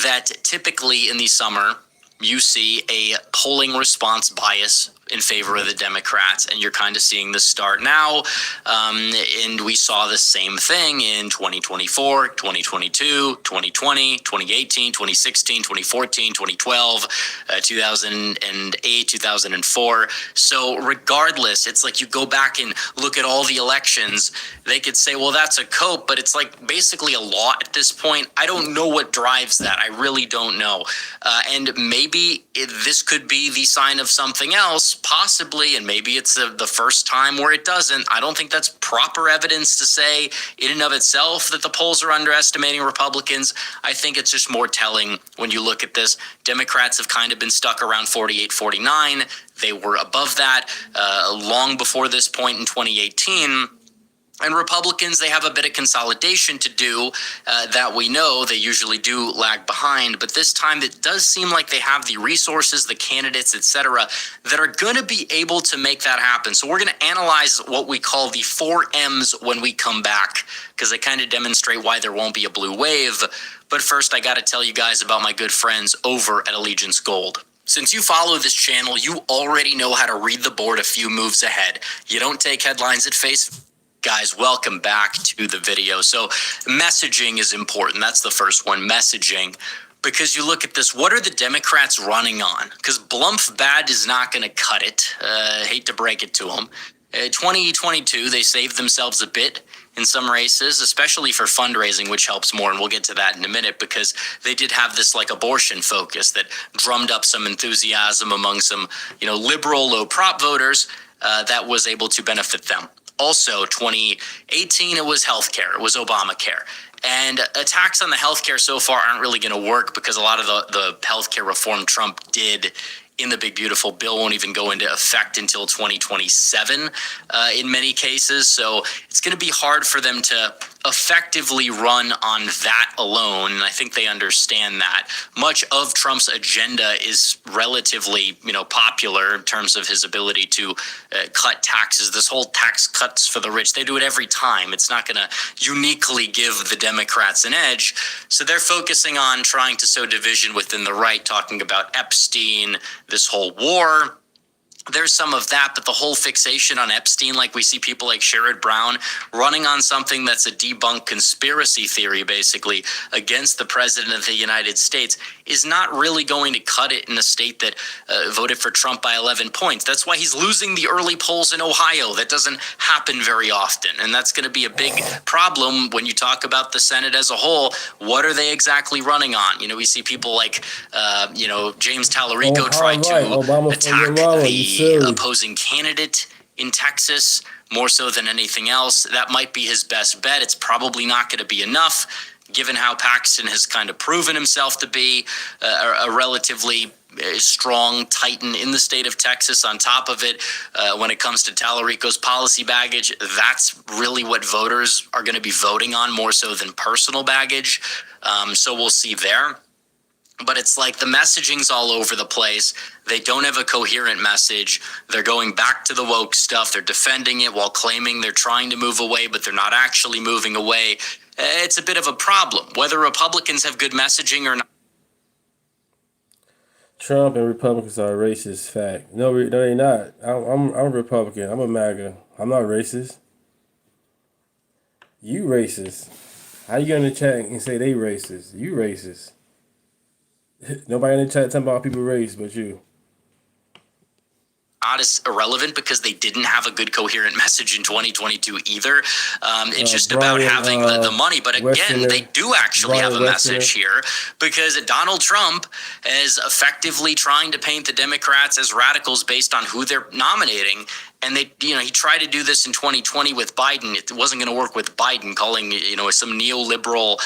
that typically in the summer, you see a polling response bias in favor of the Democrats, and you're kind of seeing this start now. And we saw the same thing in 2024, 2022, 2020, 2018, 2016, 2014, 2012, 2008, 2004. So regardless, it's like you go back and look at all the elections, they could say, well, that's a cope, but it's like basically a law at this point. I don't know what drives that. I really don't know. And maybe this could be the sign of something else, possibly, and maybe it's the first time where it doesn't. I don't think that's proper evidence to say in and of itself that the polls are underestimating Republicans. I think it's just more telling when you look at this. Democrats have kind of been stuck around 48, 49. They were above that long before this point in 2018. And Republicans, they have a bit of consolidation to do that we know. They usually do lag behind. But this time, it does seem like they have the resources, the candidates, et cetera, that are going to be able to make that happen. So we're going to analyze what we call the 4 M's when we come back, because they kind of demonstrate why there won't be a blue wave. But first, I got to tell you guys about my good friends over at Allegiance Gold. Since you follow this channel, you already know how to read the board a few moves ahead. You don't take headlines at face. Guys, welcome back to the video. So messaging is important. That's the first one, messaging. Because you look at this, what are the Democrats running on? Because Blumph bad is not going to cut it. Hate to break it to them. 2022, they saved themselves a bit in some races, especially for fundraising, which helps more. And we'll get to that in a minute, because they did have this like abortion focus that drummed up some enthusiasm among some, liberal low prop voters that was able to benefit them. Also, 2018, it was healthcare. It was Obamacare. And attacks on the healthcare so far aren't really going to work, because a lot of the healthcare reform Trump did in the big, beautiful bill won't even go into effect until 2027 in many cases. So it's going to be hard for them to effectively run on that alone. And I think they understand that. Much of Trump's agenda is relatively, popular in terms of his ability to cut taxes. This whole tax cuts for the rich, they do it every time. It's not going to uniquely give the Democrats an edge. So they're focusing on trying to sow division within the right, talking about Epstein, this whole war. there's some of that, but the whole fixation on Epstein, like we see people like Sherrod Brown running on something that's a debunked conspiracy theory, basically, against the president of the United States, is not really going to cut it in a state that voted for Trump by 11 points. That's why he's losing the early polls in Ohio. That doesn't happen very often, and that's going to be a big problem when you talk about the Senate as a whole. What are they exactly running on? You know, we see people like, James Tallarico trying to attack the opposing candidate in Texas more so than anything else. That might be his best bet. It's probably not going to be enough, given how Paxton has kind of proven himself to be a relatively strong titan in the state of Texas. On top of it, when it comes to Tallarico's policy baggage, that's really what voters are going to be voting on more so than personal baggage. So we'll see there. But it's like the messaging's all over the place. They don't have a coherent message. They're going back to the woke stuff. They're defending it while claiming they're trying to move away, but they're not actually moving away. It's a bit of a problem, whether Republicans have good messaging or not. Trump and Republicans are racist. Fact. No, they're not. I'm a Republican. I'm a MAGA. I'm not racist. You racist. How you going to chat and say they racist? You racist. Nobody in the chat talking about people race but you. Not as irrelevant because they didn't have a good coherent message in 2022 either. It's just about having the money. But again, they do actually have a message here, because Donald Trump is effectively trying to paint the Democrats as radicals based on who they're nominating. And he tried to do this in 2020 with Biden. It wasn't going to work with Biden, calling, some neoliberal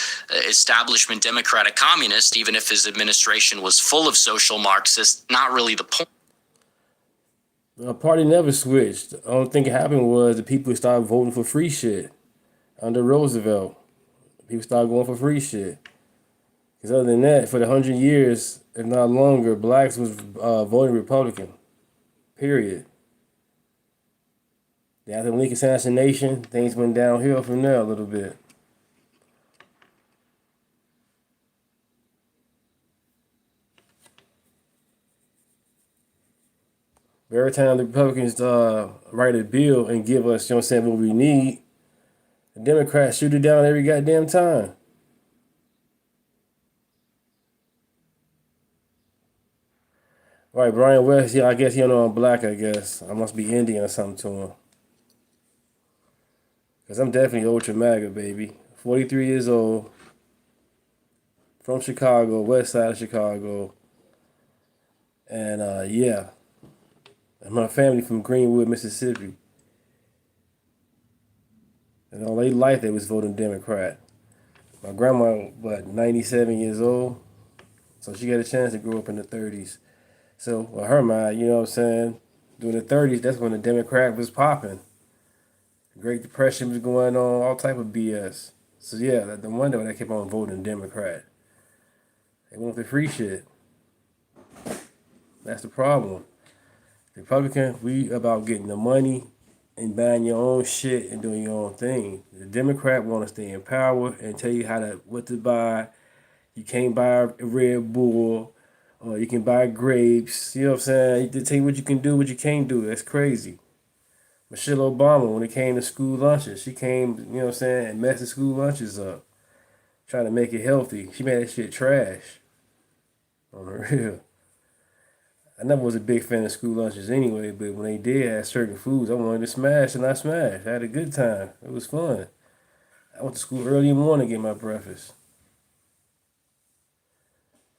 establishment Democrat a communist, even if his administration was full of social Marxists. Not really the point. The party never switched. The only thing that happened was the people started voting for free shit under Roosevelt. People started going for free shit. Because other than that, for the 100 years, if not longer, blacks was voting Republican. Period. After the Lincoln assassination, things went downhill from there a little bit. Every time the Republicans write a bill and give us, what we need, the Democrats shoot it down every goddamn time. Right, Brian West, I guess he don't know I'm black, I guess. I must be Indian or something to him. Because I'm definitely ultra MAGA, baby. 43 years old. From Chicago, west side of Chicago. And, yeah. And my family from Greenwood, Mississippi. And all their life they was voting Democrat. My grandma, 97 years old. So she got a chance to grow up in the 30s. So, with her mind, during the 30s, that's when the Democrat was popping. The Great Depression was going on, all type of BS. So, yeah, the wonder why they kept on voting Democrat. They want the free shit. That's the problem. The Republican, we about getting the money and buying your own shit and doing your own thing. The Democrat want to stay in power and tell you what to buy. You can't buy a Red Bull, or you can buy grapes. You know what I'm saying? They tell you what you can do, what you can't do. That's crazy. Michelle Obama, when it came to school lunches, she came, and messed the school lunches up. Trying to make it healthy. She made that shit trash. On the real. I never was a big fan of school lunches anyway, but when they did have certain foods, I wanted to smash, and I smashed. I had a good time. It was fun. I went to school early in the morning to get my breakfast.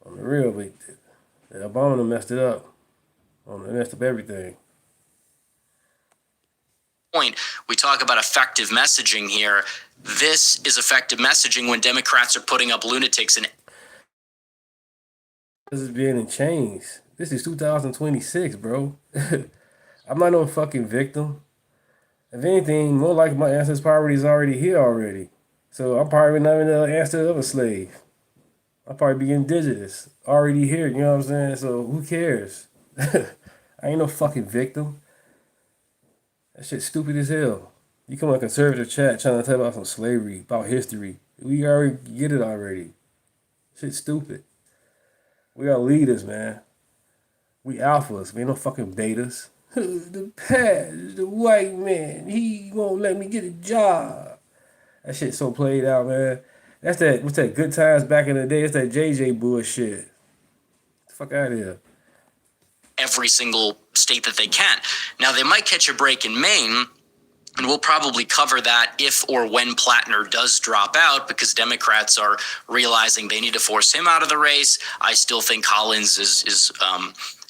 On the real, but Obama messed it up. They messed up everything. Point, we talk about effective messaging here. This is effective messaging when Democrats are putting up lunatics and This is being in chains. This is 2026, bro. I'm not no fucking victim. If anything, more like my ancestors' poverty is already here already. So I'm probably not even the ancestor of a slave. I'll probably be indigenous. Already here, you know what I'm saying? So who cares? I ain't no fucking victim. That shit's stupid as hell. You come on a conservative chat trying to talk about some slavery, about history. We already get it already. Shit's stupid. We are leaders, man. We alphas. We ain't no fucking betas. The past, the white man, he won't let me get a job. That shit so played out, man. That's that, what's that, Good Times back in the day? It's that JJ bullshit. Get the fuck out of here. Every single state that they can. Now, they might catch a break in Maine, and we'll probably cover that if or when Plattner does drop out, because Democrats are realizing they need to force him out of the race. I still think Collins is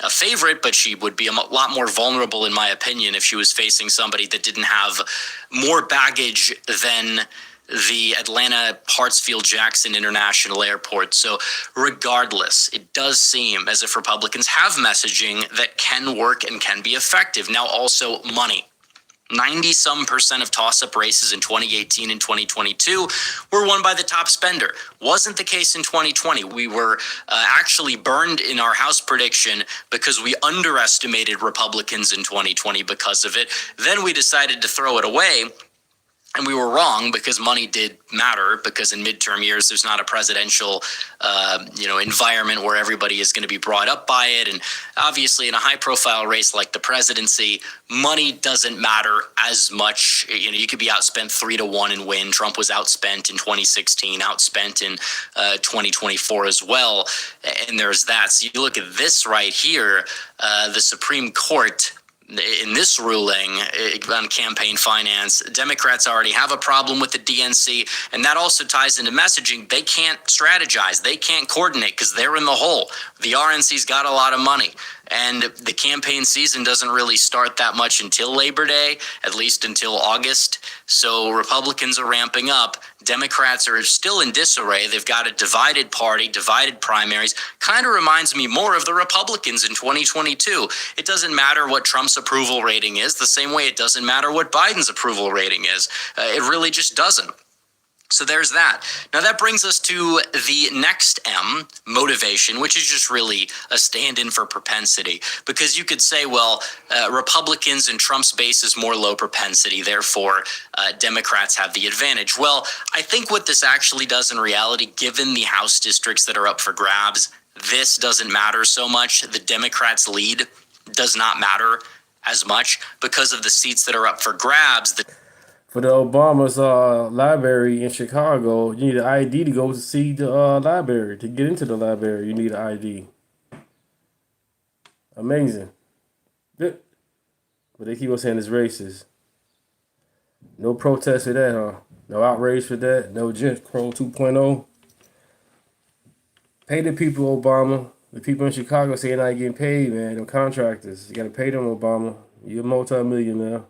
a favorite, but she would be a lot more vulnerable, in my opinion, if she was facing somebody that didn't have more baggage than the Atlanta Hartsfield-Jackson International Airport. So regardless, it does seem as if Republicans have messaging that can work and can be effective. Now, also money. 90-some% of toss-up races in 2018 and 2022 were won by the top spender. Wasn't the case in 2020. We were actually burned in our House prediction because we underestimated Republicans in 2020 because of it. Then we decided to throw it away. And we were wrong, because money did matter, because in midterm years, there's not a presidential, environment where everybody is going to be brought up by it. And obviously in a high profile race like the presidency, money doesn't matter as much. You could be outspent 3-1 and win. Trump was outspent in 2016, outspent in 2024 as well. And there's that. So you look at this right here, the Supreme Court, in this ruling on campaign finance, Democrats already have a problem with the DNC, and that also ties into messaging. They can't strategize. They can't coordinate because they're in the hole. The RNC's got a lot of money, and the campaign season doesn't really start that much until Labor Day, at least until August. So Republicans are ramping up. Democrats are still in disarray. They've got a divided party, divided primaries. Kind of reminds me more of the Republicans in 2022. It doesn't matter what Trump's approval rating is, the same way it doesn't matter what Biden's approval rating is. It really just doesn't. So there's that. Now that brings us to the next M, motivation, which is just really a stand-in for propensity. Because you could say, well, Republicans and Trump's base is more low propensity, therefore Democrats have the advantage. Well, I think what this actually does in reality, given the House districts that are up for grabs, this doesn't matter so much. The Democrats' lead does not matter as much because of the seats that are up for grabs. For the Obama's library in Chicago, you need an ID to go to see the library. To get into the library, you need an ID. Amazing. Good. But they keep on saying it's racist. No protest for that, huh? No outrage for that. No Jim Crow 2.0. Pay the people, Obama. The people in Chicago say they're not getting paid, man. Them contractors. You got to pay them, Obama. You're a multi-millionaire.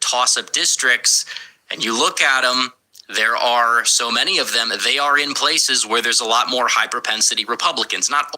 Toss-up districts, and you look at them, there are so many of them. They are in places where there's a lot more high-propensity Republicans. Not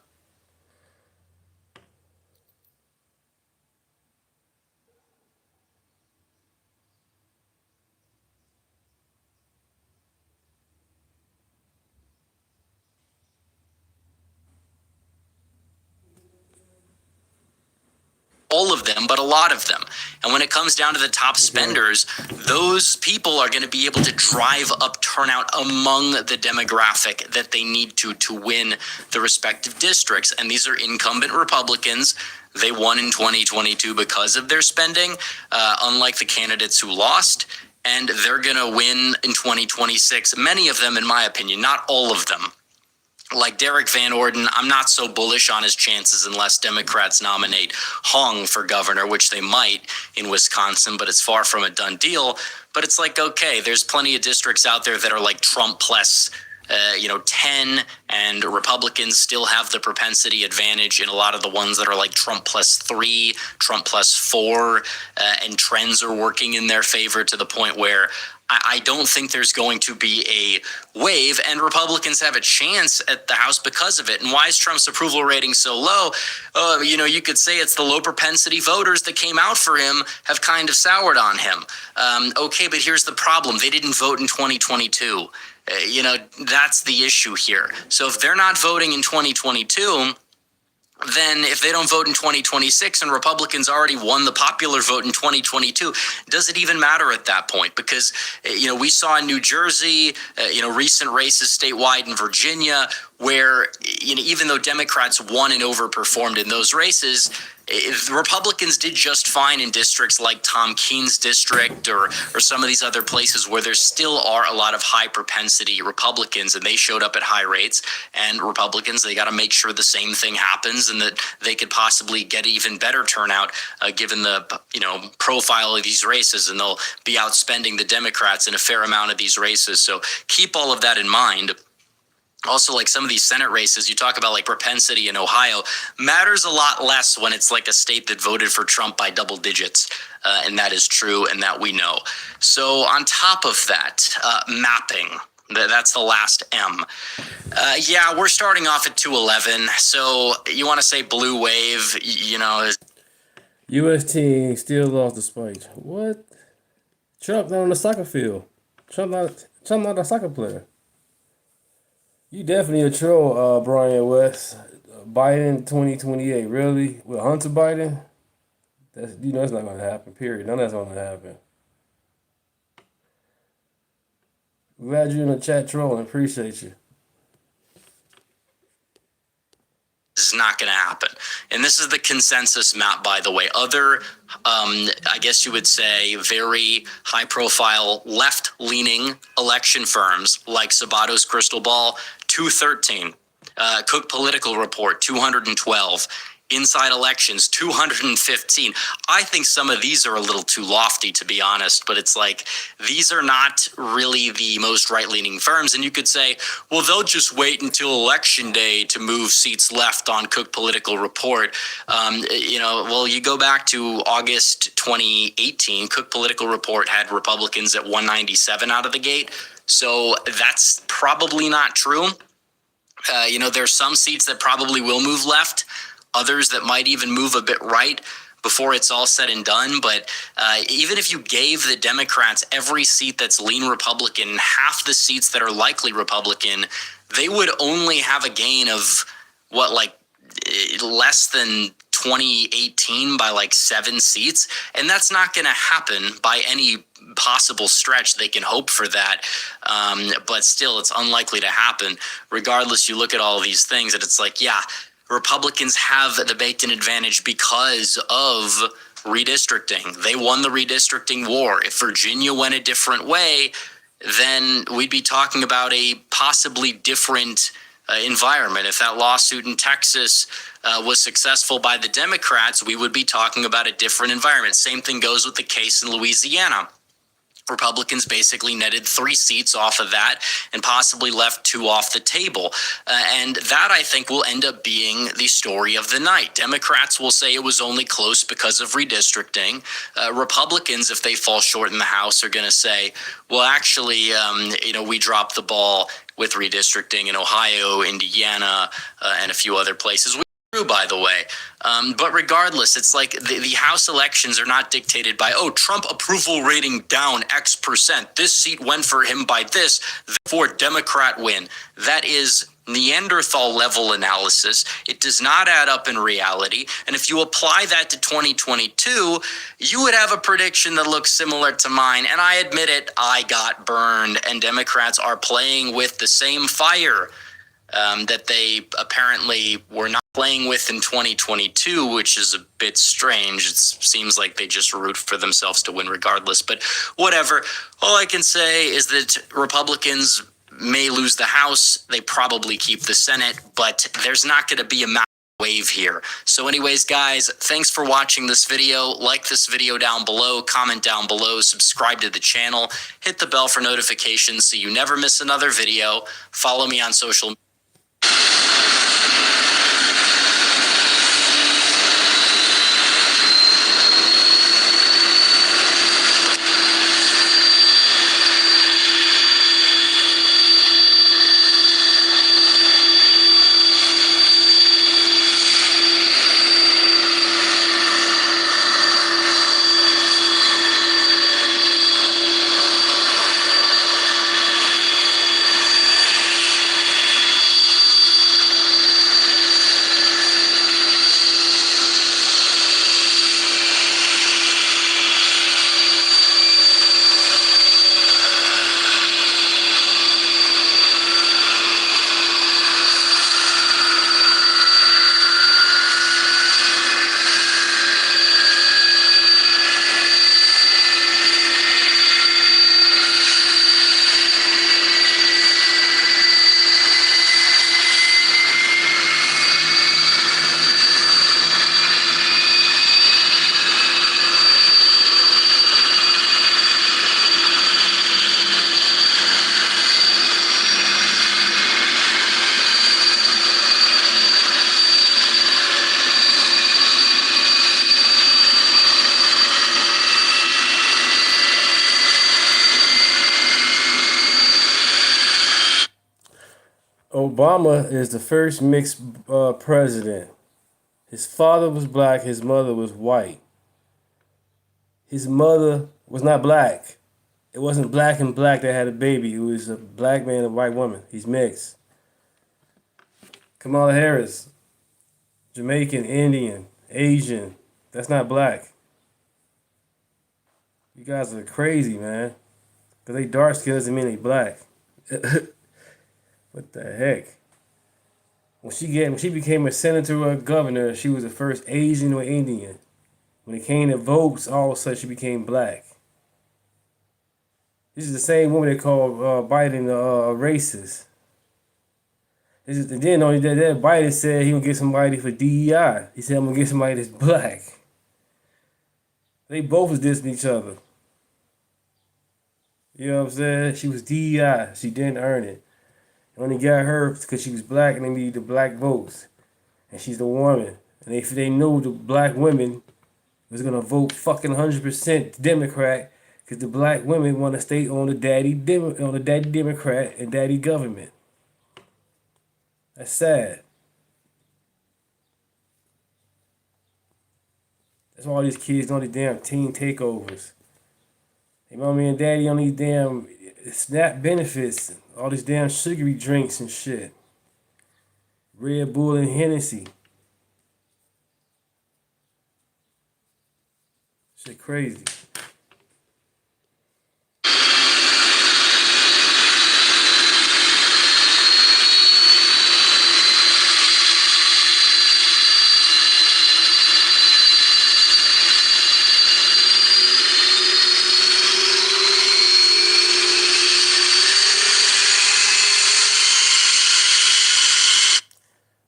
all of them, but a lot of them. And when it comes down to the top spenders, those people are going to be able to drive up turnout among the demographic that they need to win the respective districts. And these are incumbent Republicans. They won in 2022 because of their spending, unlike the candidates who lost. And they're going to win in 2026. Many of them, in my opinion, not all of them. Like Derek Van Orden, I'm not so bullish on his chances unless Democrats nominate Hong for governor, which they might in Wisconsin, but it's far from a done deal. But it's like, okay, there's plenty of districts out there that are like Trump plus 10, and Republicans still have the propensity advantage in a lot of the ones that are like Trump plus 3, Trump plus 4, and trends are working in their favor to the point where I don't think there's going to be a wave, and Republicans have a chance at the House because of it. And why is Trump's approval rating so low? You could say it's the low propensity voters that came out for him have kind of soured on him. Okay, but here's the problem. They didn't vote in 2022. That's the issue here. So if they're not voting in 2022, then if they don't vote in 2026 and Republicans already won the popular vote in 2022, does it even matter at that point? Because, we saw in New Jersey, recent races statewide in Virginia, where, even though Democrats won and overperformed in those races, Republicans did just fine in districts like Tom Keene's district or some of these other places where there still are a lot of high propensity Republicans, and they showed up at high rates. And Republicans, they got to make sure the same thing happens and that they could possibly get even better turnout given the profile of these races, and they'll be outspending the Democrats in a fair amount of these races. So keep all of that in mind. Also, like some of these Senate races, you talk about like propensity in Ohio, matters a lot less when it's like a state that voted for Trump by double digits. And that is true, and that we know. So on top of that, mapping, that's the last M. We're starting off at 211. So you want to say blue wave, U.S. team still lost the spike. What? Trump not on the soccer field. Trump not a soccer player. You definitely a troll, Brian West. Biden 2028, really? With Hunter Biden? That's not going to happen, period. None of that's going to happen. Glad you're in the chat trolling. Appreciate you. Is not going to happen. And this is the consensus map, by the way. Other, I guess you would say, very high-profile left-leaning election firms like Sabato's Crystal Ball, 213. Cook Political Report, 212. Inside Elections, 215. I think some of these are a little too lofty, to be honest, but it's like these are not really the most right-leaning firms. And you could say, well, they'll just wait until Election Day to move seats left on Cook Political Report. You go back to August 2018, Cook Political Report had Republicans at 197 out of the gate. So that's probably not true. There's some seats that probably will move left, others that might even move a bit right before it's all said and done. But even if you gave the Democrats every seat that's lean Republican, half the seats that are likely Republican, they would only have a gain of less than 2018 by like 7 seats. And that's not going to happen by any possible stretch. They can hope for that. But still, it's unlikely to happen. Regardless, you look at all of these things and it's like, Republicans have the baked-in advantage because of redistricting. They won the redistricting war. If Virginia went a different way, then we'd be talking about a possibly different environment. If that lawsuit in Texas was successful by the Democrats, we would be talking about a different environment. Same thing goes with the case in Louisiana. Republicans basically netted 3 seats off of that and possibly left 2 off the table. And that, I think, will end up being the story of the night. Democrats will say it was only close because of redistricting. Republicans, if they fall short in the House, are going to say, well, actually, we dropped the ball with redistricting in Ohio, Indiana, and a few other places. True, by the way. But regardless, it's like the House elections are not dictated by, Trump approval rating down X percent. This seat went for him by this, therefore Democrat win. That is Neanderthal level analysis. It does not add up in reality. And if you apply that to 2022, you would have a prediction that looks similar to mine. And I admit it, I got burned. And Democrats are playing with the same fire that they apparently were not playing with in 2022, which is a bit strange. It seems like they just root for themselves to win regardless, but whatever. All I can say is that Republicans may lose the House. They probably keep the Senate, but there's not going to be a massive wave here. So anyways, guys, thanks for watching this video. Like this video down below, comment down below, subscribe to the channel, hit the bell for notifications so you never miss another video. Follow me on social media. Obama is the first mixed president. His father was black, his mother was white. His mother was not black. It wasn't black and black that had a baby. It was a black man and a white woman. He's mixed. Kamala Harris, Jamaican, Indian, Asian. That's not black. You guys are crazy, man. Because they dark skin doesn't mean they black. What the heck? When she became a senator or a governor, she was the first Asian or Indian. When it came to votes, all of a sudden she became black. This is the same woman they called Biden a racist. Then only that Biden said he gonna get somebody for DEI. He said I'm gonna get somebody that's black. They both was dissing each other. You know what I'm saying? She was DEI. She didn't earn it. Only got her because she was black and they needed the black votes. And she's the woman. And they knew the black women was gonna vote fucking 100% Democrat because the black women want to stay on the daddy Democrat and daddy government. That's sad. That's why all these kids on these damn teen takeovers. Hey, mommy and daddy on these damn SNAP benefits, all these damn sugary drinks and shit. Red Bull and Hennessy. Shit crazy.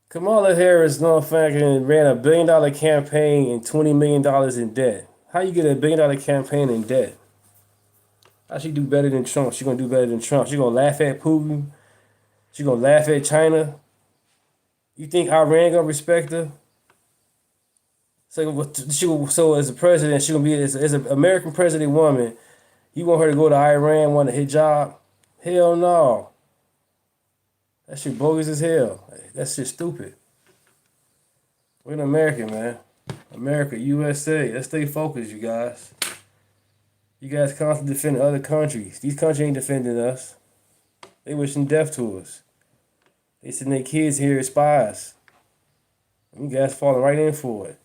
Kamala Harris, fucking ran $1 billion campaign and $20 million in debt. How you get $1 billion campaign in debt? How she do better than Trump? She gonna do better than Trump. She gonna laugh at Putin. She gonna laugh at China. You think Iran gonna respect her? So as a president, she gonna be as an American president woman. You want her to go to Iran, want a hijab? Hell no. That shit bogus as hell. That shit stupid. We're in America, man. America, USA. Let's stay focused, you guys. You guys constantly defending other countries. These countries ain't defending us. They wishing death to us. They send their kids here as spies. You guys falling right in for it.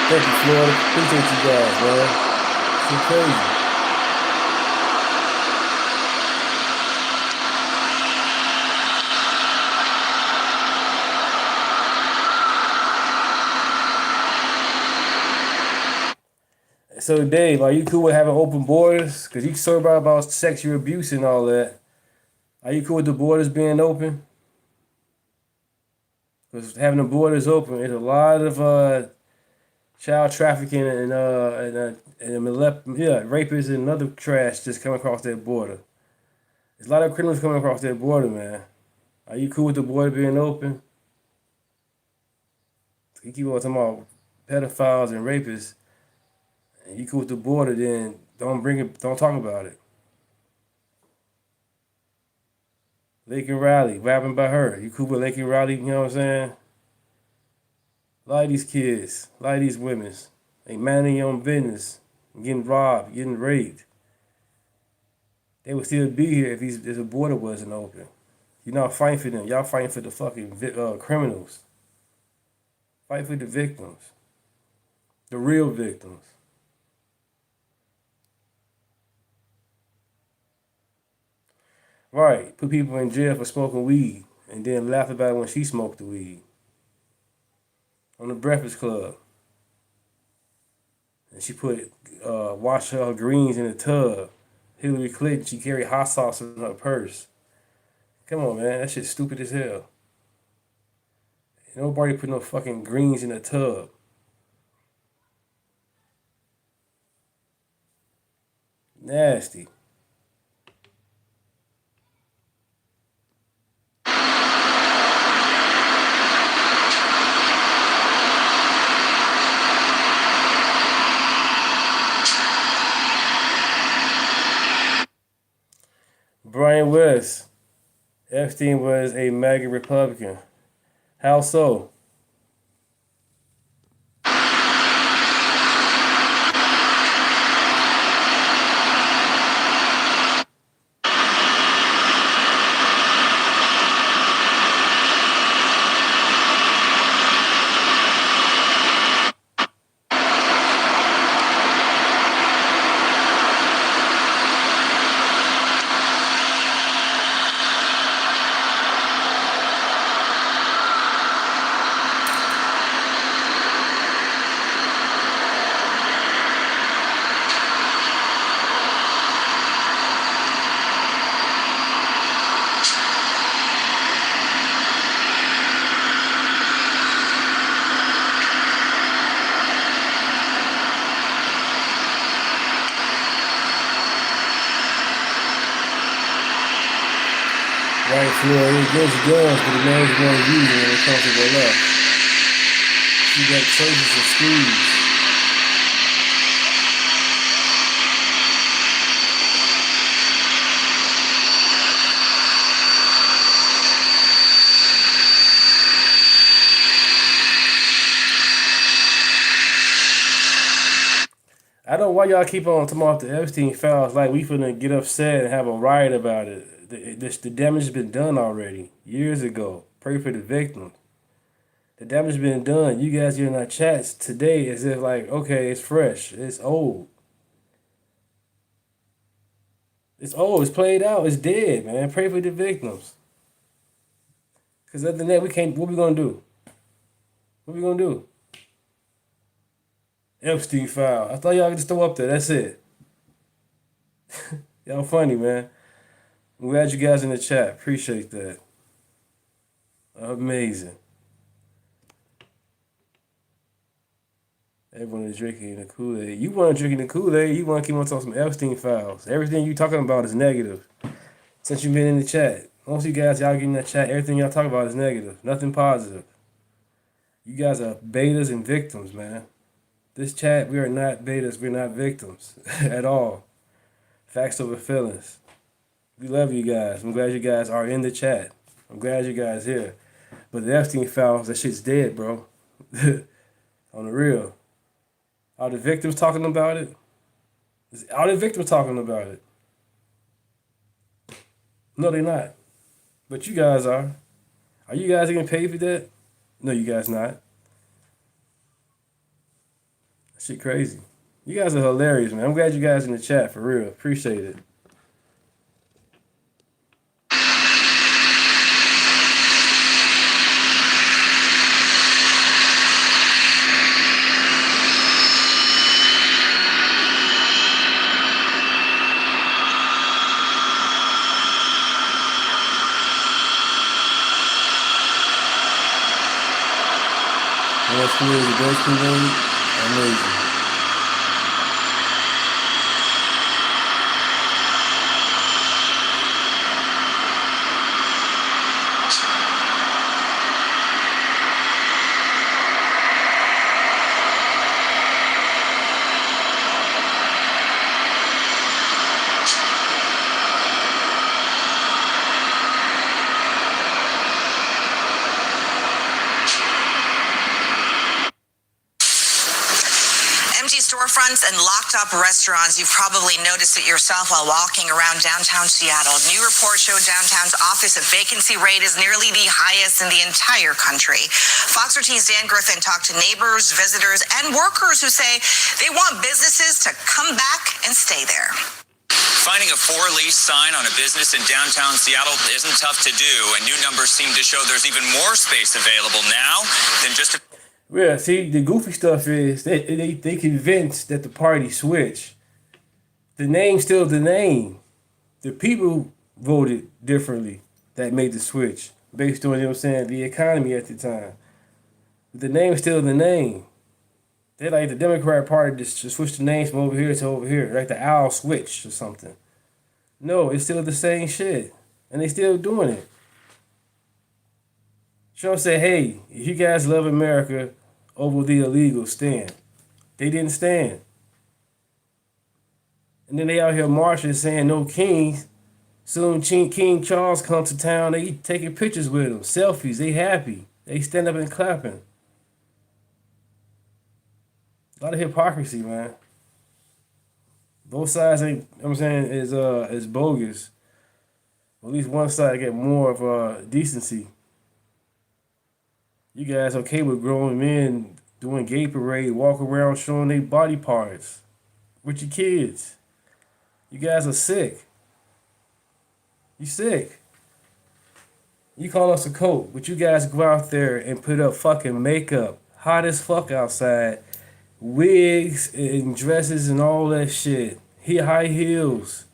Thank you, Florida. Appreciate you guys, man. It's crazy. So, Dave, are you cool with having open borders? Because you so about sexual abuse and all that. Are you cool with the borders being open? Because having the borders open, there's a lot of child trafficking and rapists and other trash just coming across that border. There's a lot of criminals coming across that border, man. Are you cool with the border being open? You keep on talking about pedophiles and rapists, and you cool with the border, then don't talk about it. Lake and Riley, what happened by her? You cool with Lake and Riley, you know what I'm saying? A lot of these kids, a lot of these women, they minding their own business, getting robbed, getting raped. They would still be here if the border wasn't open. You're not fighting for them. Y'all fighting for the fucking criminals. Fight for the victims. The real victims. Right. Put people in jail for smoking weed and then laugh about it when she smoked the weed. On the Breakfast Club. And she washed her greens in a tub. Hillary Clinton, she carried hot sauce in her purse. Come on, man. That shit's stupid as hell. Nobody put no fucking greens in a tub. Nasty. yes, Epstein was a MAGA Republican. How so? Right, Floyd, it gives guns, but the man's going to use it when it comes to the left. You got churches and schools. I don't know why y'all keep on talking about the Epstein files like we finna get upset and have a riot about it. The damage has been done already, years ago. Pray for the victims. The damage has been done. You guys are in our chats today as if like, okay, it's fresh. It's old. It's old. It's played out. It's dead, man. Pray for the victims. Because other than that, we can't, what we gonna do? What we gonna do? Epstein file. I thought y'all could just throw up there. That's it. Y'all funny, man. I'm glad you guys in the chat. Appreciate that. Amazing. Everyone is drinking the Kool-Aid. You weren't drinking the Kool-Aid. You want to keep on talking some Epstein files. Everything you talking about is negative. Since you've been in the chat. Most of you guys, y'all get in that chat, everything y'all talk about is negative. Nothing positive. You guys are betas and victims, man. This chat, we are not betas. We're not victims at all. Facts over feelings. We love you guys. I'm glad you guys are in the chat. I'm glad you guys here. But the Epstein files, that shit's dead, bro. On the real. Are the victims talking about it? Are the victims talking about it? No, they're not. But you guys are. Are you guys getting paid for that? No, you guys not. That shit crazy. You guys are hilarious, man. I'm glad you guys in the chat, for real. Appreciate it. What's cool is the best Kool-Aid? Amazing. Storefronts and locked up restaurants. You've probably noticed it yourself while walking around downtown Seattle. New reports show downtown's office vacancy rate is nearly the highest in the entire country. Fox 13's Dan Griffin talked to neighbors, visitors, and workers who say they want businesses to come back and stay there. Finding a for-lease sign on a business in downtown Seattle isn't tough to do, and new numbers seem to show there's even more space available now than just a... Yeah, see, the goofy stuff is they convinced that the party switched. The name's still the name. The people voted differently that made the switch based on, you know what I'm saying, the economy at the time. The name's still the name. They like the Democrat Party just switched the names from over here to over here, like the owl switch or something. No, it's still the same shit, and they still doing it. Trump said, hey, if you guys love America over the illegal, stand. They didn't stand. And then they out here marching saying no kings. Soon King Charles comes to town. They taking pictures with him, selfies. They happy. They stand up and clapping. A lot of hypocrisy, man. Both sides ain't. You know what I'm saying is bogus. At least one side get more of decency. You guys okay with grown men doing gay parade, walk around showing their body parts with your kids? You guys are sick. You sick. You call us a cult, but you guys go out there and put up fucking makeup, hot as fuck outside, wigs and dresses and all that shit. High heels.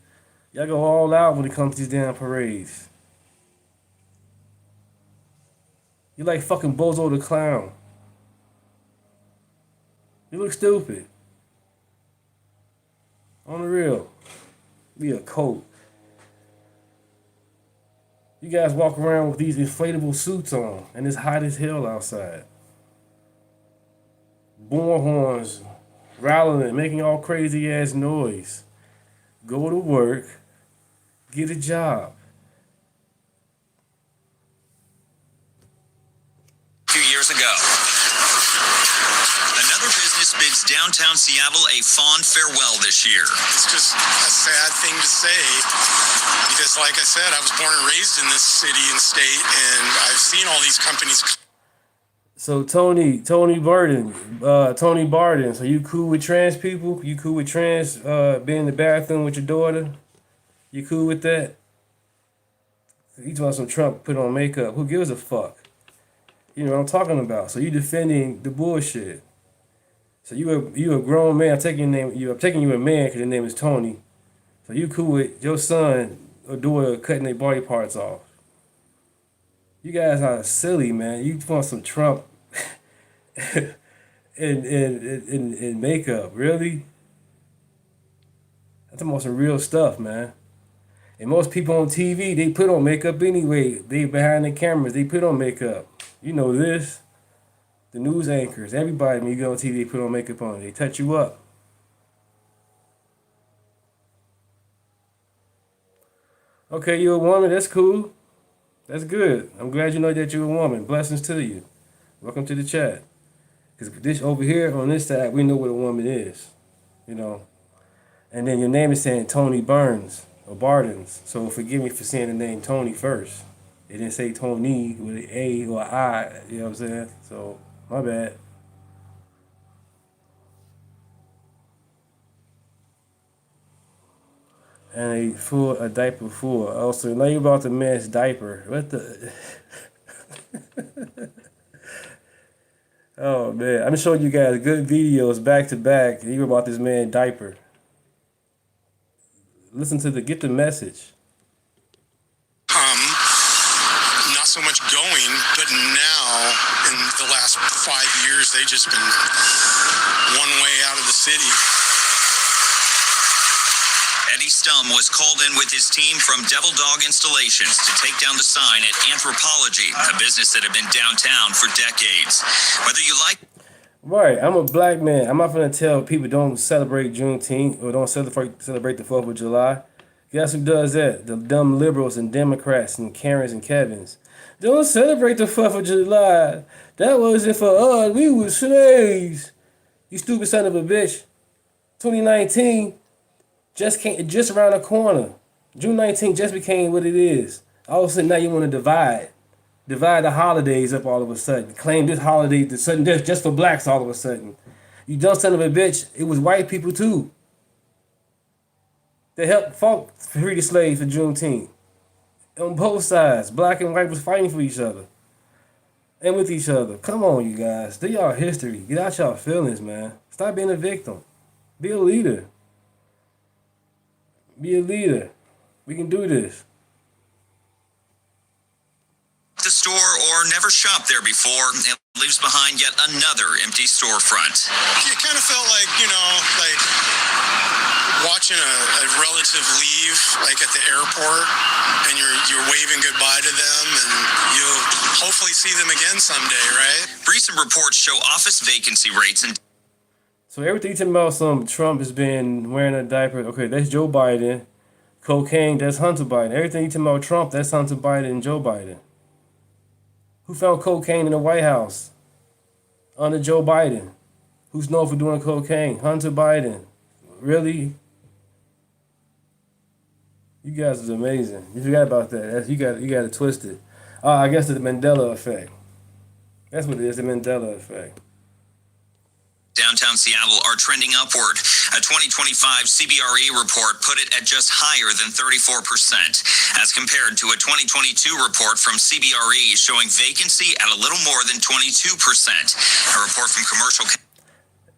Y'all go all out when it comes to these damn parades. You like fucking Bozo the Clown. You look stupid. On the real. Be a cult. You guys walk around with these inflatable suits on, and it's hot as hell outside. Bull horns, growling, making all crazy ass noise. Go to work, get a job. A few years ago, another business bids downtown Seattle a fond farewell this year. It's just a sad thing to say because, like I said, I was born and raised in this city and state, and I've seen all these companies. So Tony Barden. So you cool with trans people? You cool with trans being in the bathroom with your daughter? You cool with that? You talking some Trump put on makeup? Who gives a fuck? You know what I'm talking about. So you defending the bullshit. So you a grown man. I'm taking you a man because your name is Tony. So you cool with your son or daughter cutting their body parts off? You guys are silly, man. You want some Trump in makeup, really? I'm talking about some real stuff, man. And most people on TV, they put on makeup anyway. They behind the cameras, they put on makeup. You know this. The news anchors, everybody, when you go on TV, they put on makeup on. They touch you up. Okay, you're a woman. That's cool. That's good. I'm glad you know that you're a woman. Blessings to you. Welcome to the chat. Because this over here on this side, we know what a woman is. You know. And then your name is saying Tony Burns or Bardens. So forgive me for saying the name Tony first. It didn't say Tony with an A or an I. You know what I'm saying? So, my bad. And a diaper full. Also, now you about the man's diaper. What the? Oh man, I'm showing you guys good videos back to back. Even about this man's diaper. Get the message. Not so much going, but now in the last 5 years, they just been one way out of the city. Eddie Stum was called in with his team from Devil Dog Installations to take down the sign at Anthropology, a business that had been downtown for decades. Whether you like... Right, I'm a black man. I'm not going to tell people don't celebrate Juneteenth or don't celebrate the 4th of July. Guess who does that? The dumb liberals and Democrats and Karens and Kevins. Don't celebrate the 4th of July. That wasn't for us. We were slaves. You stupid son of a bitch. 2019 just around the corner. June 19th just became what it is. All of a sudden now you want to divide the holidays up all of a sudden. Claim this holiday just for blacks all of a sudden. You dumb son of a bitch. It was white people too. They helped fought free the slaves for Juneteenth. On both sides, black and white was fighting for each other. And with each other. Come on, you guys. Do y'all history. Get out y'all feelings, man. Stop being a victim. Be a leader. Be a leader. We can do this. The store or never shopped there before and leaves behind yet another empty storefront. It kind of felt like, watching a relative leave, like at the airport, and you're waving goodbye to them, and you'll hopefully see them again someday, right? Recent reports show office vacancy rates and... So everything you talking about Trump has been wearing a diaper. Okay, that's Joe Biden. Cocaine, that's Hunter Biden. Everything you talking about Trump, that's Hunter Biden and Joe Biden. Who found cocaine in the White House? Under Joe Biden. Who's known for doing cocaine? Hunter Biden. Really? You guys is amazing. You forgot about that. You got it twisted. I guess it's the Mandela effect. That's what it is, the Mandela effect. Downtown Seattle are trending upward. A 2025 CBRE report put it at just higher than 34%, as compared to a 2022 report from CBRE showing vacancy at a little more than 22%. A report from commercial...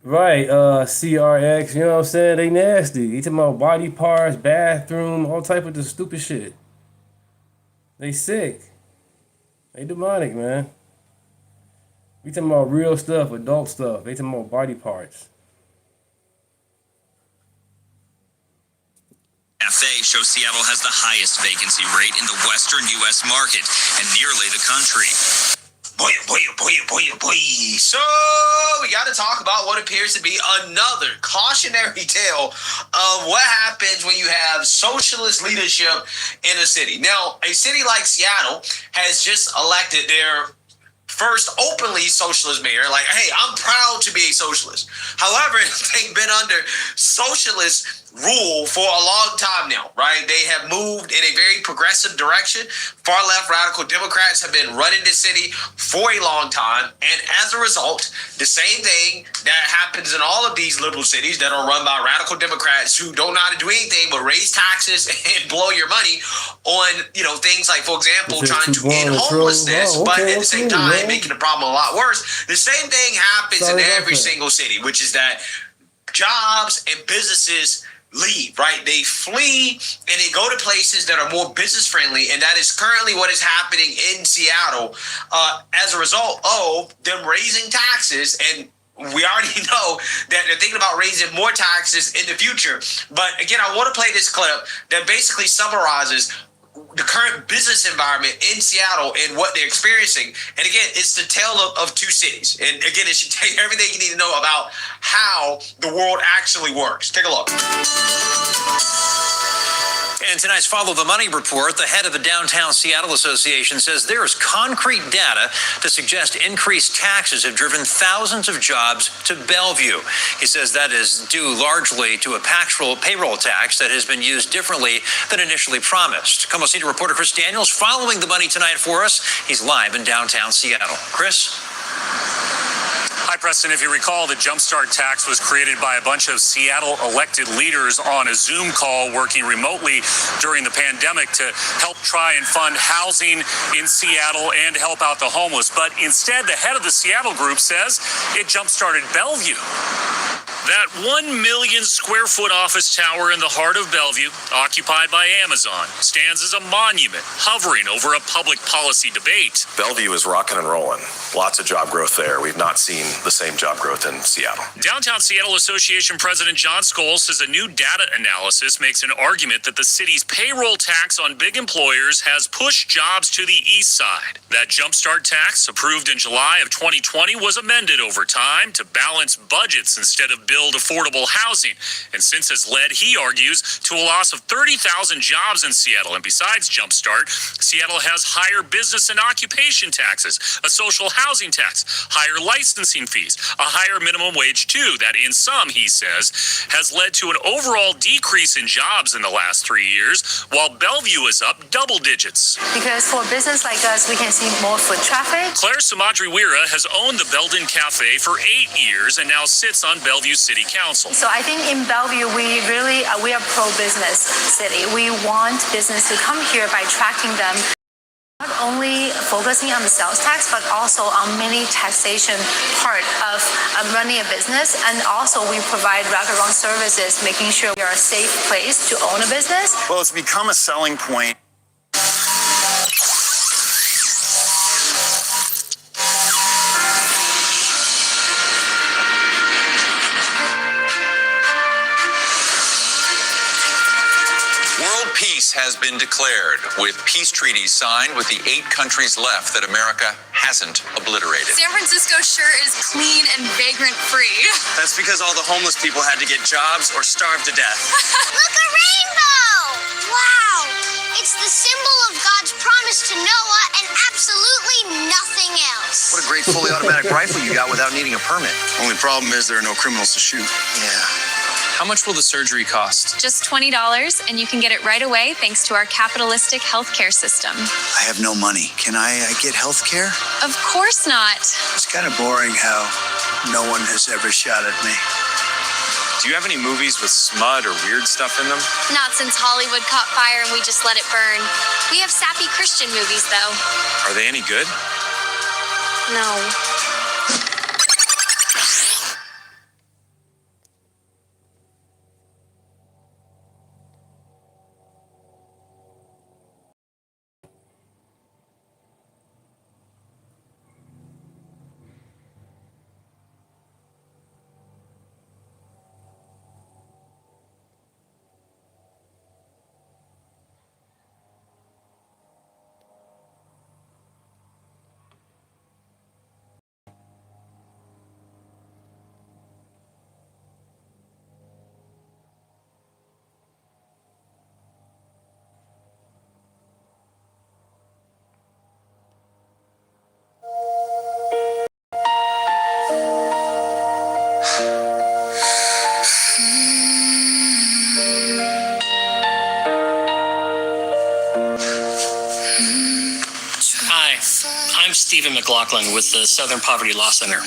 Right, CRX, you know what I'm saying? They nasty. They talking about body parts, bathroom, all type of the stupid shit. They sick. They demonic, man. We talking about real stuff, adult stuff. They talking about body parts. Cafe shows Seattle has the highest vacancy rate in the western U.S. market and nearly the country. Boy. So we got to talk about what appears to be another cautionary tale of what happens when you have socialist leadership in a city. Now, a city like Seattle has just elected their first openly socialist mayor. Like, hey, I'm proud to be a socialist. However, they've been under socialist rule for a long time now, right? They have moved in a very progressive direction. Far left radical Democrats have been running the city for a long time. And as a result, the same thing that happens in all of these liberal cities that are run by radical Democrats who don't know how to do anything but raise taxes and blow your money on, things like, for example, trying to end homelessness, but at the same time, making the problem a lot worse. The same thing happens in every single city, which is that jobs and businesses leave, right? They flee and they go to places that are more business friendly, and that is currently what is happening in Seattle as a result of them raising taxes. And we already know that they're thinking about raising more taxes in the future. But again, I want to play this clip that basically summarizes the current business environment in Seattle and what they're experiencing. And again, it's the tale of two cities. And again, it should tell you everything you need to know about how the world actually works. Take a look. In tonight's Follow the Money report, the head of the Downtown Seattle Association says there is concrete data to suggest increased taxes have driven thousands of jobs to Bellevue. He says that is due largely to a payroll tax that has been used differently than initially promised. KOMO Senior reporter Chris Daniels following the money tonight for us. He's live in downtown Seattle. Chris? Hi, Preston. If you recall, the Jumpstart tax was created by a bunch of Seattle elected leaders on a Zoom call working remotely during the pandemic to help try and fund housing in Seattle and help out the homeless. But instead, the head of the Seattle group says it jumpstarted Bellevue. That 1 million square foot office tower in the heart of Bellevue, occupied by Amazon, stands as a monument hovering over a public policy debate. Bellevue is rocking and rolling. Lots of job growth there. We've not seen the same job growth in Seattle. Downtown Seattle Association President John Scholes says a new data analysis makes an argument that the city's payroll tax on big employers has pushed jobs to the east side. That Jumpstart tax, approved in July of 2020, was amended over time to balance budgets instead of build affordable housing, and since has led, he argues, to a loss of 30,000 jobs in Seattle. And besides Jumpstart, Seattle has higher business and occupation taxes, a social housing tax, higher licensing fees, a higher minimum wage too, that in some, he says, has led to an overall decrease in jobs in the last 3 years, while Bellevue is up double digits. Because for business like us, we can see more foot traffic. Claire Samadri-Wira has owned the Belden Cafe for 8 years and now sits on Bellevue City Council. So I think in Bellevue, we are pro-business city. We want business to come here by attracting them. Not only focusing on the sales tax, but also on many taxation part of running a business. And also we provide wraparound services, making sure we are a safe place to own a business. Well, it's become a selling point. Peace has been declared, with peace treaties signed with the 8 countries left that America hasn't obliterated. San Francisco sure is clean and vagrant-free. That's because all the homeless people had to get jobs or starve to death. Look, a rainbow! Wow! It's the symbol of God's promise to Noah and absolutely nothing else. What a great fully automatic rifle you got without needing a permit. Only problem is there are no criminals to shoot. Yeah. How much will the surgery cost? Just $20, and you can get it right away thanks to our capitalistic healthcare system. I have no money. Can I get health care? Of course not. It's kind of boring how no one has ever shot at me. Do you have any movies with smut or weird stuff in them? Not since Hollywood caught fire and we just let it burn. We have sappy Christian movies, though. Are they any good? No. I'm Stephen McLaughlin with the Southern Poverty Law Center.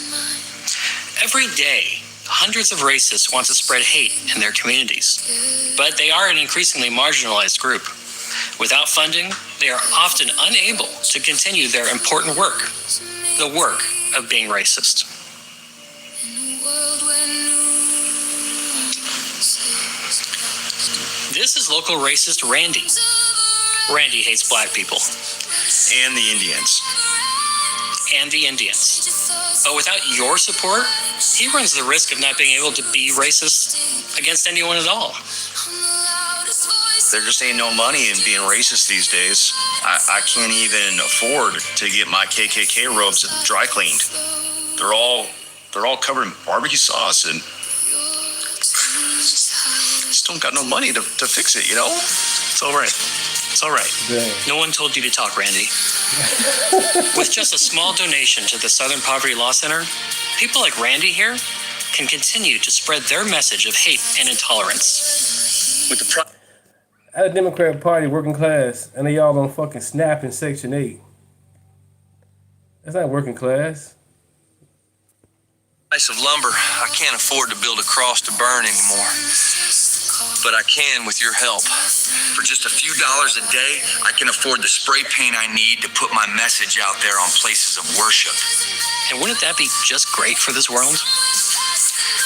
Every day, hundreds of racists want to spread hate in their communities, but they are an increasingly marginalized group. Without funding, they are often unable to continue their important work, the work of being racist. This is local racist Randy. Randy hates black people. And the Indians. And the Indians. But without your support, he runs the risk of not being able to be racist against anyone at all. There just ain't no money in being racist these days. I can't even afford to get my KKK robes dry cleaned. They're all covered in barbecue sauce and just don't got no money to fix it, you know? It's all right. It's all right. Dang. No one told you to talk, Randy. With just a small donation to the Southern Poverty Law Center, people like Randy here can continue to spread their message of hate and intolerance. With the At a Democrat Party, working class, and they all on fucking SNAP in Section 8. That's not working class. Price of lumber, I can't afford to build a cross to burn anymore. But I can with your help. For just a few dollars a day, I can afford the spray paint I need to put my message out there on places of worship. And wouldn't that be just great for this world?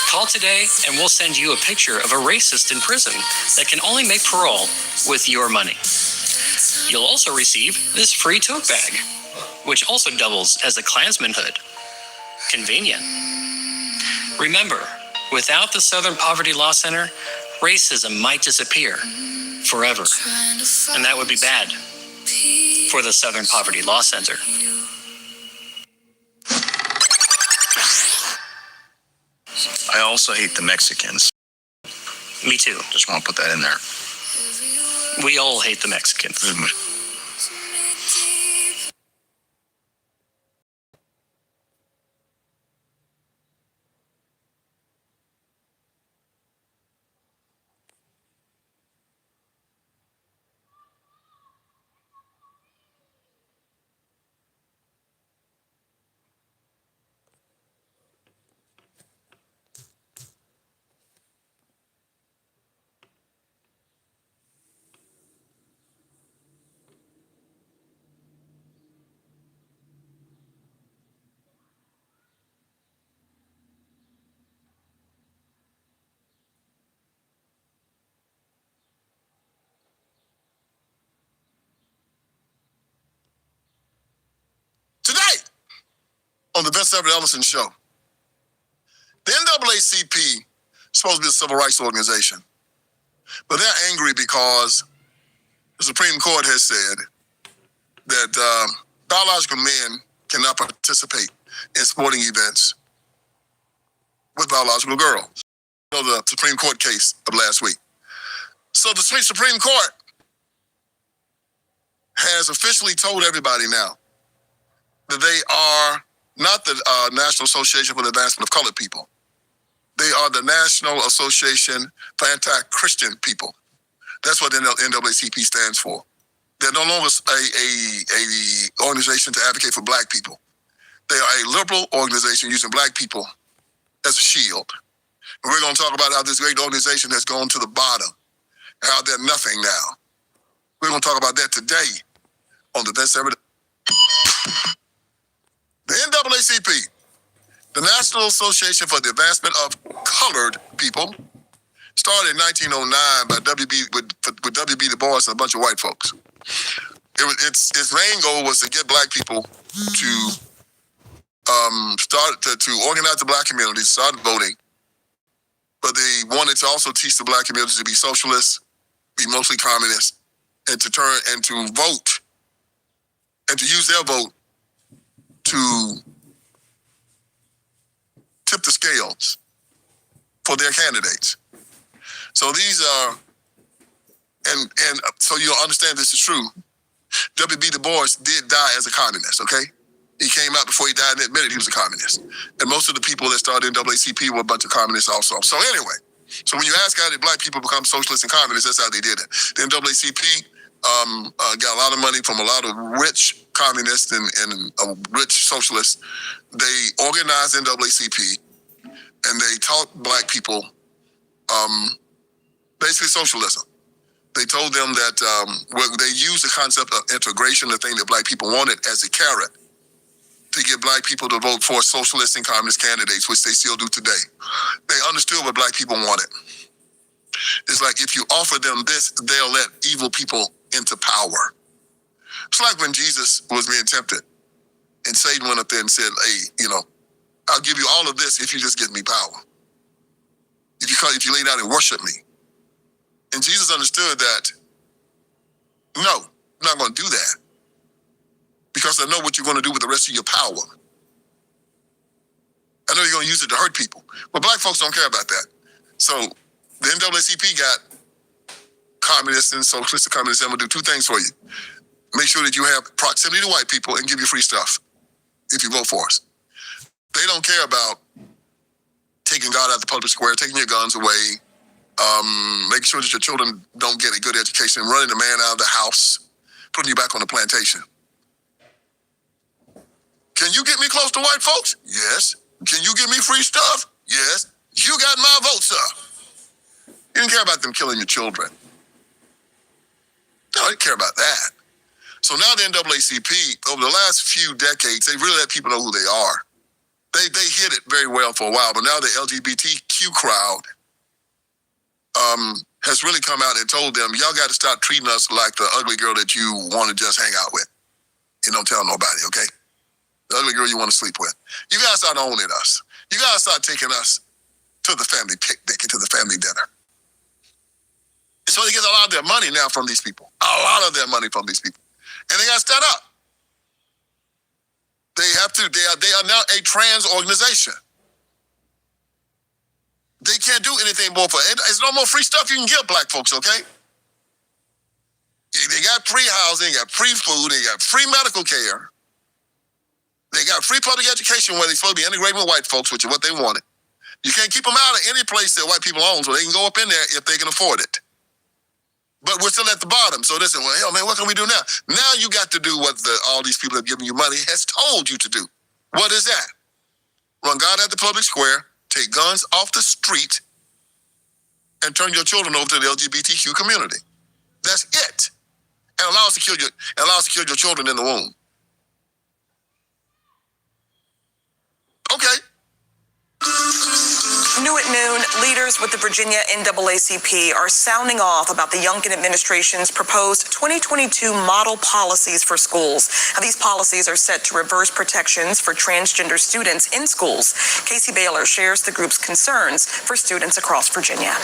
Call today and we'll send you a picture of a racist in prison that can only make parole with your money. You'll also receive this free tote bag, which also doubles as a Klansman hood. Convenient. Remember, without the Southern Poverty Law Center, racism might disappear forever. And that would be bad for the Southern Poverty Law Center. I also hate the Mexicans. Me too. Just want to put that in there. We all hate the Mexicans. On the Best Ever Ellison Show. The NAACP is supposed to be a civil rights organization, but they're angry because the Supreme Court has said that biological men cannot participate in sporting events with biological girls. You know, the Supreme Court case of last week. So the Supreme Court has officially told everybody now that they are not the National Association for the Advancement of Colored People. They are the National Association for Anti-Christian People. That's what the NAACP stands for. They're no longer a organization to advocate for black people. They are a liberal organization using black people as a shield. And we're going to talk about how this great organization has gone to the bottom and how they're nothing now. We're going to talk about that today on the Best Ever. The NAACP, the National Association for the Advancement of Colored People, started in 1909 by W.B. Du Bois and a bunch of white folks. Its main goal was to get black people to start to organize the black community, start voting. But they wanted to also teach the black community to be socialists, be mostly communists, and to turn and to vote and to use their vote to tip the scales for their candidates. So these are, and so you'll understand this is true. W.B. Du Bois did die as a communist, okay? He came out before he died and admitted he was a communist. And most of the people that started NAACP were a bunch of communists also. So anyway, so when you ask how did black people become socialists and communists, that's how they did it. The NAACP got a lot of money from a lot of rich communists and rich socialists. They organized NAACP and they taught black people basically socialism. They told them that they used the concept of integration, the thing that black people wanted, as a carrot to get black people to vote for socialist and communist candidates, which they still do today. They understood what black people wanted. It's like if you offer them this, they'll let evil people into power. It's like when Jesus was being tempted and Satan went up there and said, hey, I'll give you all of this if you just give me power. If you lay down and worship me. And Jesus understood that, no, I'm not going to do that. Because I know what you're going to do with the rest of your power. I know you're going to use it to hurt people. But black folks don't care about that. So the NAACP got communists and socialists and communists. I'm going to do two things for you. Make sure that you have proximity to white people and give you free stuff if you vote for us. They don't care about taking God out of the public square, taking your guns away, making sure that your children don't get a good education, running the man out of the house, putting you back on the plantation. Can you get me close to white folks? Yes. Can you give me free stuff? Yes. You got my vote, sir. You didn't care about them killing your children. No, they didn't care about that. So now the NAACP, over the last few decades, they really let people know who they are. They hid it very well for a while, but now the LGBTQ crowd has really come out and told them, y'all got to stop treating us like the ugly girl that you want to just hang out with. And don't tell nobody, okay? The ugly girl you want to sleep with. You got to start owning us. You got to start taking us to the family picnic and to the family dinner. So they get a lot of their money now from these people. A lot of their money from these people. And they got to stand up. They have to. They are now a trans organization. They can't do anything more for it. There's no more free stuff you can give black folks, okay? They got free housing, they got free food, they got free medical care. They got free public education where they're supposed to be integrating with white folks, which is what they wanted. You can't keep them out of any place that white people own, so they can go up in there if they can afford it. But we're still at the bottom. So they say, well, hell, man, what can we do now? Now you got to do what all these people that have given you money has told you to do. What is that? Run God at the public square, take guns off the street, and turn your children over to the LGBTQ community. That's it. And allow us to kill your children in the womb. Okay. New at noon, leaders with the Virginia NAACP are sounding off about the Youngkin administration's proposed 2022 model policies for schools. Now, these policies are set to reverse protections for transgender students in schools. Casey Baylor shares the group's concerns for students across Virginia.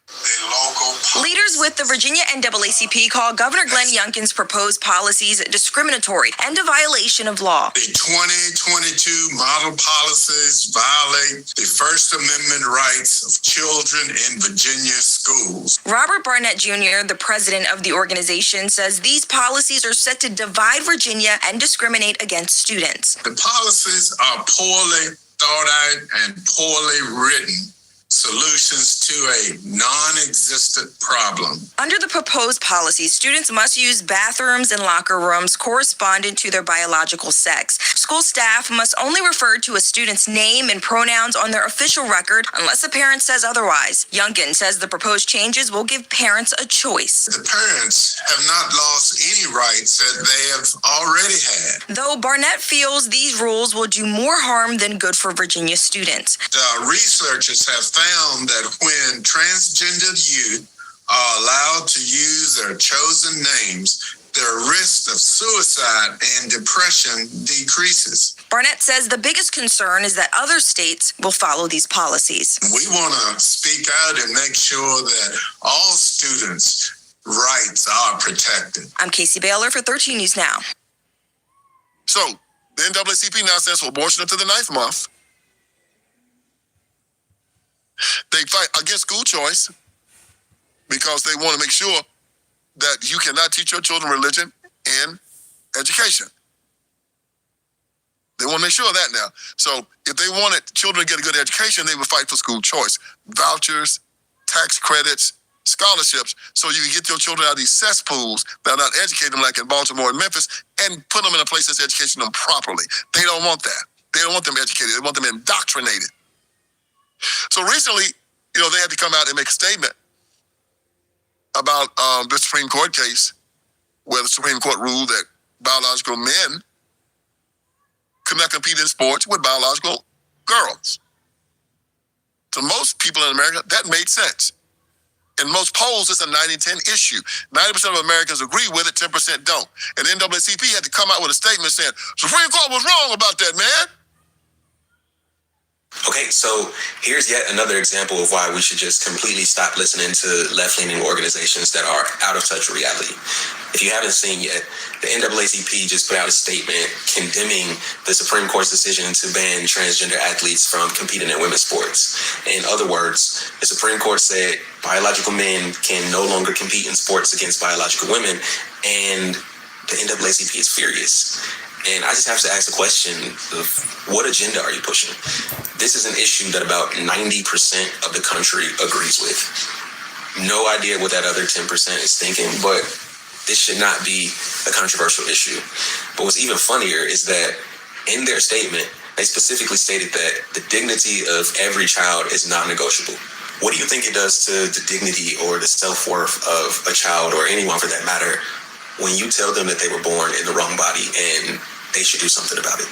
The local Leaders with the Virginia NAACP call Governor Glenn Youngkin's proposed policies discriminatory and a violation of law. The 2022 model policies violate the First Amendment rights of children in Virginia schools. Robert Barnett Jr., the president of the organization, says these policies are set to divide Virginia and discriminate against students. The policies are poorly thought out and poorly written solutions to a non-existent problem. Under the proposed policy, students must use bathrooms and locker rooms corresponding to their biological sex. School staff must only refer to a student's name and pronouns on their official record unless a parent says otherwise. Youngkin says the proposed changes will give parents a choice. The parents have not lost any rights that they have already had. Though Barnett feels these rules will do more harm than good for Virginia students. The researchers have found that when transgendered youth are allowed to use their chosen names, their risk of suicide and depression decreases. Barnett says the biggest concern is that other states will follow these policies. We want to speak out and make sure that all students' rights are protected. I'm Casey Baylor for 13 News Now. So, the NAACP now stands for abortion up to the 9th month. They fight against school choice because they want to make sure that you cannot teach your children religion and education. They want to make sure of that now. So if they wanted children to get a good education, they would fight for school choice. Vouchers, tax credits, scholarships, so you can get your children out of these cesspools that are not educating them like in Baltimore and Memphis and put them in a place that's educating them properly. They don't want that. They don't want them educated. They want them indoctrinated. So recently, they had to come out and make a statement about the Supreme Court case where the Supreme Court ruled that biological men could not compete in sports with biological girls. To most people in America, that made sense. In most polls, it's a 90-10 issue. 90% of Americans agree with it, 10% don't. And the NAACP had to come out with a statement saying, Supreme Court was wrong about that, man. Okay, so here's yet another example of why we should just completely stop listening to left-leaning organizations that are out of touch with reality. If you haven't seen yet, the NAACP just put out a statement condemning the Supreme Court's decision to ban transgender athletes from competing in women's sports. In other words, the Supreme Court said biological men can no longer compete in sports against biological women, and the NAACP is furious. And I just have to ask the question of what agenda are you pushing? This is an issue that about 90% of the country agrees with. No idea what that other 10% is thinking, but this should not be a controversial issue. But what's even funnier is that in their statement, they specifically stated that the dignity of every child is non-negotiable. What do you think it does to the dignity or the self-worth of a child, or anyone for that matter, when you tell them that they were born in the wrong body and they should do something about it?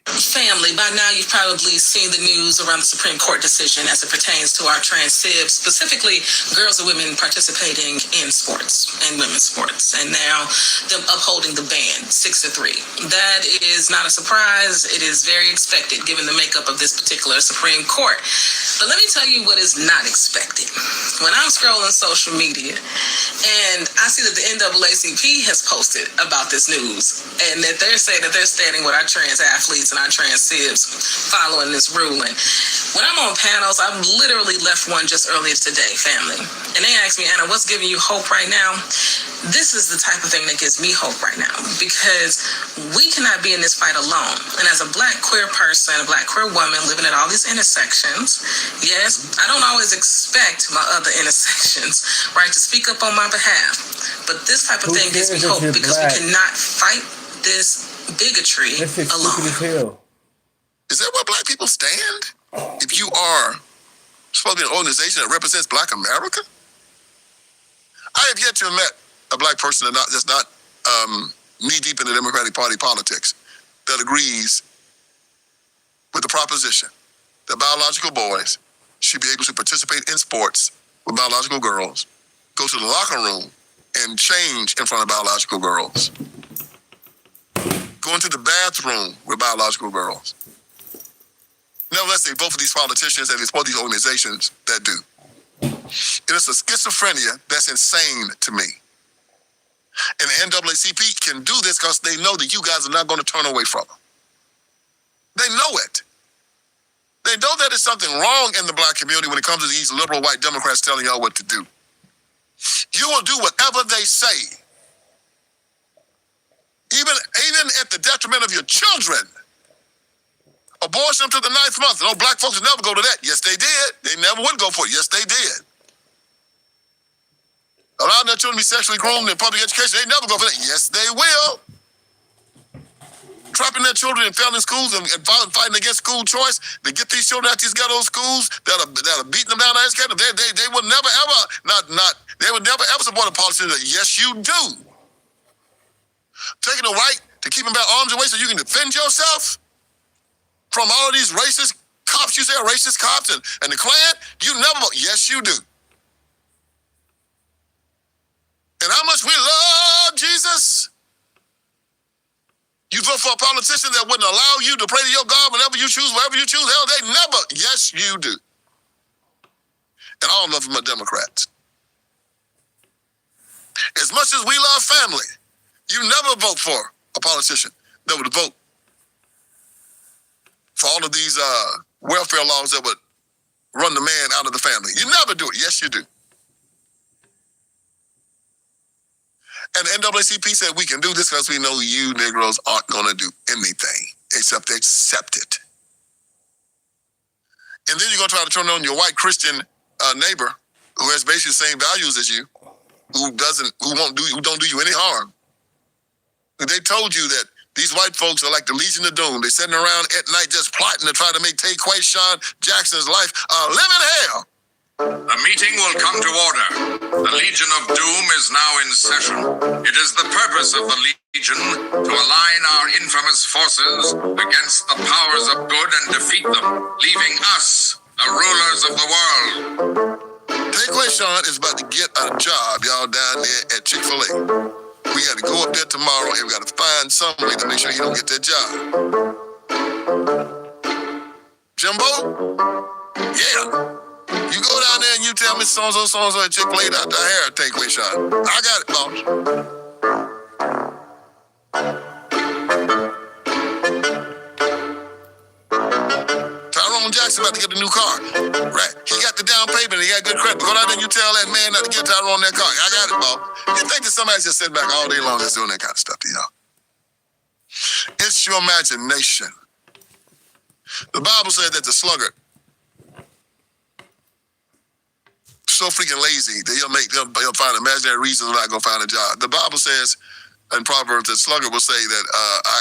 Family, by now you've probably seen the news around the Supreme Court decision as it pertains to our trans sibs, specifically girls and women participating in sports and women's sports, and now them upholding the ban 6-3. That is not a surprise. It is very expected given the makeup of this particular Supreme Court. But let me tell you what is not expected. When I'm scrolling social media and I see that the NAACP has posted about this news and that they're saying that they're standing with our trans athletes and our trans sibs following this ruling. When I'm on panels, I've literally left one just earlier today, family. And they asked me, Anna, what's giving you hope right now? This is the type of thing that gives me hope right now, because we cannot be in this fight alone. And as a Black queer person, a Black queer woman living at all these intersections, yes, I don't always expect my other intersections, right, to speak up on my behalf. But this type of thing gives me hope, because we cannot fight this bigotry alone. Is that where Black people stand? If you are supposed to be an organization that represents Black America? I have yet to have met a Black person that's not knee-deep in the Democratic Party politics that agrees with the proposition that biological boys should be able to participate in sports with biological girls, go to the locker room, and change in front of biological girls. Go into the bathroom with biological girls. Nevertheless, they vote for these politicians and they support these organizations that do. It is a schizophrenia that's insane to me. And the NAACP can do this because they know that you guys are not going to turn away from them. They know it. They know that there's something wrong in the black community when it comes to these liberal white Democrats telling y'all what to do. You will do whatever they say. Even at the detriment of your children. Abortion to the 9th month. No, black folks would never go to that. Yes, they did. They never would go for it. Yes, they did. Allowing their children to be sexually groomed in public education, they never go for that. Yes, they will. Trapping their children in failing schools and fighting against school choice to get these children out these ghetto schools that are beating them down and educating them. They would never ever support a policy that, yes, you do. Taking the right to keep them back arms away so you can defend yourself from all of these racist cops, you say racist cops and the Klan, you never vote. Yes, you do. And how much we love Jesus. You vote for a politician that wouldn't allow you to pray to your God whenever you choose, wherever you choose. Hell, they never. Yes, you do. And all of them are Democrats. As much as we love family, you never vote for a politician that would vote for all of these welfare laws that would run the man out of the family. You never do it. Yes, you do. And the NAACP said we can do this because we know you Negroes aren't going to do anything except accept it. And then you're going to try to turn on your white Christian neighbor who has basically the same values as you, who don't do you any harm. They told you that these white folks are like the Legion of Doom. They're sitting around at night just plotting to try to make Taquayshawn Jackson's life a living hell. The meeting will come to order. The Legion of Doom is now in session. It is the purpose of the Legion to align our infamous forces against the powers of good and defeat them, leaving us, the rulers of the world. Taquayshawn is about to get a job, y'all, down there at Chick-fil-A. We got to go up there tomorrow and we got to find some way to make sure he don't get that job. Jimbo? Yeah. You go down there and you tell me so-and-so at Chick-fil-A out the hair Taquayshawn. I got it, boss. Tyrone Jackson about to get a new car. Right. He got the down payment. He got good credit. Go down there and you tell that man not to get Tyrone that car. I got it, boss. You think that somebody's just sitting back all day long just doing that kind of stuff to y'all? It's your imagination. The Bible said that the sluggard so freaking lazy that he'll find imaginary reasons not go find a job. The Bible says in Proverbs that sluggard will say that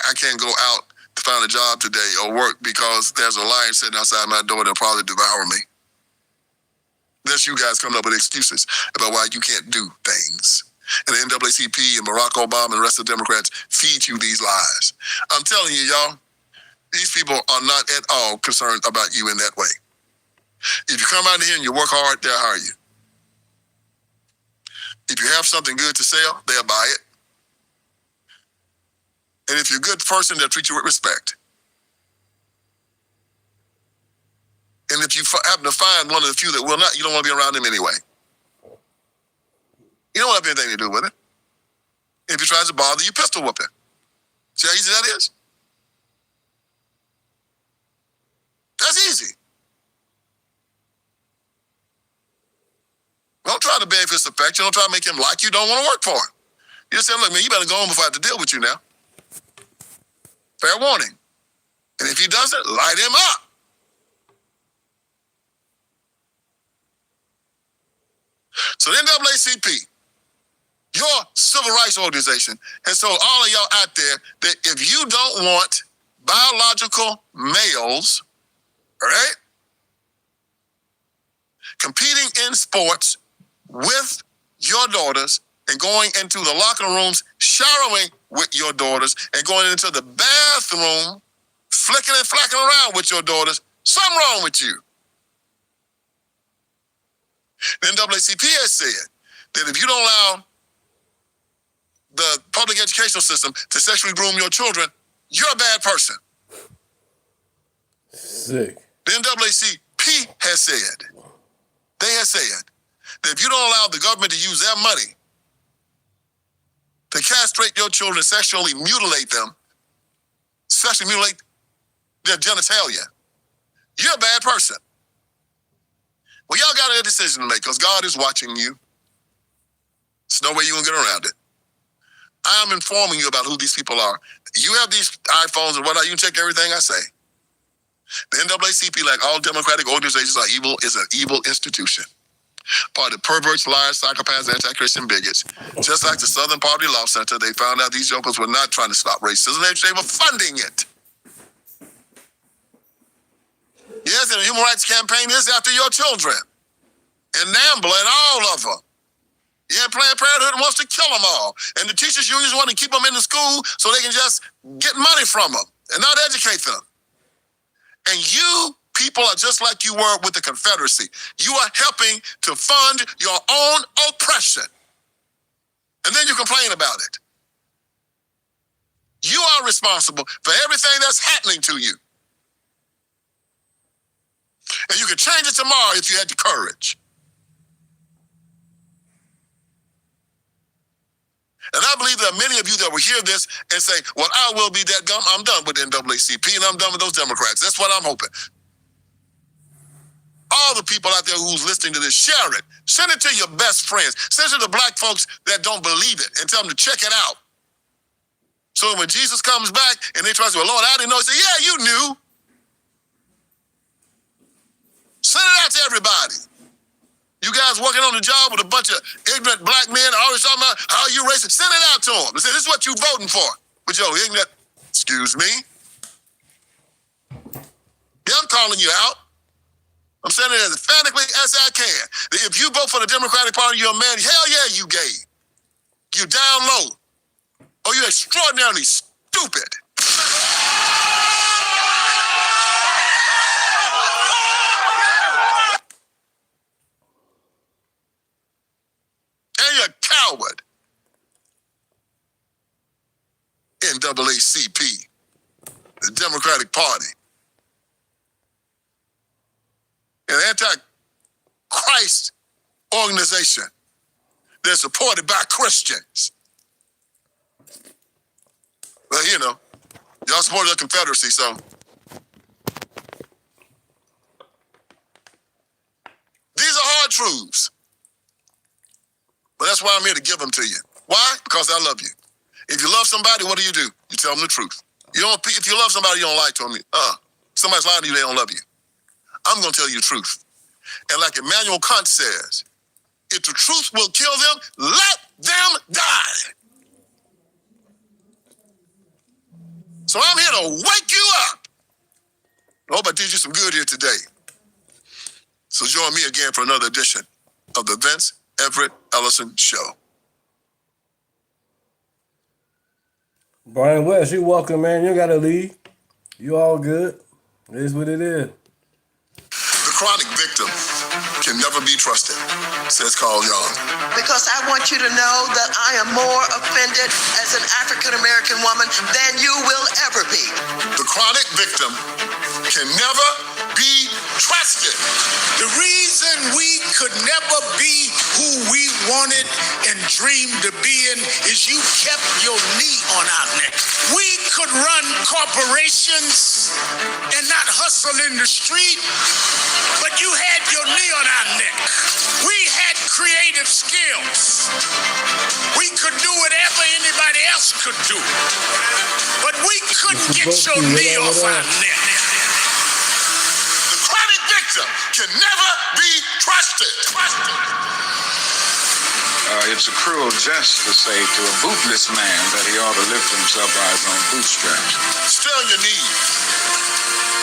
I can't go out to find a job today or work because there's a lion sitting outside my door that'll probably devour me. That's you guys coming up with excuses about why you can't do things. And the NAACP and Barack Obama and the rest of the Democrats feed you these lies. I'm telling you, y'all, these people are not at all concerned about you in that way. If you come out here and you work hard, they'll hire you. If you have something good to sell, they'll buy it. And if you're a good person, they'll treat you with respect. And if you happen to find one of the few that will not, you don't want to be around them anyway. You don't have anything to do with it. If he tries to bother you, pistol whoop him. See how easy that is? That's easy. Don't try to beg for his affection. Don't try to make him like you. Don't want to work for him. You just say, look, man, you better go home before I have to deal with you now. Fair warning. And if he doesn't, light him up. So the NAACP, your civil rights organization, and so all of y'all out there, that if you don't want biological males, right, competing in sports with your daughters and going into the locker rooms, showering with your daughters, and going into the bathroom, flicking and flacking around with your daughters, something wrong with you. The NAACP has said that if you don't allow the public educational system to sexually groom your children, you're a bad person. Sick. The NAACP has said, they have said that if you don't allow the government to use their money to castrate your children, sexually mutilate them, sexually mutilate their genitalia, you're a bad person. Well, y'all got a decision to make because God is watching you. There's no way you're going to get around it. I am informing you about who these people are. You have these iPhones and whatnot. You can check everything I say. The NAACP, like all democratic organizations, are evil. Is an evil institution. Part of perverts, liars, psychopaths, anti-Christian bigots. Just like the Southern Poverty Law Center, they found out these jokers were not trying to stop racism. They were funding it. Yes, and the Human Rights Campaign is after your children. And NAMBLA and all of them. Yeah, Planned Parenthood wants to kill them all. And the teachers' unions want to keep them in the school so they can just get money from them and not educate them. And you people are just like you were with the Confederacy. You are helping to fund your own oppression. And then you complain about it. You are responsible for everything that's happening to you. And you could change it tomorrow if you had the courage. And I believe there are many of you that will hear this and say, well, I will be that gum. I'm done with NAACP and I'm done with those Democrats. That's what I'm hoping. All the people out there who's listening to this, share it. Send it to your best friends. Send it to the black folks that don't believe it and tell them to check it out. So when Jesus comes back and they try to say, well, Lord, I didn't know. He said, yeah, you knew. Send it out to everybody. You guys working on the job with a bunch of ignorant black men always talking about how you racist. Send it out to them and say, this is what you voting for. But yo, ignorant, excuse me. Yeah, I'm calling you out. I'm saying it as emphatically as I can. That if you vote for the Democratic Party, you're a man, hell yeah, you gay. You down low. Or you extraordinarily stupid. And you're a coward. NAACP, the Democratic Party. An anti-Christ organization that's supported by Christians. Well, you know, y'all supported the Confederacy, so. These are hard truths. But that's why I'm here to give them to you. Why? Because I love you. If you love somebody, what do? You tell them the truth. You don't. If you love somebody, you don't lie to them. Somebody's lying to you, they don't love you. I'm going to tell you the truth. And like Immanuel Kant says, if the truth will kill them, let them die. So I'm here to wake you up. I hope I did you some good here today. So join me again for another edition of the Vince Everett Ellison Show. Brian West, you're welcome, man. You got to leave. You all good. It is what it is. The chronic victim can never be trusted, says Carl Jung. Because I want you to know that I am more offended as an African-American woman than you will ever be. The chronic victim can never be trusted. The reason we could never be who we wanted and dreamed to be in is you kept your knee on our neck. We could run corporations and not hustle in the street, but you had your knee on our neck. We had creative skills. We could do whatever anybody else could do, but we couldn't get your knee off our neck. The chronic victim can never be trusted. It's a cruel jest to say to a bootless man that he ought to lift himself by his own bootstraps. Stay on your knees.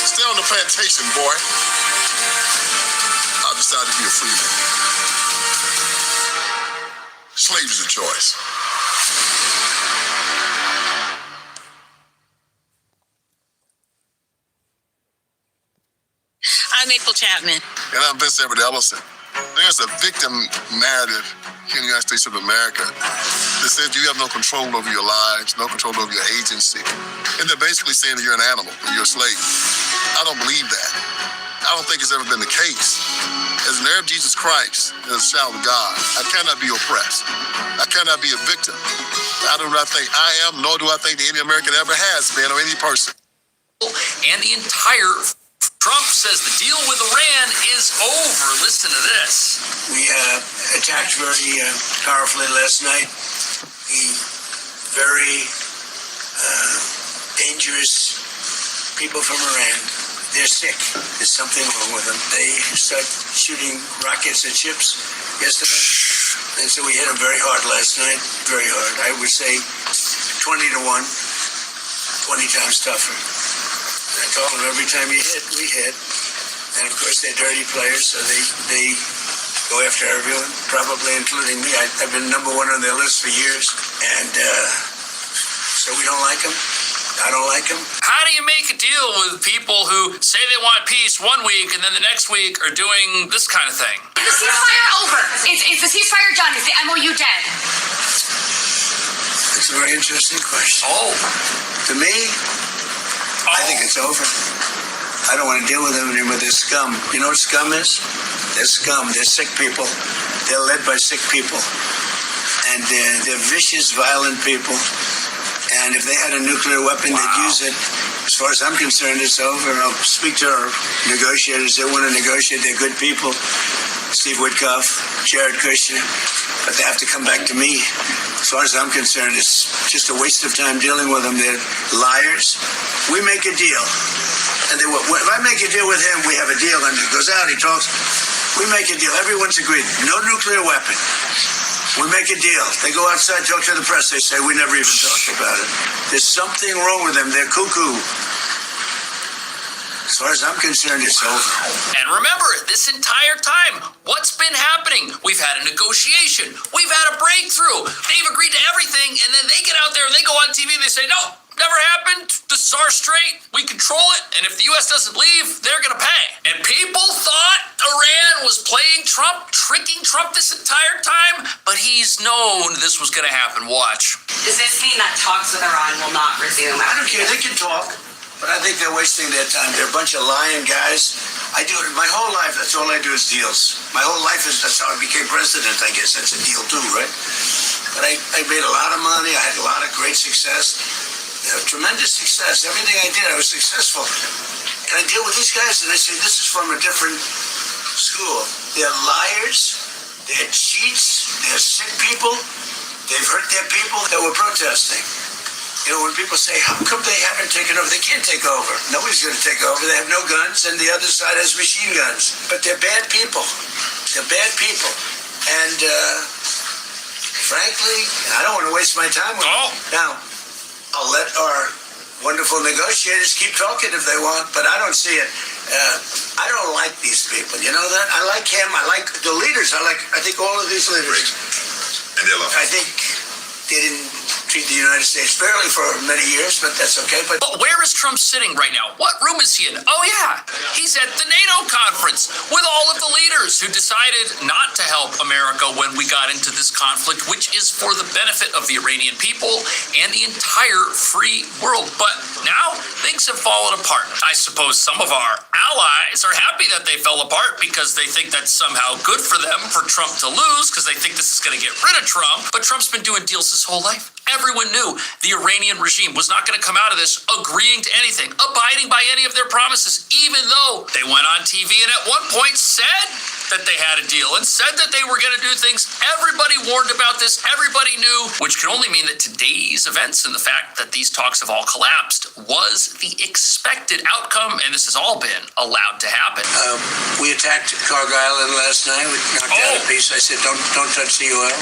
Stay on the plantation, boy. I decided to be a free man. Slave is a choice. I'm April Chapman. And I'm Vince Everett Ellison. There's a victim narrative in the United States of America that says you have no control over your lives, no control over your agency. And they're basically saying that you're an animal, that you're a slave. I don't believe that. I don't think it's ever been the case. As an heir of Jesus Christ, and as a child of God, I cannot be oppressed. I cannot be a victim. I do not think I am, nor do I think that any American ever has been, or any person. And the entire Trump says the deal with Iran is over. Listen to this. We attacked very powerfully last night. The very dangerous people from Iran. They're sick. There's something wrong with them. They start shooting rockets at ships yesterday. And so we hit them very hard last night. Very hard. I would say 20 to 1. 20 times tougher. I told them every time you hit, we hit. And of course they're dirty players, so they go after everyone, probably including me. I've been number one on their list for years. And so we don't like them. I don't like them. How do you make a deal with people who say they want peace one week and then the next week are doing this kind of thing? Is the ceasefire over? Is the ceasefire done? Is the MOU dead? It's a very interesting question. To me, I think it's over. I don't want to deal with them anymore. They're scum. You know what scum is? They're scum. They're sick people. They're led by sick people. And they're vicious, violent people. And if they had a nuclear weapon, they'd use it. As far as I'm concerned, it's over. I'll speak to our negotiators. They want to negotiate. They're good people. Steve Witkoff, Jared Kushner. But they have to come back to me. As far as I'm concerned, it's just a waste of time dealing with them. They're liars. We make a deal. And if I make a deal with him, we have a deal. And he goes out, he talks. We make a deal. Everyone's agreed. No nuclear weapon. We make a deal. They go outside, talk to the press. They say, we never even talked about it. There's something wrong with them. They're cuckoo. As far as I'm concerned, it's over. And remember, this entire time, what's been happening? We've had a negotiation. We've had a breakthrough. They've agreed to everything, and then they get out there and they go on TV and they say, no, never happened. This is our strait. We control it. And if the U.S. doesn't leave, they're going to pay. And people thought Iran was playing Trump, tricking Trump this entire time, but he's known this was going to happen. Watch. Does this mean that talks with Iran will not resume? I don't care. They can talk. But I think they're wasting their time. They're a bunch of lying guys. I do it my whole life. That's all I do is deals. My whole life that's how I became president, I guess. That's a deal too, right? But I made a lot of money. I had a lot of great success. Tremendous success. Everything I did, I was successful. And I deal with these guys and I say, this is from a different school. They're liars. They're cheats. They're sick people. They've hurt their people that were protesting. You know, when people say, how come they haven't taken over? They can't take over. Nobody's going to take over. They have no guns, and the other side has machine guns. But they're bad people. They're bad people. And frankly, I don't want to waste my time with them. Now, I'll let our wonderful negotiators keep talking if they want, but I don't see it. I don't like these people. You know that? I like him. I like the leaders. I think all of these leaders. And I think they didn't treat the United States fairly for many years, but that's okay. But where is Trump sitting right now? What room is he in? Oh, yeah. He's at the NATO conference with all of the leaders who decided not to help America when we got into this conflict, which is for the benefit of the Iranian people and the entire free world. But now things have fallen apart. I suppose some of our allies are happy that they fell apart because they think that's somehow good for them for Trump to lose because they think this is going to get rid of Trump. But Trump's been doing deals his whole life. Everyone knew the Iranian regime was not going to come out of this agreeing to anything, abiding by any of their promises, even though they went on TV and at one point said that they had a deal and said that they were going to do things. Everybody warned about this. Everybody knew, which can only mean that today's events and the fact that these talks have all collapsed was the expected outcome, and this has all been allowed to happen. We attacked Cargill Island last night. We knocked out a piece. I said, don't touch the oil.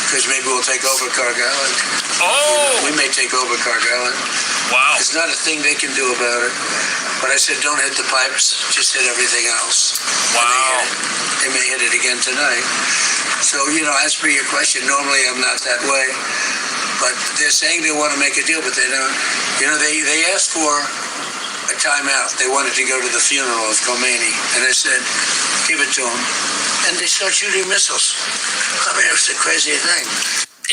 Because maybe we'll take over Cargill Island. We may take over Cargill Island. Wow. There's not a thing they can do about it. But I said, don't hit the pipes. Just hit everything else. Wow. They may hit it again tonight. So, as for your question, normally I'm not that way. But they're saying they want to make a deal, but they don't. They asked for a timeout. They wanted to go to the funeral of Khomeini. And I said, give it to them. And they start shooting missiles. I mean, it was a crazy thing.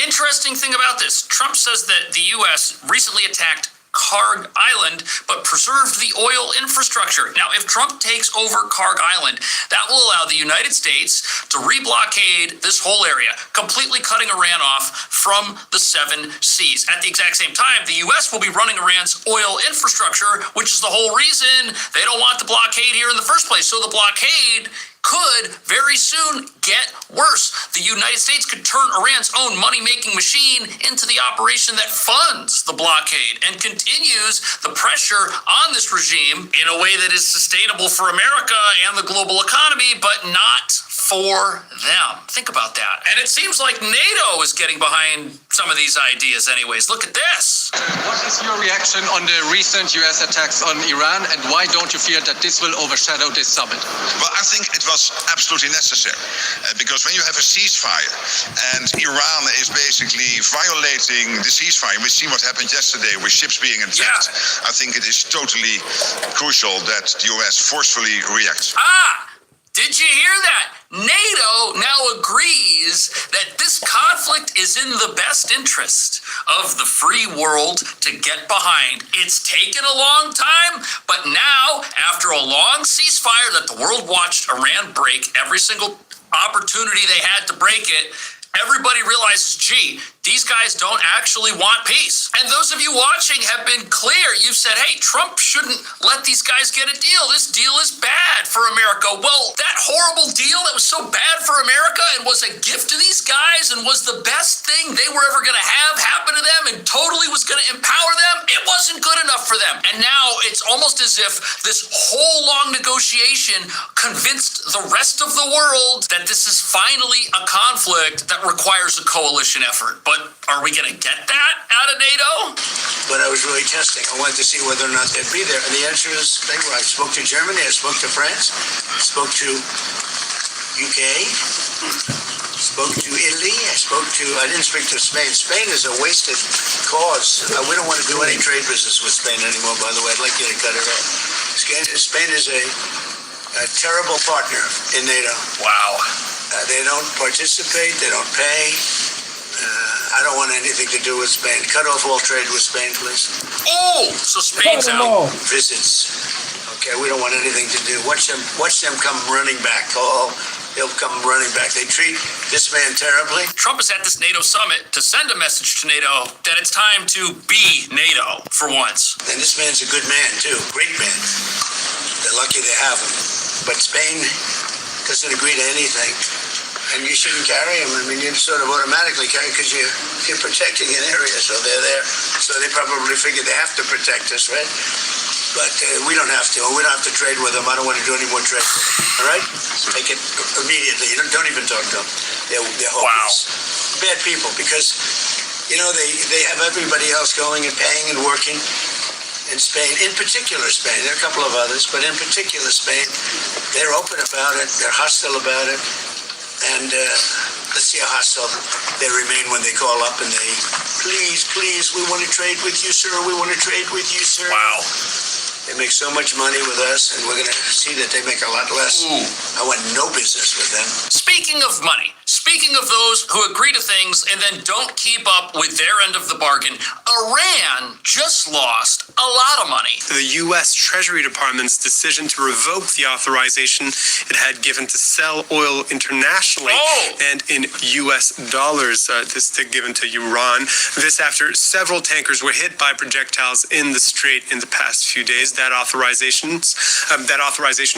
Interesting thing about this, Trump says that the U.S. recently attacked Karg Island, but preserved the oil infrastructure. Now, if Trump takes over Karg Island, that will allow the United States to reblockade this whole area, completely cutting Iran off from the 7 seas. At the exact same time, the U.S. will be running Iran's oil infrastructure, which is the whole reason they don't want the blockade here in the first place. So the blockade could very soon get worse. The United States could turn Iran's own money-making machine into the operation that funds the blockade and continues the pressure on this regime in a way that is sustainable for America and the global economy, but not for them. Think about that. And it seems like NATO is getting behind some of these ideas anyways. Look at this. What is your reaction on the recent U.S. attacks on Iran, and why don't you fear that this will overshadow this summit? Well, I think it was absolutely necessary because when you have a ceasefire and Iran is basically violating the ceasefire, we see what happened yesterday with ships being attacked. I think it is totally crucial that the U.S. forcefully reacts. Did you hear that? NATO now agrees that this conflict is in the best interest of the free world to get behind. It's taken a long time, but now, after a long ceasefire that the world watched Iran break every single opportunity they had to break it, everybody realizes, gee, these guys don't actually want peace. And those of you watching have been clear. You've said, hey, Trump shouldn't let these guys get a deal. This deal is bad for America. Well, that horrible deal that was so bad for America and was a gift to these guys and was the best thing they were ever going to have happen to them and totally was going to empower them, it wasn't good enough for them. And now it's almost as if this whole long negotiation convinced the rest of the world that this is finally a conflict that requires a coalition effort. But are we going to get that out of NATO? But I was really testing. I wanted to see whether or not they'd be there. And the answer is they were. I spoke to Germany, I spoke to France, I spoke to UK, spoke to Italy, I didn't speak to Spain. Spain is a wasted cause. We don't want to do any trade business with Spain anymore, by the way. I'd like you to cut it off. Spain is a terrible partner in NATO. Wow. They don't participate, they don't pay. I don't want anything to do with Spain. Cut off all trade with Spain, please. Oh, so Spain's out. Visits. Okay, we don't want anything to do. Watch them come running back. Oh, they'll come running back. They treat this man terribly. Trump is at this NATO summit to send a message to NATO that it's time to be NATO for once. And this man's a good man, too. Great man. They're lucky they have him. But Spain doesn't agree to anything. And you shouldn't carry them. I mean, you sort of automatically carry because you're protecting an area, so they're there. So they probably figure they have to protect us, right? But we don't have to. We don't have to trade with them. I don't want to do any more trade with them. All right? Take it immediately. Don't even talk to them. They're hopeless. Wow. Bad people because, they have everybody else going and paying and working. In Spain, in particular Spain, there are a couple of others, but in particular Spain, they're open about it. They're hostile about it. And let's see how hostile they remain when they call up and they, please, we want to trade with you, sir. We want to trade with you, sir. Wow. They make so much money with us, and we're going to see that they make a lot less. I want no business with them. Speaking of money, speaking of those who agree to things and then don't keep up with their end of the bargain, Iran just lost a lot of money. The U.S. Treasury Department's decision to revoke the authorization it had given to sell oil internationally and in U.S. dollars, this given to Iran. This after several tankers were hit by projectiles in the strait in the past few days. That authorization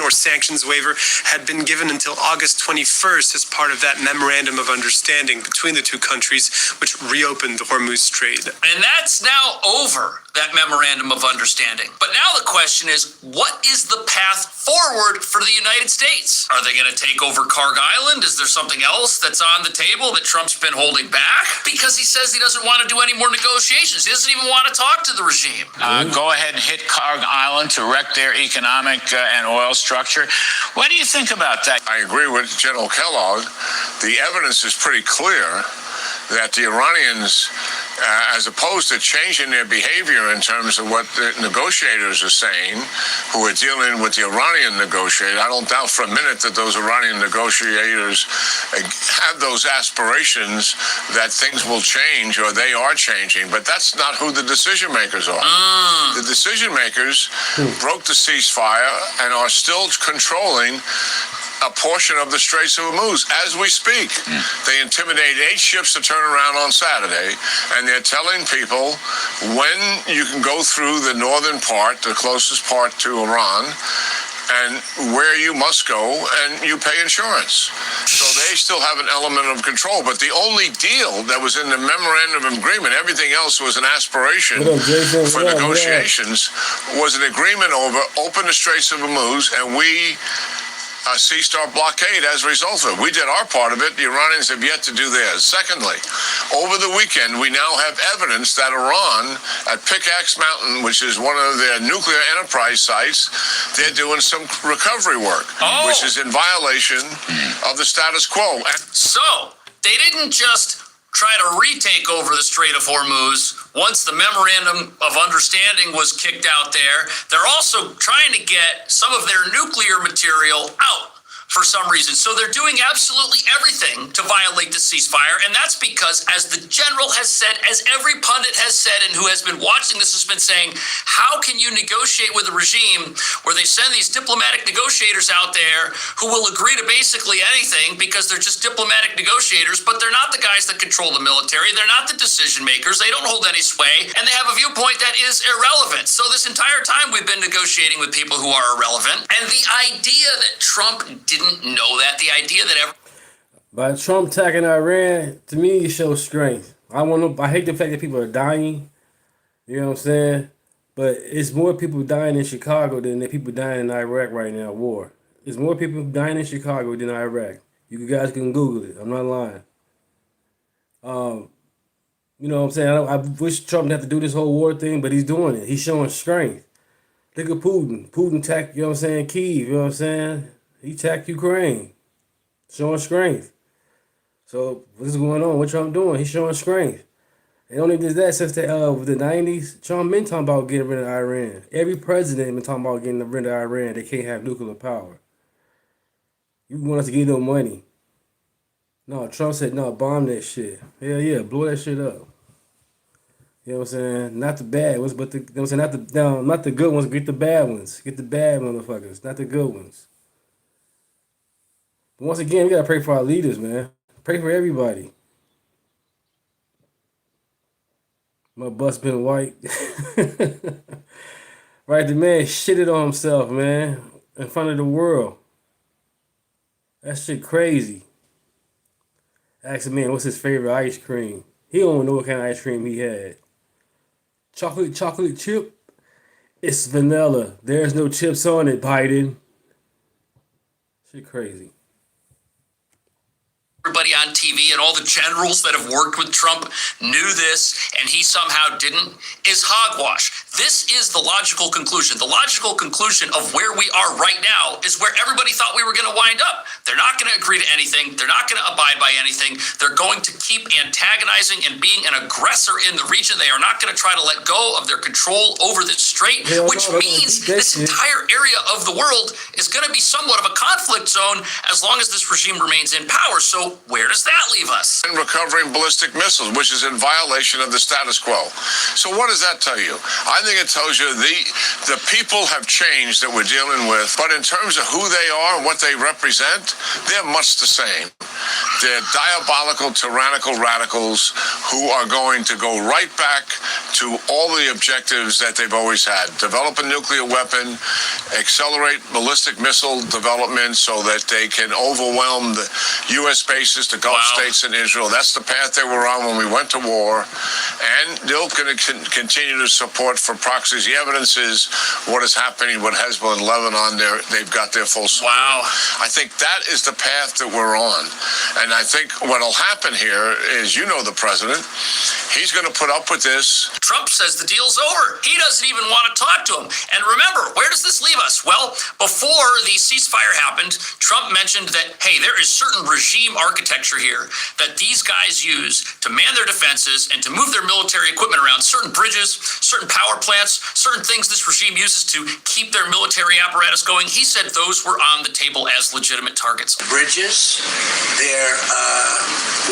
or sanctions waiver had been given until August 21st as part of that memorandum of understanding between the two countries, which reopened the Hormuz Strait. And that's now over, that memorandum of understanding. But now the question is, what is the path forward for the United States? Are they going to take over Karg Island? Is there something else that's on the table that Trump's been holding back? Because he says he doesn't want to do any more negotiations. He doesn't even want to talk to the regime. Go ahead and hit Karg Island to wreck their economic and oil structure. What do you think about that? I agree with General Kellogg. The evidence is pretty clear that the Iranians as opposed to changing their behavior in terms of what the negotiators are saying, who are dealing with the Iranian negotiator. I don't doubt for a minute that those Iranian negotiators have those aspirations that things will change or they are changing, but that's not who the decision makers are. The decision makers broke the ceasefire and are still controlling a portion of the Straits of Hormuz as we speak. They intimidated 8 ships to turn around on Saturday, and they're telling people when you can go through the northern part, the closest part to Iran, and where you must go, and you pay insurance. So they still have an element of control. But the only deal that was in the memorandum of agreement, everything else was an aspiration for negotiations, was an agreement over open the Straits of Hormuz, and we ceased our blockade as a result of it. We did our part of it. The Iranians have yet to do theirs. Secondly, over the weekend, we now have evidence that Iran, at Pickaxe Mountain, which is one of their nuclear enterprise sites, they're doing some recovery work, which is in violation of the status quo. So, they didn't just try to retake over the Strait of Hormuz once the memorandum of understanding was kicked out there. They're also trying to get some of their nuclear material out for some reason. So they're doing absolutely everything to violate the ceasefire. And that's because, as the general has said, as every pundit has said, and who has been watching this has been saying, how can you negotiate with a regime where they send these diplomatic negotiators out there who will agree to basically anything because they're just diplomatic negotiators, but they're not the guys that control the military. They're not the decision makers. They don't hold any sway, and they have a viewpoint that is irrelevant. So this entire time we've been negotiating with people who are irrelevant. And the idea that Trump didn't know that, the idea that by Trump attacking Iran, to me, it shows strength. I hate the fact that people are dying. You know what I'm saying? But it's more people dying in Chicago than the people dying in Iraq right now, war. There's more people dying in Chicago than Iraq. You guys can Google it. I'm not lying. You know what I'm saying? I wish Trump didn't have to do this whole war thing, but he's doing it. He's showing strength. Look at Putin. Putin attacked, you know what I'm saying, Kyiv, you know what I'm saying? He attacked Ukraine, showing strength. So what's going on? What Trump doing? He's showing strength. They only did that since the 90s. Trump been talking about getting rid of Iran. Every president been talking about getting rid of Iran. They can't have nuclear power. You want us to give them money? No, Trump said no. Bomb that shit. Hell yeah, blow that shit up. You know what I'm saying? Not the bad ones, but the, you know what I'm saying? Not the good ones. Get the bad ones. Get the bad motherfuckers, not the good ones. But once again, we gotta pray for our leaders, man. Pray for everybody. My bus been white. Right, the man shitted on himself, man, in front of the world. That shit crazy. Ask a man what's his favorite ice cream. He don't know what kind of ice cream he had. Chocolate chip. It's vanilla. There's no chips on it, Biden. Shit crazy. Everybody on TV and all the generals that have worked with Trump knew this, and he somehow didn't, is hogwash. This is the logical conclusion. The logical conclusion of where we are right now is where everybody thought we were going to wind up. They're not going to agree to anything. They're not going to abide by anything. They're going to keep antagonizing and being an aggressor in the region. They are not going to try to let go of their control over the strait, which means this entire area of the world is going to be somewhat of a conflict zone as long as this regime remains in power. So where does that leave us? And recovering ballistic missiles, which is in violation of the status quo. So what does that tell you? I think it tells you the people have changed that we're dealing with, but in terms of who they are and what they represent, they're much the same. They're diabolical, tyrannical radicals who are going to go right back to all the objectives that they've always had. Develop a nuclear weapon, accelerate ballistic missile development so that they can overwhelm the U.S. bases, the Gulf states, and Israel. That's the path they were on when we went to war. And they're going to continue to support for proxies. The evidence is what is happening with Hezbollah and Lebanon. They've got their full support. I think that is the path that we're on. And I think what will happen here is, you know, the president, He's going to put up with this. Trump says the deal's over. He doesn't even want to talk to him. And remember, where does this leave us? Well, before the ceasefire happened, Trump mentioned that, hey, there is certain regime architecture here that these guys use to man their defenses and to move their military equipment around, certain bridges, certain power plants, certain things this regime uses to keep their military apparatus going. He said those were on the table as legitimate targets. Bridges,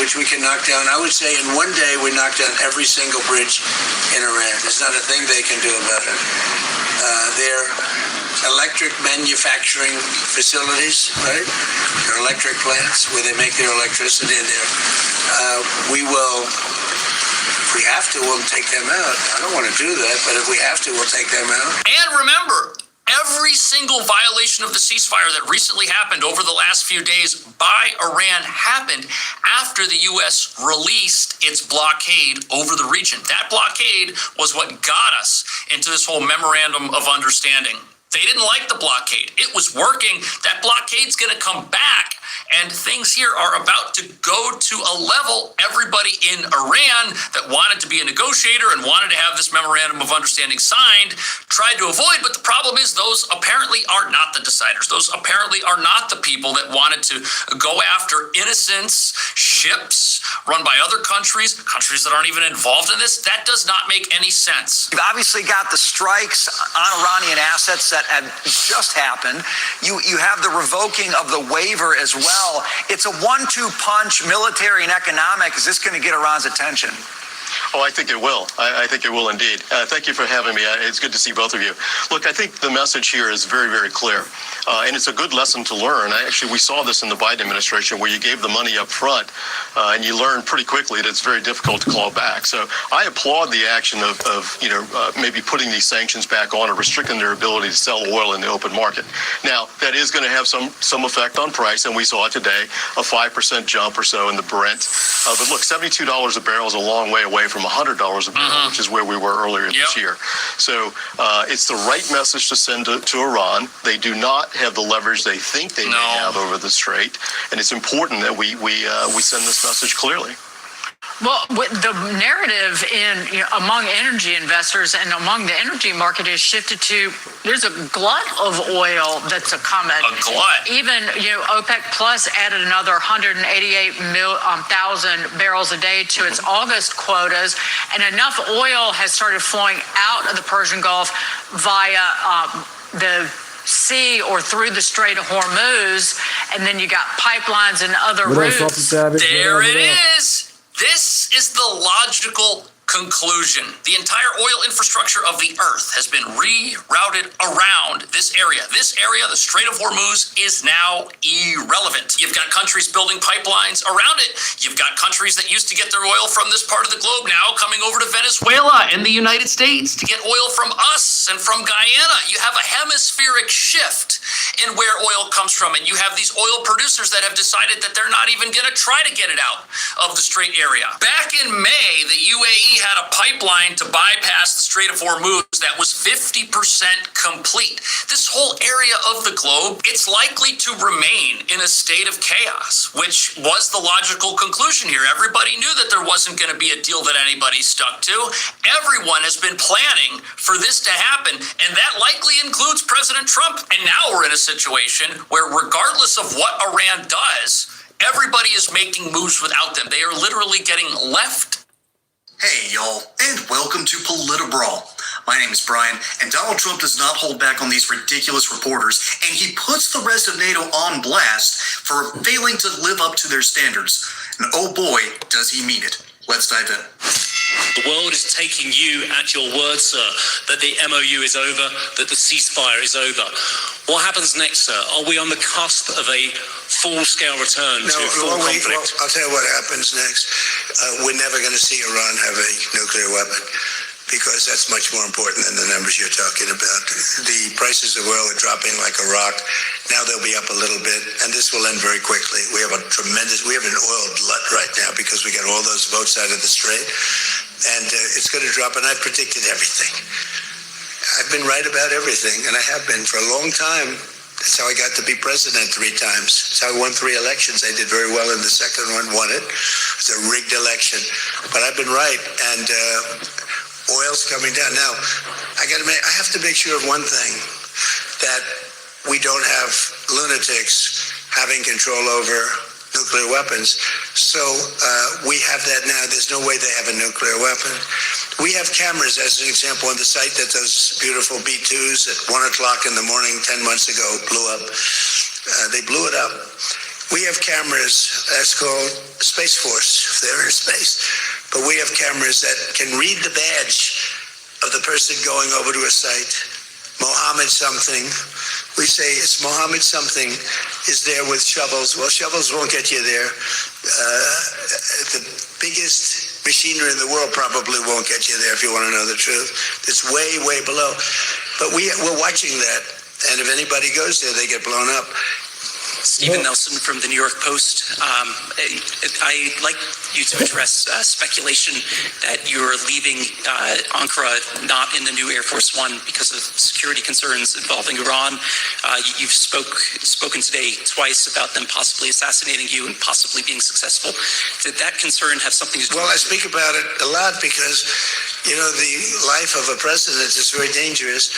which we can knock down. I would say in one day we knock down every single bridge in Iran. There's not a thing they can do about it. Their electric manufacturing facilities, right? Their electric plants where they make their electricity in there. We will, if we have to, we'll take them out. I don't want to do that, but if we have to, we'll take them out. And remember, every single violation of the ceasefire that recently happened over the last few days by Iran happened after the U.S. released its blockade over the region. That blockade was what got us into this whole memorandum of understanding. They didn't like the blockade. It was working. That blockade's going to come back. And things here are about to go to a level everybody in Iran that wanted to be a negotiator and wanted to have this memorandum of understanding signed tried to avoid. But the problem is those apparently are not the deciders. Those apparently are not the people that wanted to go after innocents, ships run by other countries that aren't even involved in this. That does not make any sense. You've obviously got the strikes on Iranian assets that have just happened. You have the revoking of the waiver as well. It's a 1-2 punch, military and economic. Is this going to get Iran's attention? Oh, I think it will. I think it will indeed. Thank you for having me. It's good to see both of you. Look, I think the message here is very, very clear. And it's a good lesson to learn. Actually, we saw this in the Biden administration where you gave the money up front and you learned pretty quickly that it's very difficult to claw back. So I applaud the action of maybe putting these sanctions back on or restricting their ability to sell oil in the open market. Now, that is going to have some effect on price, and we saw it today, a 5% jump or so in the Brent. But look, $72 a barrel is a long way away from $100 a barrel, which is where we were earlier this year. So it's the right message to send to Iran. They do not have the leverage they think they may have over the strait, and it's important that we send this message clearly. Well, the narrative among energy investors and among the energy market is shifted to there's a glut of oil that's coming. A glut. Even OPEC Plus added another 188,000 barrels a day to its August quotas, and enough oil has started flowing out of the Persian Gulf via the sea or through the Strait of Hormuz, and then you got pipelines and other routes. There it is. This is the logical conclusion. The entire oil infrastructure of the earth has been rerouted around this area. This area, the Strait of Hormuz, is now irrelevant. You've got countries building pipelines around it. You've got countries that used to get their oil from this part of the globe now coming over to Venezuela and the United States to get oil from us and from Guyana. You have a hemispheric shift in where oil comes from, and you have these oil producers that have decided that they're not even going to try to get it out of the Strait area. Back in May, the UAE had a pipeline to bypass the Strait of Hormuz that was 50% complete. This whole area of the globe, it's likely to remain in a state of chaos, which was the logical conclusion here. Everybody knew that there wasn't going to be a deal that anybody stuck to. Everyone has been planning for this to happen, and that likely includes President Trump. And now we're in a situation where, regardless of what Iran does, everybody is making moves without them. They are literally getting left. Hey, y'all, and welcome to Politibrawl. My name is Brian, and Donald Trump does not hold back on these ridiculous reporters, and he puts the rest of NATO on blast for failing to live up to their standards. And oh boy, does he mean it. Let's dive in. The world is taking you at your word, sir, that the MOU is over, that the ceasefire is over. What happens next, sir? Are we on the cusp of a full-scale return to full conflict? Well, I'll tell you what happens next. We're never going to see Iran have a nuclear weapon, because that's much more important than the numbers you're talking about. The prices of oil are dropping like a rock. Now they'll be up a little bit, and this will end very quickly. We have an oil glut right now because we got all those votes out of the Strait, and it's going to drop, and I predicted everything. I've been right about everything, and I have been for a long time. That's how I got to be president 3 times. That's how I won 3 elections. I did very well in the second one, won it. It was a rigged election. But I've been right, and oil's coming down. Now, I have to make sure of one thing, that we don't have lunatics having control over nuclear weapons. So we have that now. There's no way they have a nuclear weapon. We have cameras, as an example, on the site that those beautiful B-2s at 1 o'clock in the morning 10 months ago blew up. They blew it up. We have cameras, that's called Space Force, if they're in space. But we have cameras that can read the badge of the person going over to a site. Mohammed something. We say it's Mohammed something is there with shovels. Well, shovels won't get you there. The biggest machinery in the world probably won't get you there if you want to know the truth. It's way, way below. But we're watching that. And if anybody goes there, they get blown up. Stephen Nelson from the New York Post. I'd like you to address speculation that you're leaving Ankara not in the new Air Force One because of security concerns involving Iran. You've spoken today twice about them possibly assassinating you and possibly being successful. Did that concern have something to do with it? Well, I speak about it a lot because, the life of a president is very dangerous.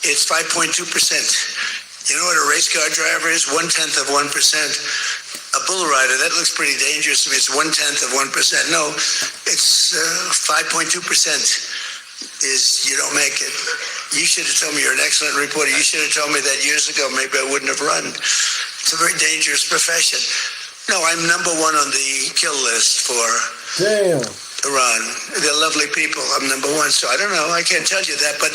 It's 5.2%. You know what a race car driver is? 0.1%. A bull rider, that looks pretty dangerous to me. It's 0.1%. No, it's 5.2% is you don't make it. You should have told me you're an excellent reporter. You should have told me that years ago. Maybe I wouldn't have run. It's a very dangerous profession. No, I'm number 1 on the kill list for Iran. They're lovely people. I'm number 1. So I don't know. I can't tell you that, but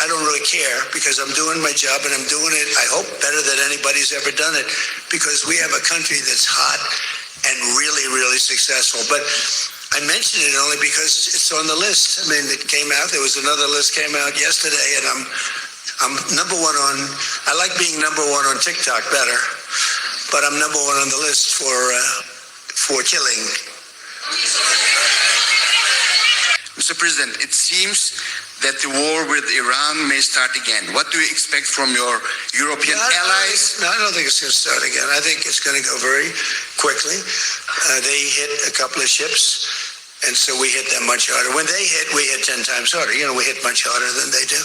I don't really care because I'm doing my job and I'm doing it, I hope, better than anybody's ever done it because we have a country that's hot and really, really successful. But I mention it only because it's on the list. I mean, it came out. There was another list came out yesterday, and I'm number 1 on. I like being number 1 on TikTok better, but I'm number 1 on the list for killing. Mr. President, it seems that the war with Iran may start again. What do you expect from your European allies? No, I don't think it's going to start again. I think it's going to go very quickly. They hit a couple of ships, and so we hit them much harder. When they hit, we hit 10 times harder. We hit much harder than they do.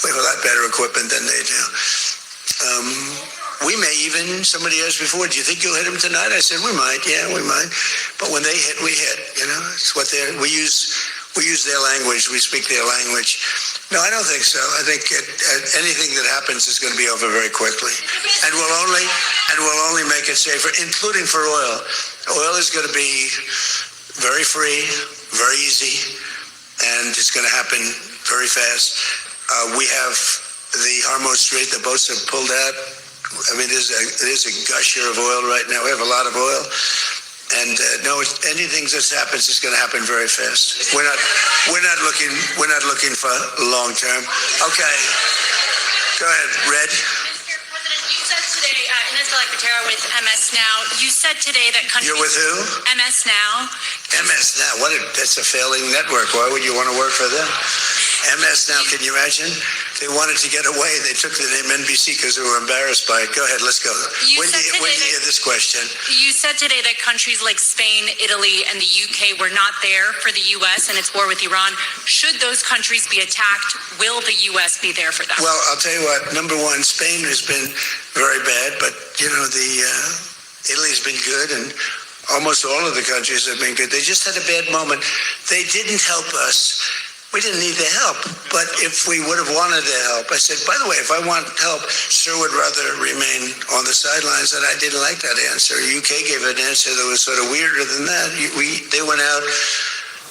We have a lot better equipment than they do. We may even, somebody asked before, do you think you'll hit them tonight? I said, we might. Yeah, we might. But when they hit, we hit. It's what we use their language. We speak their language. No, I don't think so. I think anything that happens is going to be over very quickly, and we'll only make it safer, including for oil. Oil is going to be very free, very easy, and it's going to happen very fast. We have the Hormuz Strait. The boats have pulled out. I mean, there's a gusher of oil right now. We have a lot of oil. And no, anything that happens is going to happen very fast. We're not looking for long term. Okay, go ahead, Red. Mr. President, you said today, Ines Delackett with MS Now. You said today that countries. You're with who? MS Now. MS Now. That's a failing network. Why would you want to work for them? MS Now. Can you imagine? They wanted to get away. They took the name NBC because they were embarrassed by it. Go ahead, let's go. When do you hear this question? You said today that countries like Spain, Italy, and the UK were not there for the U.S. and its war with Iran. Should those countries be attacked, will the U.S. be there for them? Well, I'll tell you what. Number 1, Spain has been very bad, but, Italy's been good, and almost all of the countries have been good. They just had a bad moment. They didn't help us. We didn't need their help, but if we would have wanted their help, I said, by the way, if I want help, sure would rather remain on the sidelines, and I didn't like that answer. UK gave an answer that was sort of weirder than that. They went out.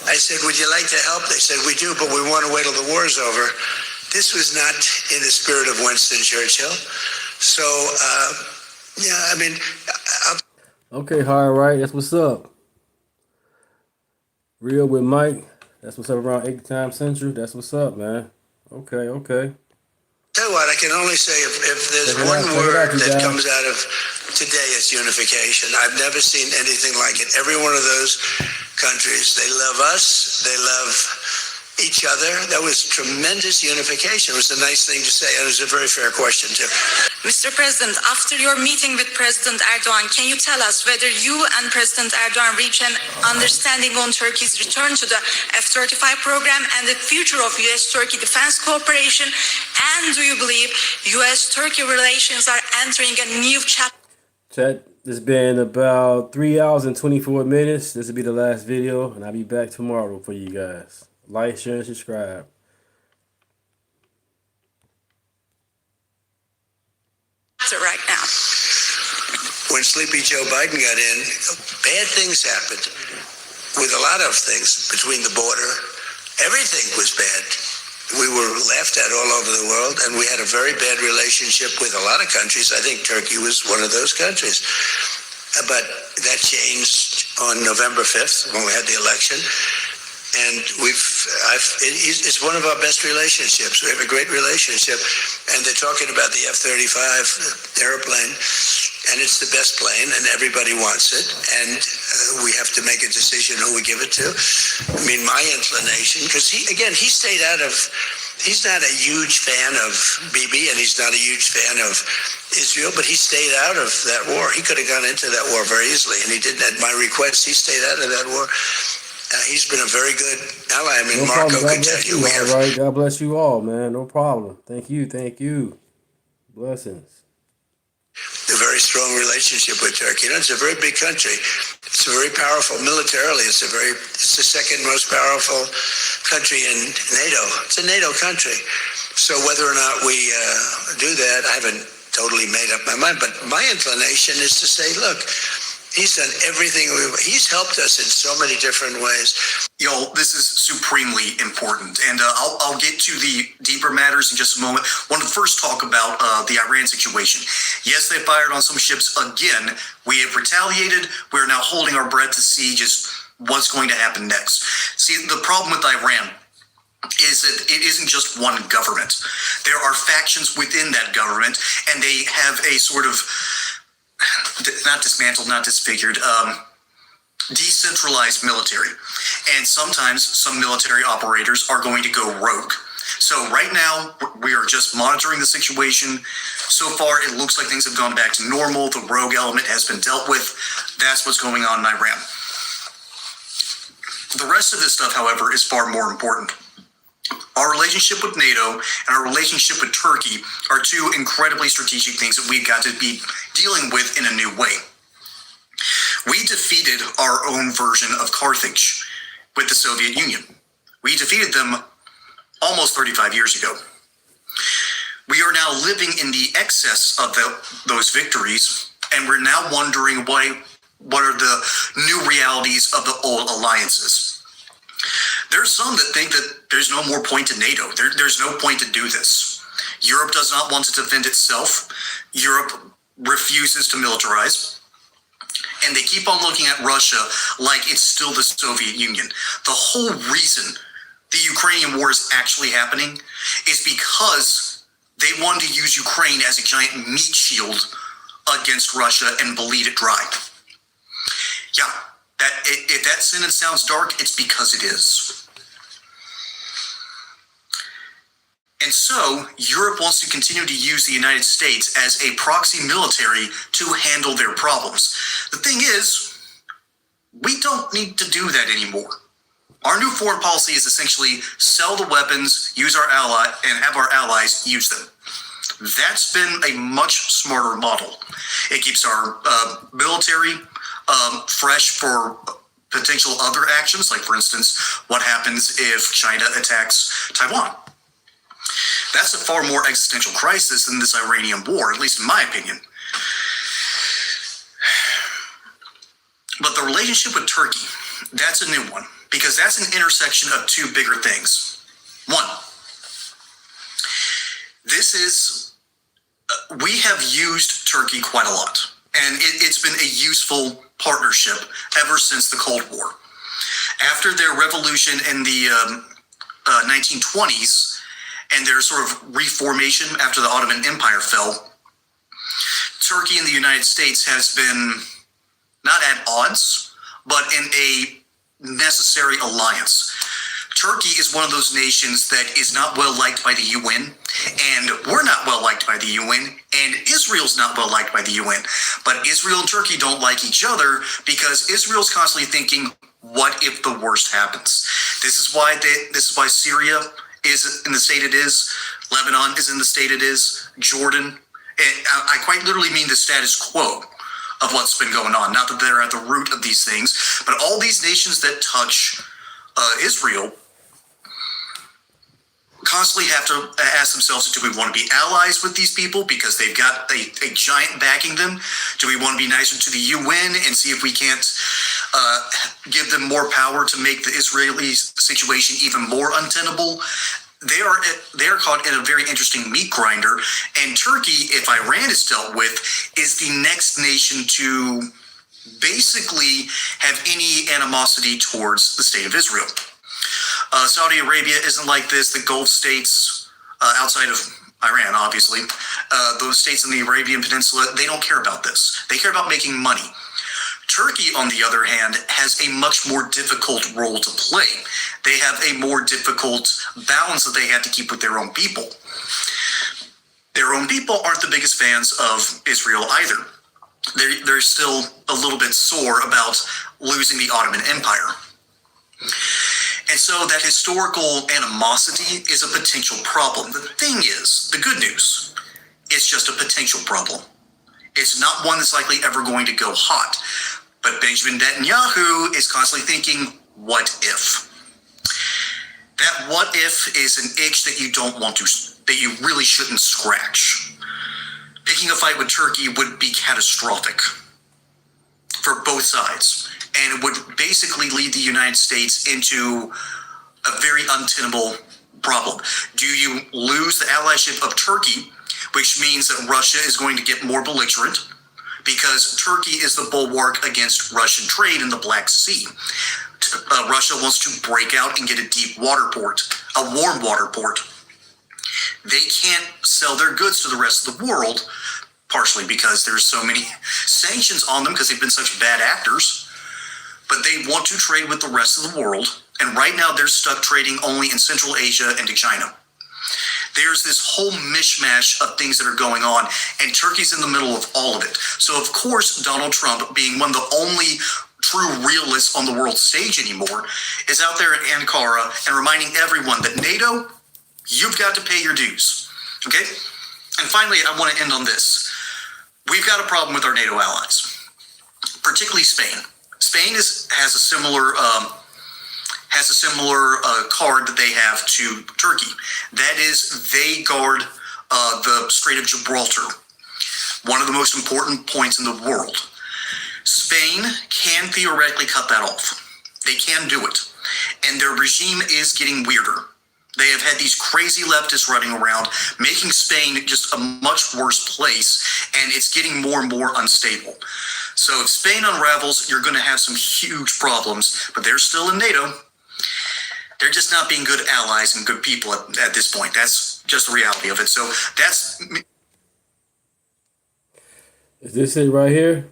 I said, would you like to help? They said, we do, but we want to wait till the war is over. This was not in the spirit of Winston Churchill. So, Okay, all right, that's what's up. Real with Mike. That's what's up around 8 times Central. That's what's up, man. Okay. Tell you what, I can only say if there's one word that comes out of today, it's unification. I've never seen anything like it. Every one of those countries, they love us. They love each other. There was tremendous unification. It was a nice thing to say, and it was a very fair question, too. Mr. President, after your meeting with President Erdogan, can you tell us whether you and President Erdogan reach an understanding on Turkey's return to the F-35 program and the future of U.S.-Turkey defense cooperation? And do you believe U.S.-Turkey relations are entering a new chapter? Chat, this has been about 3 hours and 24 minutes. This will be the last video, and I'll be back tomorrow for you guys. Like, share, and subscribe. Right now. When Sleepy Joe Biden got in, bad things happened with a lot of things between the border. Everything was bad. We were laughed at all over the world, and we had a very bad relationship with a lot of countries. I think Turkey was one of those countries. But that changed on November 5th when we had the election. And it's one of our best relationships. We have a great relationship. And they're talking about the F-35 airplane, and it's the best plane, and everybody wants it. And we have to make a decision who we give it to. I mean, my inclination, because he stayed out of, he's not a huge fan of Bibi, and he's not a huge fan of Israel, but he stayed out of that war. He could have gone into that war very easily, and he didn't. At my request, he stayed out of that war. He's been a very good ally. I mean, Marco could tell you. All right. God bless you all, man. No problem. Thank you. Blessings. A very strong relationship with Turkey. It's a very big country. It's a very powerful militarily. It's the second most powerful country in NATO. It's a NATO country. So whether or not we do that, I haven't totally made up my mind. But my inclination is to say, look, he's done everything. He's helped us in so many different ways. This is supremely important. And I'll get to the deeper matters in just a moment. I want to first talk about the Iran situation. Yes, they fired on some ships again. We have retaliated. We're now holding our breath to see just what's going to happen next. See, the problem with Iran is that it isn't just one government. There are factions within that government, and they have a sort of not dismantled, not disfigured, decentralized military. And sometimes some military operators are going to go rogue. So right now, we are just monitoring the situation. So far, it looks like things have gone back to normal. The rogue element has been dealt with. That's what's going on in Iran. The rest of this stuff, however, is far more important. Our relationship with NATO and our relationship with Turkey are two incredibly strategic things that we've got to be dealing with in a new way. We defeated our own version of Carthage with the Soviet Union. We defeated them almost 35 years ago. We are now living in the excess of those victories, and we're now wondering what are the new realities of the old alliances. There's some that think that there's no more point to NATO. There's no point to do this. Europe does not want to defend itself. Europe refuses to militarize. And they keep on looking at Russia like it's still the Soviet Union. The whole reason the Ukrainian war is actually happening is because they want to use Ukraine as a giant meat shield against Russia and bleed it dry. Yeah. If that sentence sounds dark, it's because it is. And so, Europe wants to continue to use the United States as a proxy military to handle their problems. The thing is, we don't need to do that anymore. Our new foreign policy is essentially sell the weapons, use our ally, and have our allies use them. That's been a much smarter model. It keeps our military fresh for potential other actions, like, for instance, what happens if China attacks Taiwan. That's a far more existential crisis than this Iranian war, at least in my opinion. But the relationship with Turkey, that's a new one, because that's an intersection of two bigger things. One, we have used Turkey quite a lot, and it's been a useful partnership ever since the Cold War. After their revolution in the 1920s and their sort of reformation after the Ottoman Empire fell, Turkey and the United States has been not at odds, but in a necessary alliance. Turkey is one of those nations that is not well liked by the UN, and we're not well liked by the UN, and Israel's not well liked by the UN. But Israel and Turkey don't like each other because Israel's constantly thinking, what if the worst happens? This is why Syria is in the state it is, Lebanon is in the state it is, Jordan. And I quite literally mean the status quo of what's been going on. Not that they're at the root of these things, but all these nations that touch Israel constantly have to ask themselves, do we want to be allies with these people because they've got a giant backing them? Do we want to be nicer to the UN and see if we can't give them more power to make the Israeli situation even more untenable? They are caught in a very interesting meat grinder, and Turkey, if Iran is dealt with, is the next nation to basically have any animosity towards the state of Israel. Saudi Arabia isn't like this. The Gulf states, outside of Iran, obviously, those states in the Arabian Peninsula, they don't care about this. They care about making money. Turkey, on the other hand, has a much more difficult role to play. They have a more difficult balance that they have to keep with their own people. Their own people aren't the biggest fans of Israel either. They're still a little bit sore about losing the Ottoman Empire. And so that historical animosity is a potential problem. The thing is, the good news, it's just a potential problem. It's not one that's likely ever going to go hot. But Benjamin Netanyahu is constantly thinking, what if? That what if is an itch that you don't want to, that you really shouldn't scratch. Picking a fight with Turkey would be catastrophic for both sides. And it would basically lead the United States into a very untenable problem. Do you lose the allyship of Turkey, which means that Russia is going to get more belligerent because Turkey is the bulwark against Russian trade in the Black Sea. Russia wants to break out and get a deep water port, a warm water port. They can't sell their goods to the rest of the world, partially because there's so many sanctions on them because they've been such bad actors. But they want to trade with the rest of the world, and right now they're stuck trading only in Central Asia and to China. There's this whole mishmash of things that are going on, and Turkey's in the middle of all of it. So, of course, Donald Trump, being one of the only true realists on the world stage anymore, is out there in Ankara and reminding everyone that NATO, you've got to pay your dues. Okay? And finally, I want to end on this. We've got a problem with our NATO allies, particularly Spain. Spain has a similar card that they have to Turkey. That is, they guard the Strait of Gibraltar, one of the most important points in the world. Spain can theoretically cut that off. They can do it. And their regime is getting weirder. They have had these crazy leftists running around, making Spain just a much worse place, and it's getting more and more unstable. So if Spain unravels, you're going to have some huge problems, but they're still in NATO. They're just not being good allies and good people at this point. That's just the reality of it. So that's... Is this it right here?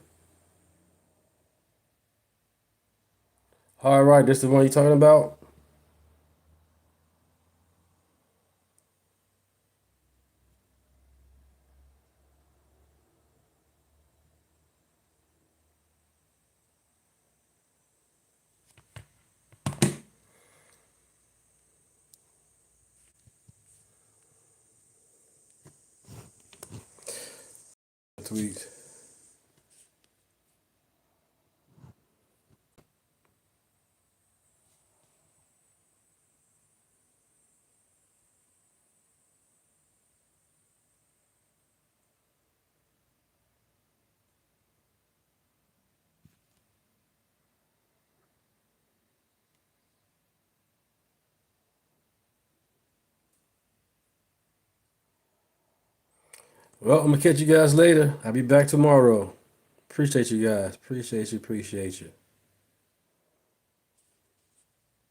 All right, this is the one you're talking about? Tweet. Well, I'm going to catch you guys later. I'll be back tomorrow. Appreciate you guys. Appreciate you.